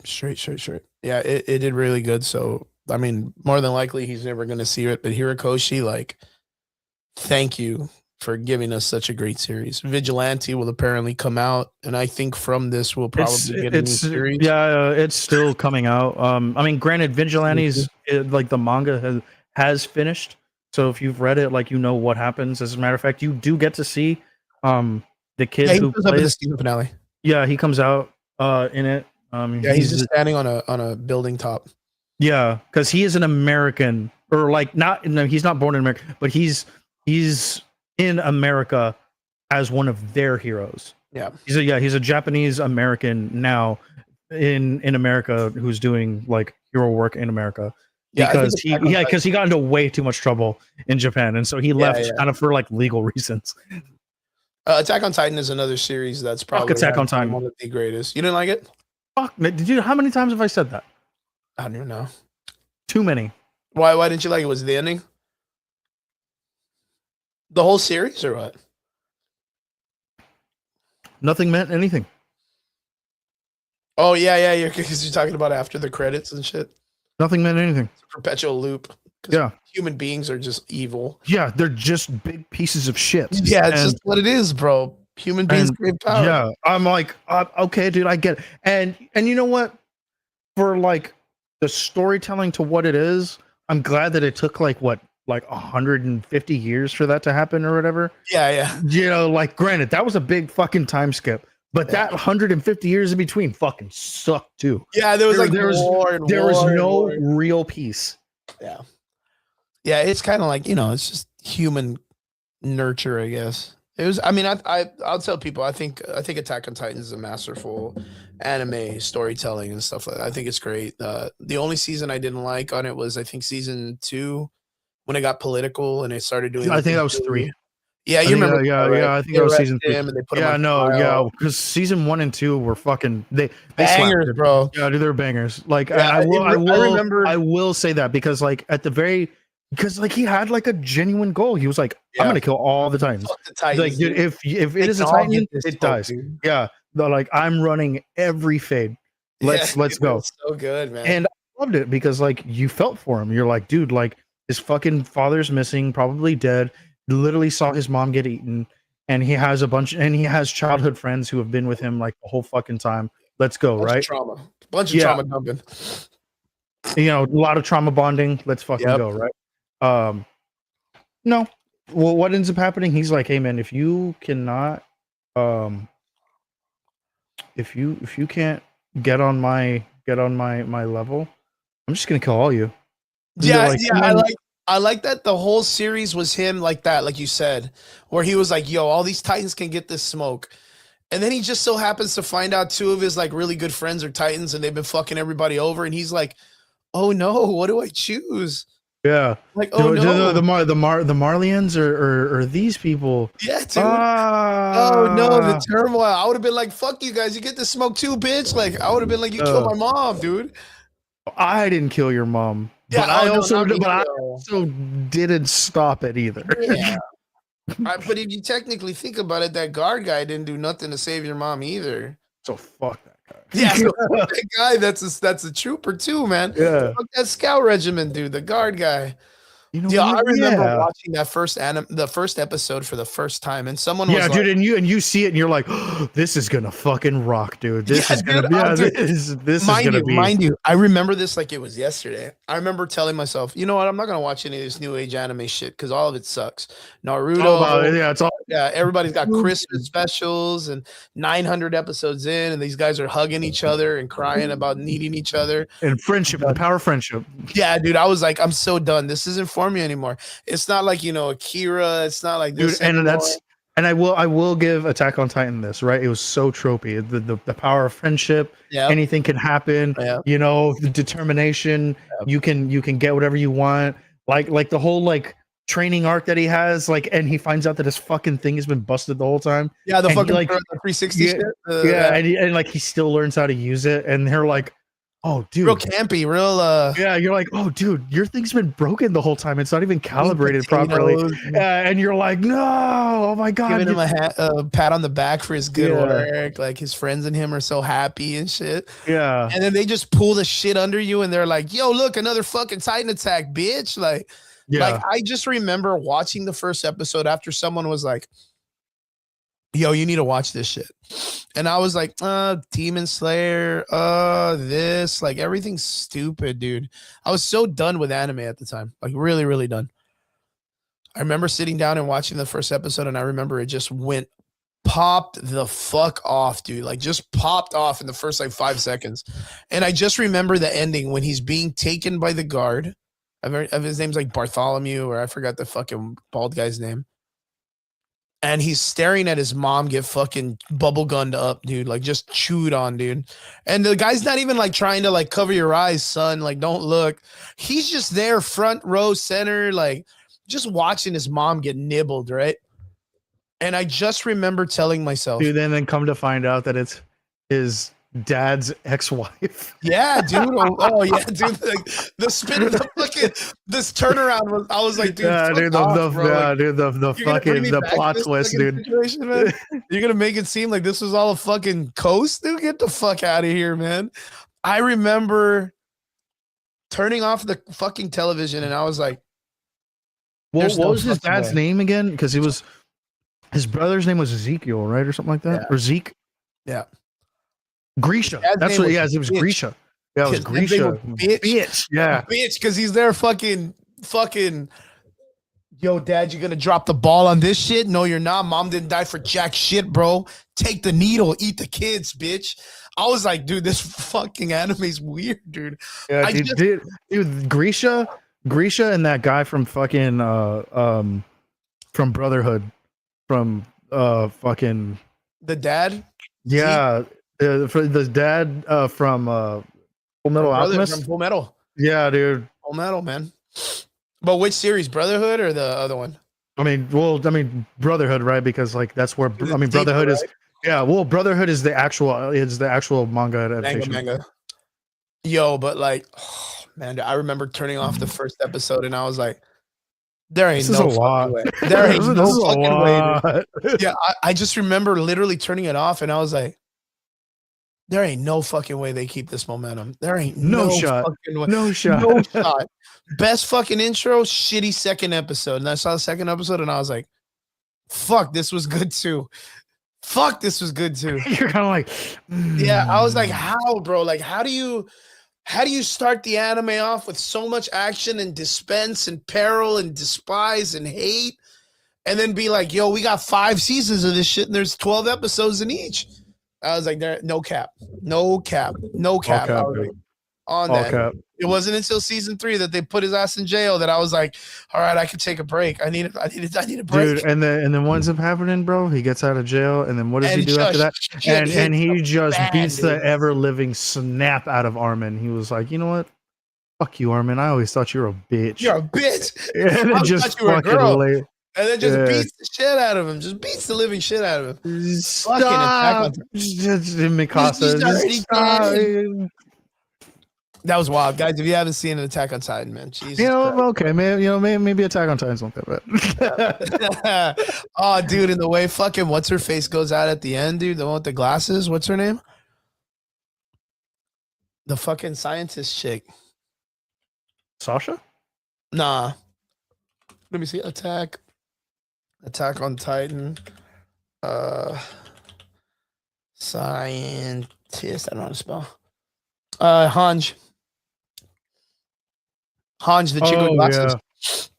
Yeah, it did really good. So I mean, more than likely he's never gonna see it. But Hirokoshi, like, thank you for giving us such a great series. Vigilante will apparently come out, and I think from this we'll probably get a new series. Yeah, it's still coming out. I mean, granted, Vigilante's like the manga has finished, so if you've read it, like what happens. As a matter of fact, you do get to see the kid who plays up in the season finale. Yeah, he comes out in it. He's just standing on a building top. Yeah, because he is an American, or like he's not born in America, but he's in America as one of their heroes. Yeah. He's a Japanese American now in America who's doing like hero work in America. Because he got into way too much trouble in Japan, and so he left kind of for like legal reasons. Attack on Titan is another series that's probably Attack on Titan, one of the greatest. You didn't like it? Fuck, how many times have I said that? I don't even know. Too many. Why didn't you like it? Was it the ending? The whole series, or what? Nothing meant anything. Oh yeah, because you're talking about after the credits and shit. Nothing meant anything. It's a perpetual loop. Yeah, human beings are just evil. Yeah, they're just big pieces of shit. Yeah, it's just what it is, bro. Human beings crave power. Yeah, I'm like, okay, dude, I get it. And you know what? For like the storytelling to what it is, I'm glad that it took like 150 years for that to happen or whatever. Yeah. Like, granted, that was a big fucking time skip, but that 150 years in between fucking sucked too. Yeah, there was no real peace. Yeah, it's kind of like, it's just human nurture, I guess. It was. I mean, I'll tell people. I think Attack on Titan is a masterful anime storytelling and stuff like that. I think it's great. The only season I didn't like on it was, I think, season 2, when it got political and they started doing. I think that was 3. Yeah, you remember? Yeah. I think that was season 3. Because season 1 and 2 were fucking they bangers, slapped, bro. Yeah, dude, they're bangers. Like, I will say that because like at the very. Because like he had like a genuine goal. He was like, I'm gonna kill all the Titans. Like, dude, if it is a Titan, it dies. Dude. Yeah. Like, I'm running every fade. Let's go. So good, man. And I loved it because like you felt for him. You're like, dude, like his fucking father's missing, probably dead. Literally saw his mom get eaten, and he has he has childhood friends who have been with him like the whole fucking time. Let's go, right? Bunch of trauma dumping. A lot of trauma bonding. Let's fucking go, right? No. Well, what ends up happening? He's like, hey man, if you cannot, if you can't get on my level, I'm just gonna kill all you. Yeah. I like that the whole series was him like that, like you said, where he was like, yo, all these Titans can get this smoke. And then he just so happens to find out 2 of his like really good friends are Titans and they've been fucking everybody over. And he's like, oh no, what do I choose? Yeah, like no, the Marlians or these people. Yeah, dude. Oh no, the turmoil. I would have been like, "Fuck you guys! You get to smoke too, bitch!" Like I would have been like, "You killed my mom, dude." I didn't kill your mom, but I also didn't stop it either. Yeah, but if you technically think about it, that guard guy didn't do nothing to save your mom either. So fuck that. Yeah, so that guy, that's a trooper too, man. Yeah, fuck that scout regiment, dude. The guard guy. I remember watching that the first episode for the first time, and someone was dude, and you see it, and you're like, oh, this is gonna fucking rock, dude. This is gonna be. This is gonna be. Mind you, I remember this like it was yesterday. I remember telling myself, you know what, I'm not gonna watch any of this new age anime shit because all of it sucks. Naruto, it's all. Yeah, everybody's got Christmas specials and 900 episodes in, and these guys are hugging each other and crying about needing each other and friendship, the power of friendship. Yeah, dude, I was like, I'm so done. This isn't for me anymore. It's not like Akira. It's not like this. Dude, and I will give Attack on Titan this, right? It was so tropey. The power of friendship. Yeah, anything can happen. Yep. The determination. Yep. You can get whatever you want. Like the whole like training arc that he has, like, and he finds out that his fucking thing has been busted the whole time. Yeah, the fucking 360 shit. And like he still learns how to use it, and they're like, Oh, dude. Real campy, real yeah, you're like, oh dude, your thing's been broken the whole time. It's not even calibrated properly. And you're like, no, oh my god. Giving him a pat on the back for his good work. Like his friends and him are so happy and shit. Yeah. And then they just pull the shit under you and they're like, yo, look, another fucking Titan attack, bitch. Like I just remember watching the first episode after someone was like, yo, you need to watch this shit. And I was like, Demon Slayer, this, like everything's stupid, dude. I was so done with anime at the time, like really, really done. I remember sitting down and watching the first episode, and I remember it just popped the fuck off, dude. Like just popped off in the first like 5 seconds. And I just remember the ending when he's being taken by the guard. His name's like Bartholomew, or I forgot the fucking bald guy's name. And he's staring at his mom get fucking bubble gunned up, dude. Like just chewed on, dude. And the guy's not even like trying to like cover your eyes, son. Like don't look. He's just there, front row center, like just watching his mom get nibbled, right? And I just remember telling myself, dude. Then come to find out that it's his dad's ex-wife. Yeah, dude. Oh yeah, dude. Like the spin of the fucking this turnaround was. I was like, dude. Yeah, dude. The plot twist, dude. Man? You're gonna make it seem like this was all a fucking coast, dude. Get the fuck out of here, man. I remember turning off the fucking television, and I was like, "What was his dad's name again?" Because his brother's name was Ezekiel, right, or something like that, or Zeke. Yeah. Grisha. That's what. Yeah, it was Grisha. Yeah, it was Grisha. Bitch. Yeah, bitch. Because he's there, fucking. Yo, dad, you gonna drop the ball on this shit? No, you're not. Mom didn't die for jack shit, bro. Take the needle, eat the kids, bitch. I was like, dude, this fucking anime's weird, dude. Yeah, dude, Grisha, and that guy from fucking from Brotherhood, from fucking the dad. Yeah. The dad from Full Metal Alchemist. From Full Metal. Yeah, dude. Full Metal, man. But which series, Brotherhood or the other one? I mean, Brotherhood, right? Because like that's where Brotherhood is. Yeah, well, Brotherhood is the actual manga adaptation. Manga. Yo, but like, oh, man, I remember turning off the first episode and I was like, there ain't no fucking way. There ain't no fucking way. Dude. Yeah, I just remember literally turning it off and I was like, there ain't no fucking way they keep this momentum. There ain't no shot. Fucking way. No shot. No shot. Best fucking intro, shitty second episode. And I saw the second episode and I was like, fuck, this was good too. Fuck, this was good too. You're kind of like, yeah, I was like, how, bro? Like, how do you start the anime off with so much action and dispense and peril and despise and hate and then be like, yo, we got 5 seasons of this shit and there's 12 episodes in each. I was like, there, no cap. I was like, on that. Cap. It wasn't until season 3 that they put his ass in jail that I was like, all right, I could take a break. I need a break. Dude, and then what ends up happening, bro? He gets out of jail, and then what does he do after that? And he just beats the ever living snap out of Armin. He was like, you know what? Fuck you, Armin. I always thought you were a bitch. You're a bitch. And then just fucking and then just beats the shit out of him. Just beats the living shit out of him. Stop. Mikasa. That was wild, guys. If you haven't seen an Attack on Titan, man, Jesus. Okay, maybe Attack on Titan's not that bad. Oh, dude, and the way fucking what's her face goes out at the end, dude. The one with the glasses. What's her name? The fucking scientist chick. Sasha? Nah. Let me see. Attack on Titan. Scientist. I don't know how to spell. Hanj, the chick with glasses. Yeah.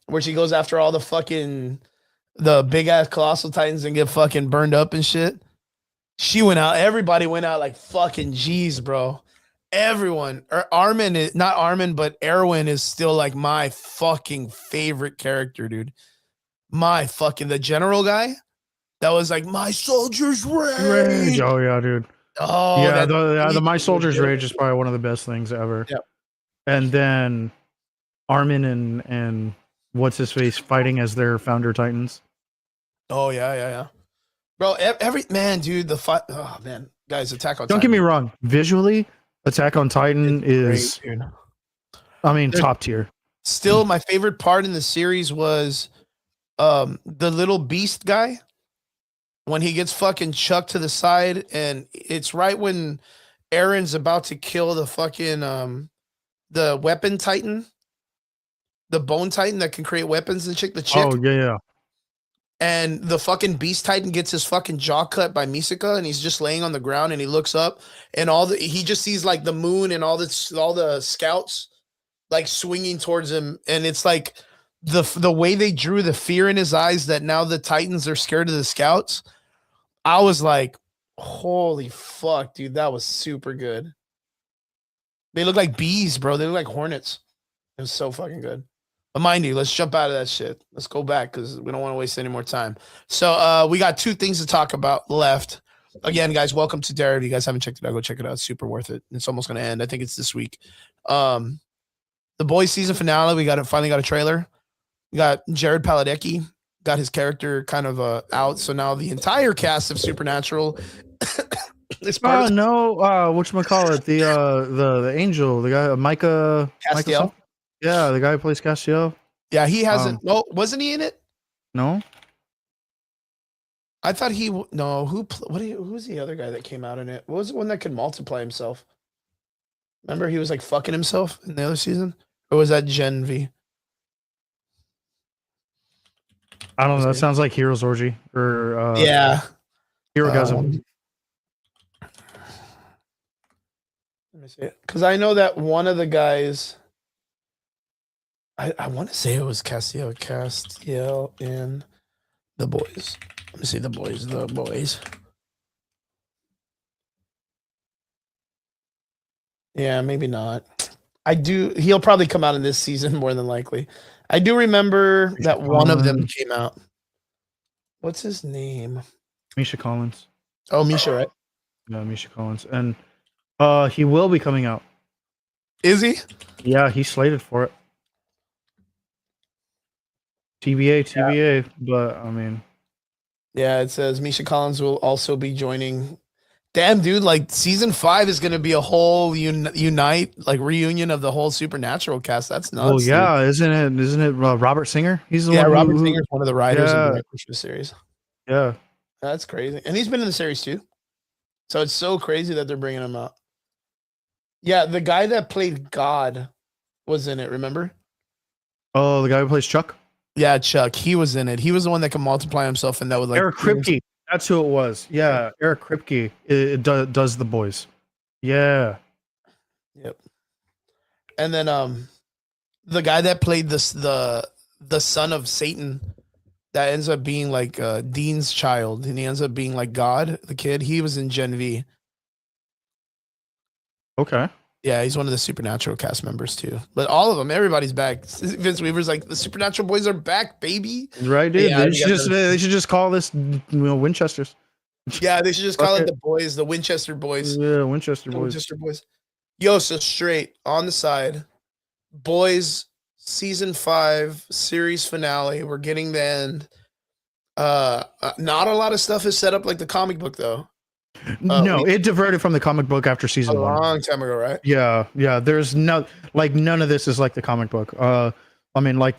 Where she goes after all the big ass colossal titans and get fucking burned up and shit. She went out. Everybody went out like fucking G's, bro. Everyone. Armin is not Armin, but Erwin is still like my fucking favorite character, dude. The general guy that was like my soldier's rage. Oh yeah, dude. Oh yeah, the My Soldier's Rage is probably one of the best things ever. Yep. And then Armin and what's his face fighting as their founder titans. Oh yeah. Bro, every man, dude, the fight. Oh man, guys, Attack on Titan. Don't get me wrong. Visually, Attack on Titan is, great, I mean, top tier. Still, my favorite part in the series was the little beast guy when he gets fucking chucked to the side, and it's right when Aaron's about to kill the fucking the weapon titan, the bone titan that can create weapons and shit, the chick. Oh yeah. And the fucking beast titan gets his fucking jaw cut by Misaka, and he's just laying on the ground, and he looks up, and he just sees like the moon and all the scouts like swinging towards him, and it's like the way they drew the fear in his eyes that now the Titans are scared of the scouts. I was like, holy fuck, dude, that was super good. They look like bees, bro. They look like hornets. It was so fucking good. But mind you, let's jump out of that shit. Let's go back because we don't want to waste any more time. So we got 2 things to talk about left. Again, guys, welcome to Derry. If you guys haven't checked it out, go check it out. It's super worth it. It's almost going to end. I think it's this week. The Boys season finale, we finally got a trailer. We got Jared Padalecki, got his character kind of out. So now the entire cast of Supernatural is part of whatchamacallit, the angel, the guy, Micah Castiel. Yeah, the guy who plays Castiel. Yeah, he hasn't. No, wasn't he in it? No. I thought who's the other guy that came out in it? What was the one that could multiply himself? Remember he was like fucking himself in the other season? Or was that Gen V? I don't know. That sounds like Heroes Orgy or yeah, Herogasm. Let me see it, because I know that one of the guys. I want to say it was Castiel in The Boys. Let me see The Boys. Yeah, maybe not. He'll probably come out in this season more than likely. I do remember that one of them came out. What's his name? Misha Collins. Oh, Misha, right? Yeah, Misha Collins. And he will be coming out. Is he? Yeah, he's slated for it. TBA, yeah. But I mean, yeah, it says Misha Collins will also be joining. Damn, dude, like season 5 is going to be a whole reunion of the whole Supernatural cast. That's nuts. Oh yeah, dude. Isn't it Robert Singer? He's the one. Robert Singer is one of the writers of the series. Yeah, that's crazy, and he's been in the series too. So it's so crazy that they're bringing him out. Yeah, the guy that played God was in it. Remember? Oh, the guy who plays Chuck. Yeah, Chuck. He was in it. He was the one that can multiply himself, and that was like Eric Kripke. That's who it was. Yeah, Eric Kripke. It does The Boys. Yeah. Yep. And then the guy that played the son of Satan, that ends up being like Dean's child, and he ends up being like God, the kid. He was in Gen V. Okay. Yeah, he's one of the Supernatural cast members too. But all of them, everybody's back. Vince Weaver's like, the Supernatural boys are back, baby. Right, dude. Yeah, they should just call this, Winchesters. Yeah, they should just call it the boys, the Winchester boys. Yeah, Winchester boys. Yo, so straight on the side, Boys season 5 series finale. We're getting the end. Not a lot of stuff is set up like the comic book though. No, it diverted from the comic book after season 1. A long time ago, right? Yeah. There's none of this is like the comic book. I mean, like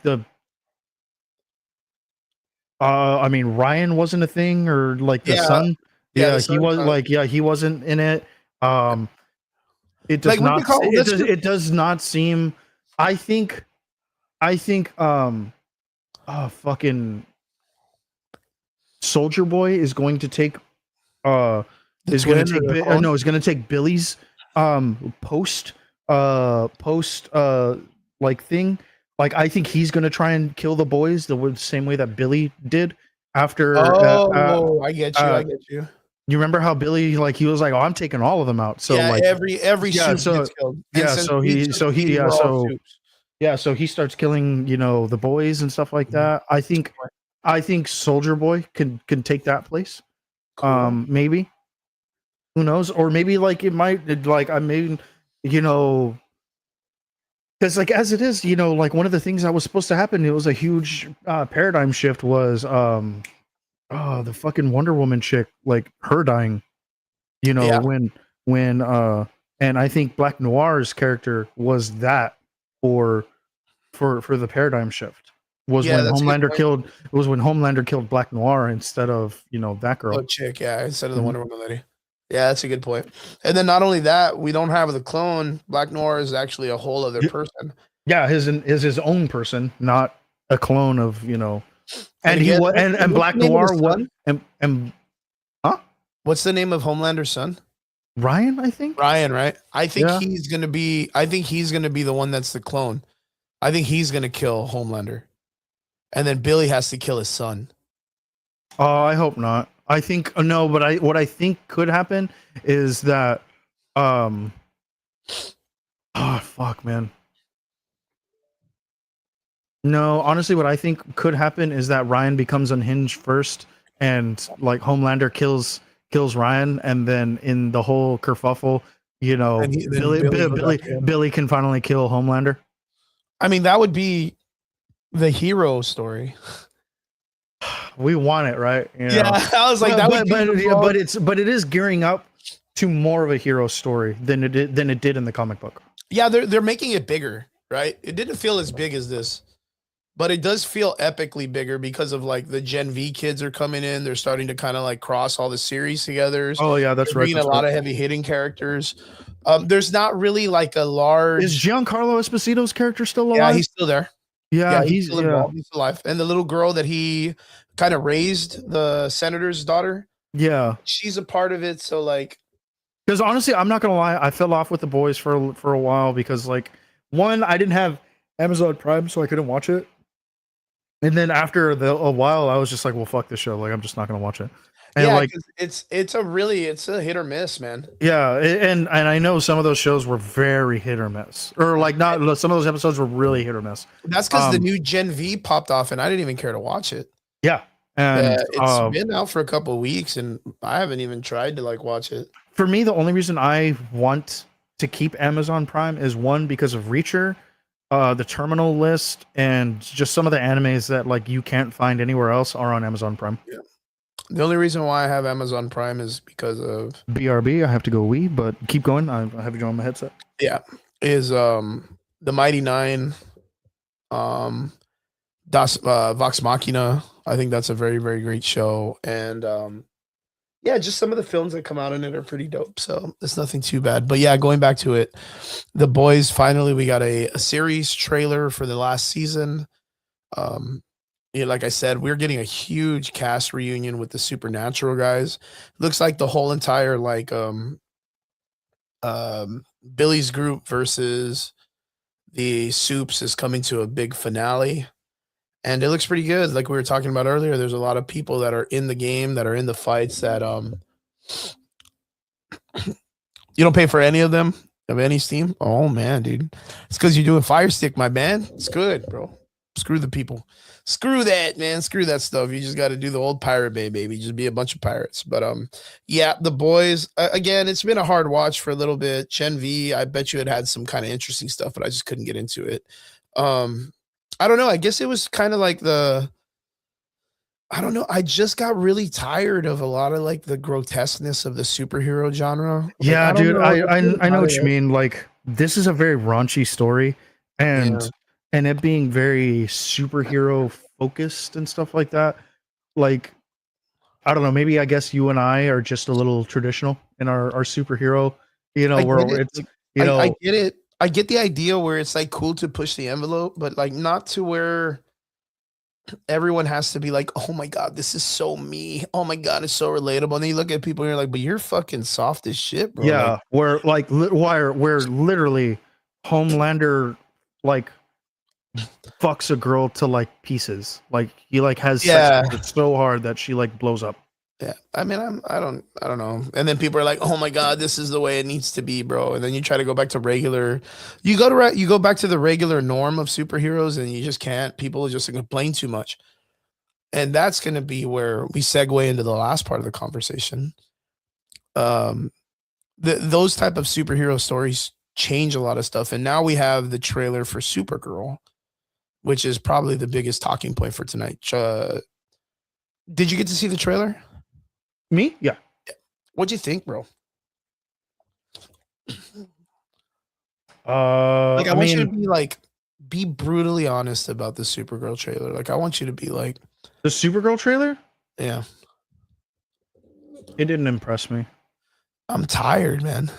Ryan wasn't a thing, or like the son. Yeah, he was he wasn't in it. It does not. It does not seem. I think. Fucking Soldier Boy is going to take. Is going to take Billy's post like thing. Like, I think he's going to try and kill the boys the same way that Billy did after. I get you. You remember how Billy, like, he was like, "Oh, I'm taking all of them out." So like every gets killed. So he starts killing, the boys and stuff like that. I think Soldier Boy can take that place. Cool. Maybe. Who knows? Or maybe like it might, like, I mean, because like as it is, like one of the things that was supposed to happen, it was a huge paradigm shift, was the fucking Wonder Woman chick, like her dying, when And I think Black Noir's character was that for the paradigm shift. Was when Homelander killed Black Noir instead of that girl. Oh, chick, yeah, instead of the Wonder Woman lady. Yeah, that's a good point. And then not only that, we don't have the clone. Black Noir is actually a whole other person. Yeah, his own person, not a clone of And again, and Black Noir what and huh? What's the name of Homelander's son? Ryan, I think. Ryan, right? I think he's gonna be the one that's the clone. I think he's gonna kill Homelander, and then Billy has to kill his son. Oh, I hope not. I think no, but what I think could happen is that oh fuck, man. No, honestly, what I think could happen is that Ryan becomes unhinged first, and like Homelander kills Ryan, and then in the whole kerfuffle, Billy can finally kill Homelander. I mean, that would be the hero story. We want it, right? Yeah, I was like, but it is gearing up to more of a hero story than it did in the comic book. Yeah, they're making it bigger, right? It didn't feel as big as this, but it does feel epically bigger because of like the Gen V kids are coming in. They're starting to kind of like cross all the series together. Oh yeah, that's right. Bringing a lot of heavy hitting characters. There's not really like a large. Is Giancarlo Esposito's character still alive? Yeah, he's still there. Yeah, he's still involved. He's alive. And the little girl that he kind of raised, the senator's daughter. Yeah, she's a part of it. So like, because honestly, I'm not gonna lie, I fell off with the boys for a while because like one, I didn't have Amazon Prime, so I couldn't watch it. And then after a while, I was just like, well, fuck this show. Like, I'm just not gonna watch it. And yeah, like, it's a hit or miss, man. Yeah, and I know some of those shows were very hit or miss, or like not. Some of those episodes were really hit or miss. That's because the new Gen V popped off, and I didn't even care to watch it. Yeah, and it's been out for a couple of weeks, and I haven't even tried to like watch it. For me, the only reason I want to keep Amazon Prime is one, because of Reacher, the Terminal List, and just some of the animes that like you can't find anywhere else are on Amazon Prime. Yeah. The only reason why I have Amazon Prime is because of BRB. I have to go wee, but keep going. I have you on my headset. Yeah, is the Mighty Nine, Vox Machina. I think that's a very, very great show, and yeah, just some of the films that come out in it are pretty dope. So it's nothing too bad. But yeah, going back to it, The Boys. Finally, we got a series trailer for the last season. Yeah, like I said, we're getting a huge cast reunion with the Supernatural guys. Looks like the whole entire like Billy's group versus the Soups is coming to a big finale. And it looks pretty good. Like we were talking about earlier, there's a lot of people that are in the game, that are in the fights that you don't pay for any of them, of any Steam. Oh man, dude. It's because you're doing Fire Stick, my man. It's good, bro. Screw the people. Screw that, man. Screw that stuff. You just got to do the old Pirate Bay, baby. Just be a bunch of pirates. But yeah, The Boys. Again, it's been a hard watch for a little bit. Gen V, I bet you it had some kind of interesting stuff, but I just couldn't get into it. I don't know. I guess it was kind of like I don't know. I just got really tired of a lot of like the grotesqueness of the superhero genre. Like, yeah, dude. I know what you mean. Like, this is a very raunchy story, and it being very superhero focused and stuff like that. Like, I don't know. Maybe I guess you and I are just a little traditional in our superhero. Where it's I get it. I get the idea where it's like cool to push the envelope, but like not to where everyone has to be like, oh my God, this is so me. Oh my God, it's so relatable. And then you look at people and you're like, but you're fucking soft as shit, bro. Yeah, where literally Homelander like fucks a girl to like pieces. Like he like has sex with it so hard that she like blows up. Yeah, I mean, I don't know. And then people are like, "Oh my God, this is the way it needs to be, bro." And then you try to go back to regular. You go back to the regular norm of superheroes, and you just can't. People just complain too much, and that's going to be where we segue into the last part of the conversation. Those type of superhero stories change a lot of stuff, and now we have the trailer for Supergirl, which is probably the biggest talking point for tonight. Did you get to see the trailer? Me? Yeah. What'd you think, bro? Like I want you to be brutally honest about the Supergirl trailer. Like I want you to be like the Supergirl trailer. Yeah, it didn't impress me. I'm tired, man.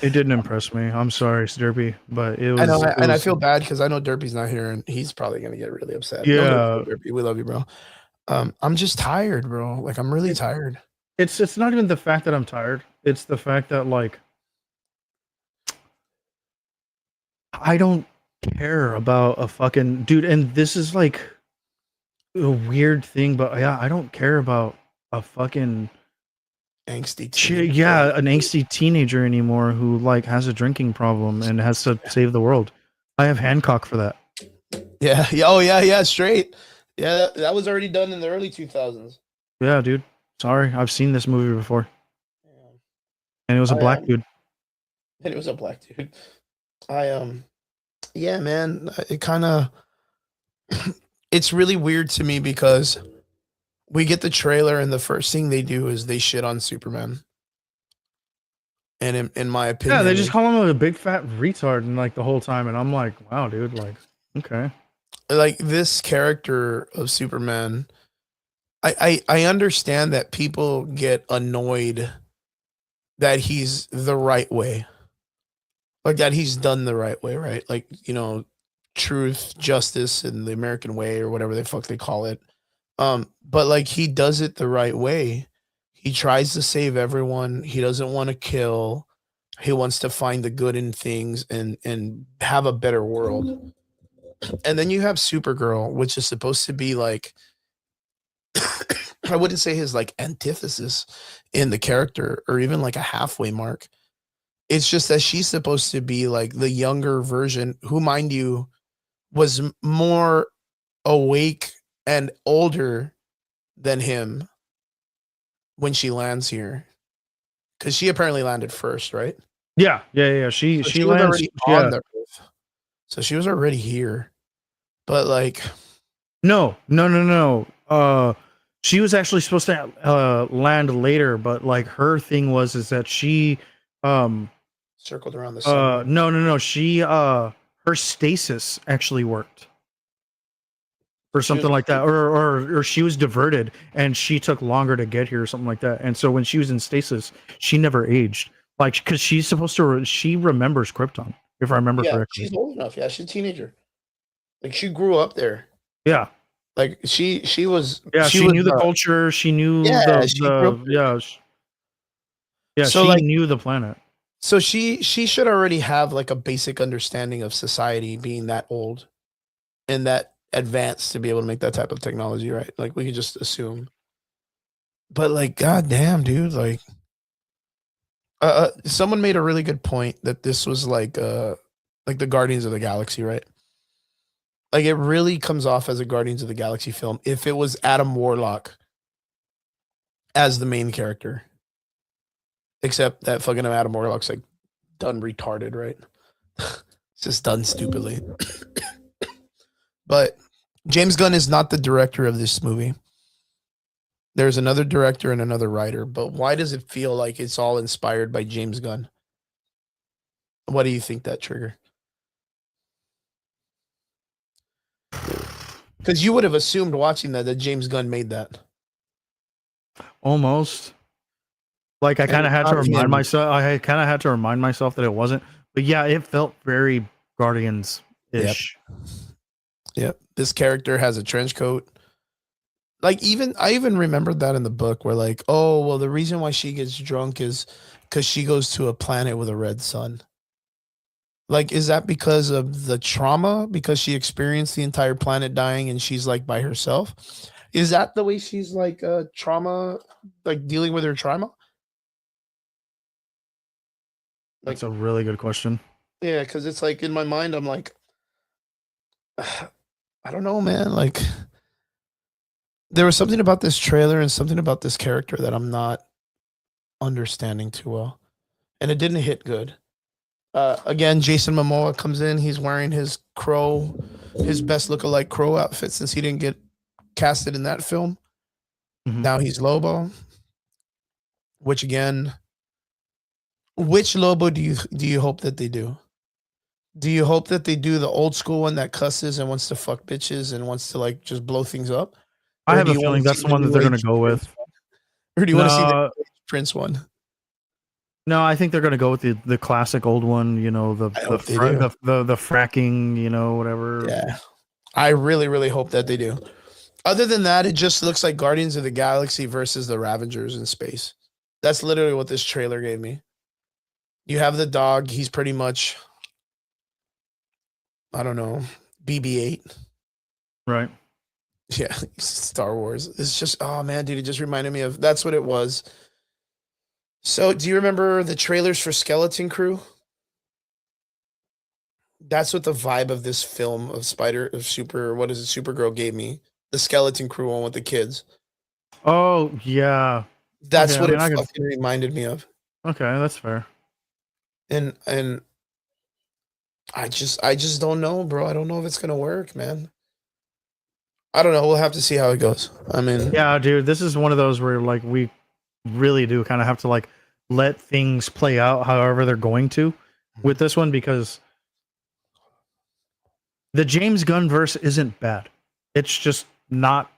It didn't impress me. I'm sorry, Derpy, but it was. I know, and I feel bad because I know Derpy's not here, and he's probably gonna get really upset. Yeah, no, Derpy, we love you, bro. I'm just tired, bro. Like I'm really tired. It's not even the fact that I'm tired. It's the fact that like I don't care about a fucking dude, and this is like a weird thing, but yeah, I don't care about a fucking angsty an angsty teenager anymore who like has a drinking problem and has to save the world. I have Hancock for that. Yeah. Oh yeah. Straight. Yeah, that was already done in the early 2000s. Yeah, dude. Sorry, I've seen this movie before. Yeah. And it was a black dude. And it was a black dude. Yeah, man. It kind of it's really weird to me because we get the trailer and the first thing they do is they shit on Superman. And in my opinion, yeah, they just call him a big fat retard and like the whole time, and I'm like, wow, dude, like, okay. Like this character of Superman, I understand that people get annoyed that he's the right way. Like that he's done the right way, right? Like, you know, truth, justice, and the American way or whatever the fuck they call it. But like he does it the right way. He tries to save everyone. He doesn't want to kill. He wants to find the good in things and have a better world. And then you have Supergirl, which is supposed to be like I wouldn't say his like antithesis in the character or even like a halfway mark. It's just that she's supposed to be like the younger version who, mind you, was more awake and older than him when she lands here. Because she apparently landed first, right? Yeah. She was lands already on the Earth. So she was already here. But like No. She was actually supposed to land later, but like her thing was that she circled around the sun. No. She her stasis actually worked. Or something like that. Or she was diverted and she took longer to get here or something like that. And so when she was in stasis, she never aged. Like because she's supposed to she remembers Krypton, if I remember correctly. She's old enough. Yeah, she's a teenager. Like she grew up there. Yeah. Like she was. Yeah, she knew the culture. She knew she knew the planet. So she should already have like a basic understanding of society, being that old and that advanced to be able to make that type of technology, right? Like we could just assume. But like, goddamn, dude, like, someone made a really good point that this was like the Guardians of the Galaxy, right? Like it really comes off as a Guardians of the Galaxy film if it was Adam Warlock as the main character. Except that fucking Adam Warlock's like done retarded, right? It's just done stupidly. But James Gunn is not the director of this movie. There's another director and another writer, but why does it feel like it's all inspired by James Gunn? What do you think that trigger? Because you would have assumed watching that James Gunn made that. Almost. Like I kind of had to remind myself. I kind of had to remind myself that it wasn't. But yeah, it felt very Guardians-ish. Yep. This character has a trench coat. Like I even remembered that in the book where like, oh, well, the reason why she gets drunk is because she goes to a planet with a red sun. Like, is that because of the trauma? Because she experienced the entire planet dying and she's like by herself? Is that the way she's like trauma, like dealing with her trauma? That's a really good question. Yeah, because it's like in my mind, I'm like, I don't know, man. Like, there was something about this trailer and something about this character that I'm not understanding too well. And it didn't hit good. Again, Jason Momoa comes in. He's wearing his best lookalike Crow outfit since he didn't get casted in that film. Mm-hmm. Now he's Lobo. Which Lobo do you hope that they do? Do you hope that they do the old school one that cusses and wants to fuck bitches and wants to like just blow things up? I have a feeling that's the one that they're going to go with. Or do you want to see the Prince one? No, I think they're going to go with the classic old one. You know, the fracking. You know, whatever. Yeah, I really, really hope that they do. Other than that, it just looks like Guardians of the Galaxy versus the Ravengers in space. That's literally what this trailer gave me. You have the dog. He's pretty much, I don't know, BB-8. Right. Yeah, Star Wars. It's just, oh man, dude, it just reminded me of, that's what it was. So, do you remember the trailers for Skeleton Crew? That's what the vibe of this film of Supergirl gave me. The Skeleton Crew one with the kids. Oh, yeah. That's what it fucking reminded me of. Okay, that's fair. And I just don't know, bro. I don't know if it's gonna work, man. I don't know. We'll have to see how it goes. I mean, yeah, dude, this is one of those where like we really do kind of have to like let things play out however they're going to with this one, because the James Gunn verse isn't bad. It's just not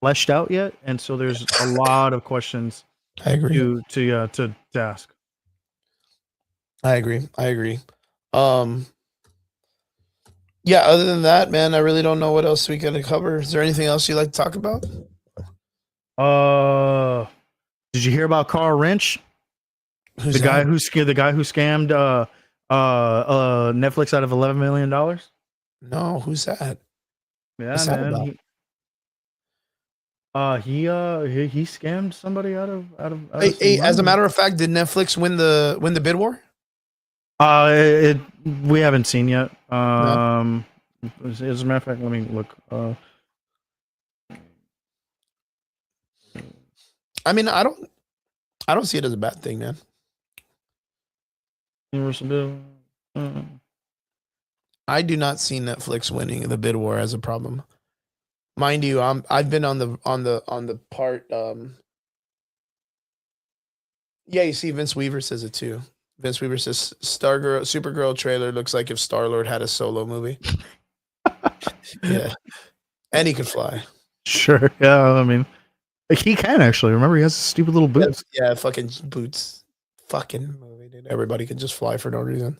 fleshed out yet, and so there's a lot of questions. I agree. To ask. I agree. Yeah, other than that, man, I really don't know what else we gotta cover. Is there anything else you'd like to talk about? Did you hear about Carl Wrench? Who's the guy who scammed Netflix out of $11 million? No, who's that? Yeah, what's man. He scammed somebody out of hey, as a matter of fact, did Netflix win the bid war? We haven't seen yet. No. As a matter of fact, let me look. I mean, I don't see it as a bad thing, man. Universal bill. I do not see Netflix winning the bid war as a problem. Mind you, I've been on the part. Yeah, you see, Vince Weaver says it too. Vince Weaver says Supergirl trailer looks like if Star-Lord had a solo movie. Yeah, and he could fly. Sure. Yeah, I mean, he can actually. Remember, he has stupid little boots. Yeah, fucking boots. Fucking movie, dude. Everybody can just fly for no reason.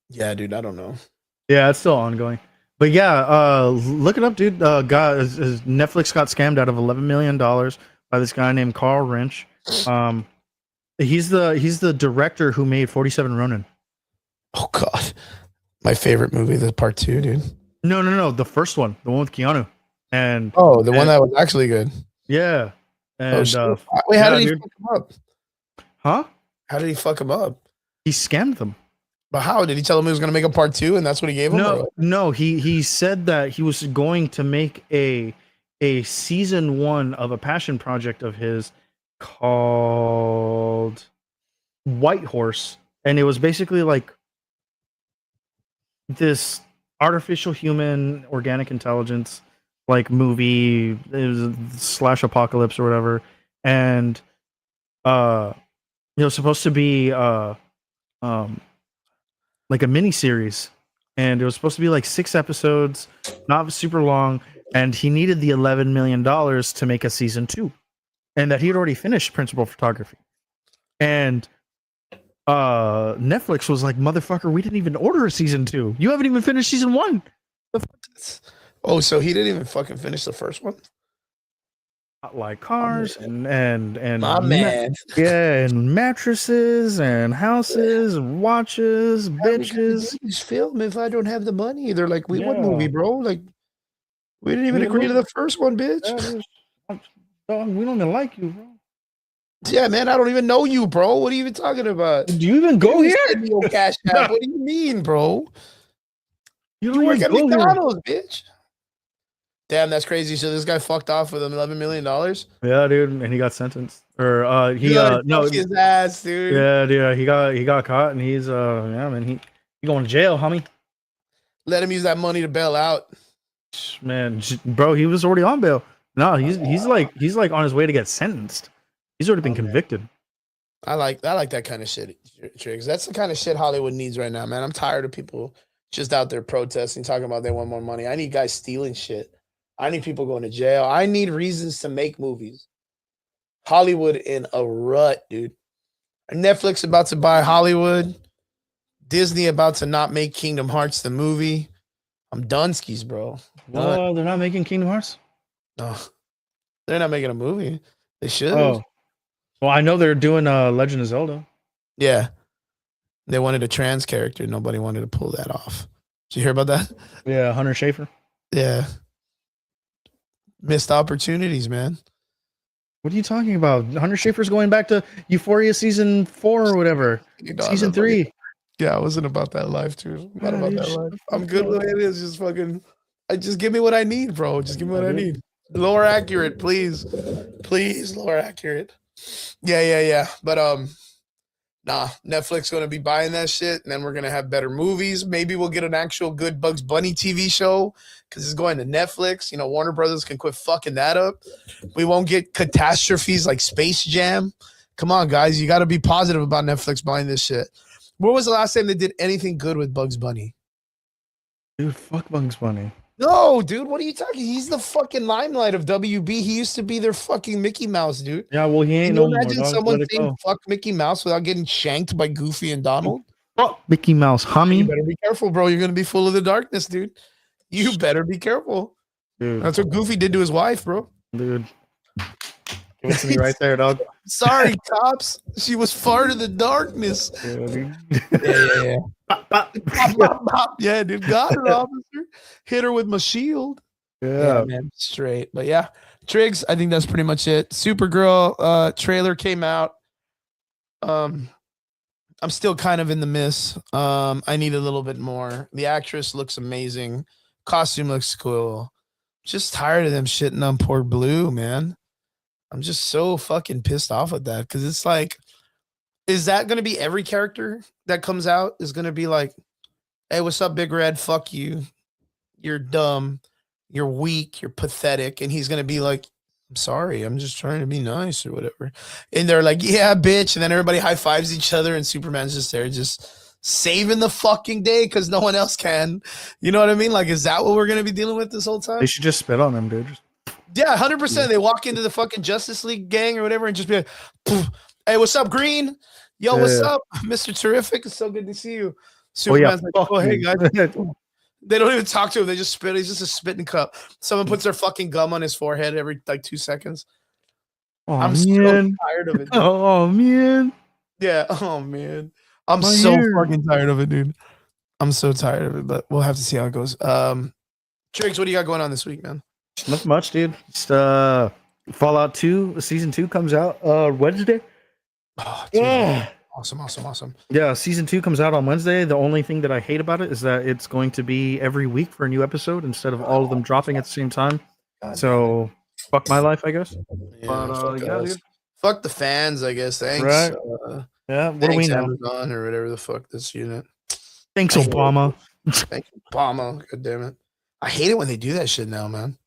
Yeah, dude. I don't know. Yeah, it's still ongoing. But yeah, look it up, dude. Netflix got scammed out of $11 million by this guy named Carl Wrench. He's the director who made 47 Ronin. Oh God, my favorite movie, the part 2, dude. No, the first one, the one with Keanu. And the one that was actually good. Yeah. And wait, how did he fuck him up? Huh? How did he fuck him up? He scammed them. But how did he tell him he was going to make a part 2, and that's what he gave him? No. He said that he was going to make a season 1 of a passion project of his called White Horse, and it was basically like this artificial human organic intelligence like movie. It was slash apocalypse or whatever, and it was supposed to be like a mini series, and it was supposed to be like 6 episodes, not super long, and he needed the $11 million to make a season 2, and that he had already finished principal photography. And Netflix was like, motherfucker, we didn't even order a season 2. You haven't even finished season 1. Oh, so he didn't even fucking finish the first one? Like cars and my man. Yeah, and mattresses and houses and watches, bitches. Just film if I don't have the money. They're like, what movie, bro? Like, we didn't even agree to the first one, bitch. Yeah, we don't even like you, bro. Yeah, man, I don't even know you, bro. What are you even talking about? Do you even go here? Cash app. What do you mean, bro? You work at McDonald's, bitch. Damn, that's crazy. So this guy fucked off with $11 million. Yeah, dude, and he got sentenced. Or no, his ass, dude. Yeah, dude, he got caught, and he's he going to jail, homie. Let him use that money to bail out. Man, bro, he was already on bail. No, he's like on his way to get sentenced. He's already been convicted. I like that kind of shit, Triggs. That's the kind of shit Hollywood needs right now, man. I'm tired of people just out there protesting, talking about they want more money. I need guys stealing shit. I need people going to jail. I need reasons to make movies. Hollywood in a rut, dude. Netflix about to buy Hollywood. Disney about to not make Kingdom Hearts the movie. I'm Dunskies, bro. Oh, they're not making Kingdom Hearts? No, they're not making a movie. They should. Oh, well, I know they're doing Legend of Zelda. Yeah, they wanted a trans character. Nobody wanted to pull that off. Did you hear about that? Yeah, Hunter Schafer. Yeah, missed opportunities, man. What are you talking about? Hunter Schafer's going back to Euphoria season 4 or whatever. Season 3. Yeah, I wasn't about that life, too. Not about that life. I'm good with it. It's just fucking. Just give me what I need, bro. Just give me what I need. Lower accurate, please. Please, lower accurate. Yeah. But nah, Netflix gonna be buying that shit, and then we're gonna have better movies. Maybe we'll get an actual good Bugs Bunny TV show because it's going to Netflix. You know, Warner Brothers can quit fucking that up. We won't get catastrophes like Space Jam. Come on, guys, you got to be positive about Netflix buying this shit. When was the last time they did anything good with Bugs Bunny? Dude, fuck Bugs Bunny. No, dude, what are you talking? He's the fucking limelight of WB. He used to be their fucking Mickey Mouse, dude. Yeah, well, he ain't Can you no imagine more, someone saying fuck Mickey Mouse without getting shanked by Goofy and Donald? Fuck Mickey Mouse, homie. You better be careful, bro. You're gonna be full of the darkness, dude. You better be careful. Dude. That's what Goofy did to his wife, bro. Dude. Give it to me right there, dog. Sorry, cops. She was far to the darkness. Yeah. Pop, pop, pop. Yeah, dude. Got her, officer. Hit her with my shield. Yeah, man. Straight. But yeah, Triggs, I think that's pretty much it. Supergirl trailer came out. I'm still kind of in the miss. I need a little bit more. The actress looks amazing. Costume looks cool. Just tired of them shitting on poor Blue, man. I'm just so fucking pissed off at that because it's like, is that going to be every character that comes out is going to be like, hey, what's up, Big Red? Fuck you. You're dumb. You're weak. You're pathetic. And he's going to be like, I'm sorry. I'm just trying to be nice or whatever. And they're like, yeah, bitch. And then everybody high fives each other and Superman's just there just saving the fucking day because no one else can. You know what I mean? Like, is that what we're going to be dealing with this whole time? They should just spit on them, dude. Yeah, 100%. They walk into the fucking Justice League gang or whatever and just be like, hey, what's up, Green? Yo, what's up, Mr. Terrific? It's so good to see you. Superman's like, oh, hey, guys. They don't even talk to him. They just spit. He's just a spitting cup. Someone puts their fucking gum on his forehead every like 2 seconds. I'm so tired of it. Dude. Oh, man. Yeah. Oh, man. I'm so fucking tired of it, dude. I'm so tired of it, but we'll have to see how it goes. Triggs, what do you got going on this week, man? Not much, dude. Just Fallout 2 season 2 comes out Wednesday. Oh, dude. Awesome. Yeah, season 2 comes out on Wednesday. The only thing that I hate about it is that it's going to be every week for a new episode instead of all of them dropping at the same time. So fuck my life, I guess. Yeah, but, dude. Fuck the fans, I guess. Thanks. Right. Yeah, what do we know? Amazon or whatever the fuck this unit. Thanks, Obama. Thanks, Obama. God damn it. I hate it when they do that shit now, man.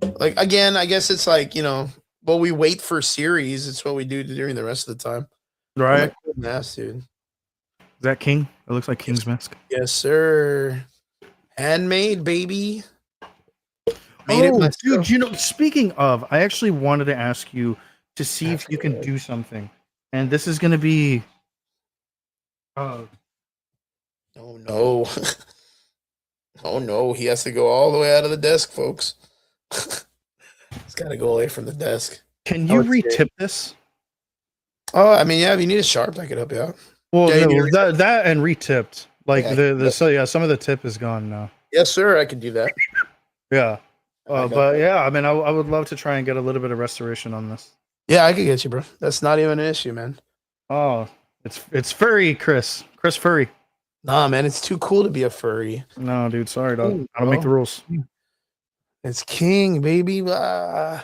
Like, again, I guess it's like, well, we wait for series. It's what we do during the rest of the time. Right. Mask, dude. Is that King? It looks like King's mask. Yes, sir. Handmade, baby. Dude, speaking of, I actually wanted to ask you to see if you can do something. And this is going to be... Oh, no. Oh, no. He has to go all the way out of the desk, folks. He's got to go away from the desk. Can you re-tip this? Oh, I mean, yeah, if you need a sharp, I could help you out. Well, that and re-tipped. Like, some of the tip is gone now. Yes, sir, I could do that. Yeah. But, yeah, I mean, I would love to try and get a little bit of restoration on this. Yeah, I could get you, bro. That's not even an issue, man. Oh, it's furry, Chris. Chris Furry. Nah, man, it's too cool to be a furry. No, dude, sorry, dog. I don't make the rules. It's King, baby. And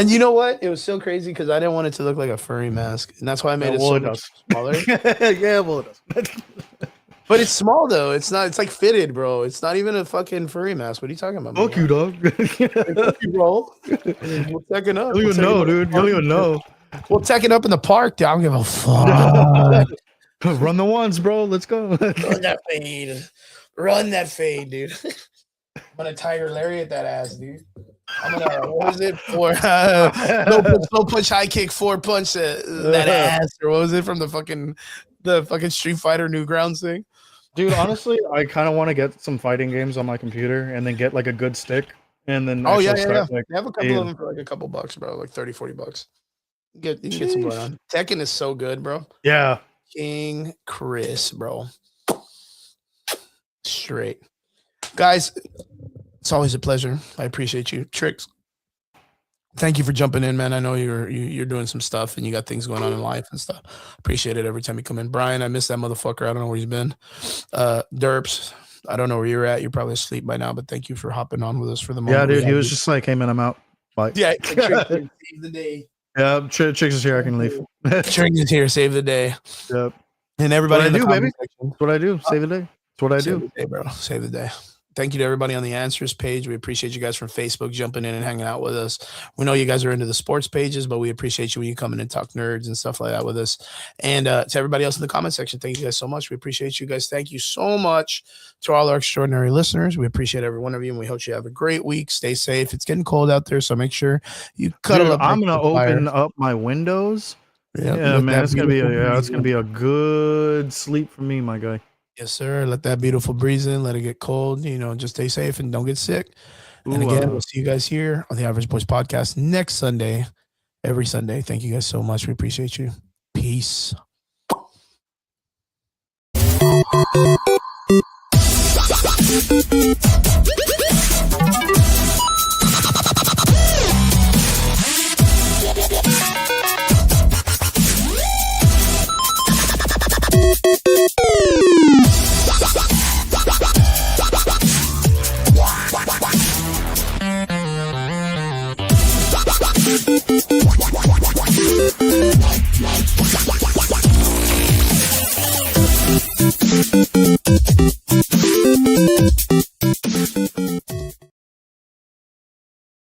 you know what? It was so crazy because I didn't want it to look like a furry mask, and that's why I made it so much smaller. Yeah, well, it does. But it's small though. It's not. It's like fitted, bro. It's not even a fucking furry mask. What are you talking about? Fuck you, dog. Fuck you, bro. We'll tech it up. You don't even know, dude. You don't even know. We'll tech it up in the park, dude. I don't give a fuck. Run the ones, bro. Let's go. Run that fade. Run that fade, dude. I'm gonna Tiger Lariat that ass, dude. I'm gonna, what was it? Slow punch, high kick, 4-punch that ass. Or what was it from the fucking Street Fighter Newgrounds thing? Dude, honestly, I kind of want to get some fighting games on my computer and then get like a good stick. And then yeah. Like, they have a couple of them for like a couple bucks, bro. Like $30-$40. You can get some going on. Tekken is so good, bro. Yeah. King Chris, bro. Straight. Guys, it's always a pleasure. I appreciate you. Tricks, thank you for jumping in, man. I know you're doing some stuff and you got things going on in life and stuff. Appreciate it every time you come in. Brian, I miss that motherfucker. I don't know where he's been. Derps, I don't know where you're at. You're probably asleep by now, but thank you for hopping on with us for the moment. Yeah, dude, he was just like, hey, man, I'm out. Bye. Yeah, save the day. Yeah, Chicks is here. I can leave. Tricks is here. Save the day. Yep. And everybody in the comment section. That's what I do. Save the day. That's what I do. Save the day, bro. Save the day. Thank you to everybody on the answers page. We appreciate you guys from Facebook jumping in and hanging out with us. We know you guys are into the sports pages, but we appreciate you when you come in and talk nerds and stuff like that with us. And to everybody else in the comment section, thank you guys so much. We appreciate you guys. Thank you so much to all our extraordinary listeners. We appreciate every one of you, and we hope you have a great week. Stay safe. It's getting cold out there, so make sure you cuddle up. I'm gonna open up my windows. Yeah, man, it's gonna be a good sleep for me, my guy. Yes, sir. Let that beautiful breeze in. Let it get cold. Just stay safe and don't get sick. And again, we'll see you guys here on the Average Boys Podcast next Sunday, every Sunday. Thank you guys so much. We appreciate you. Peace.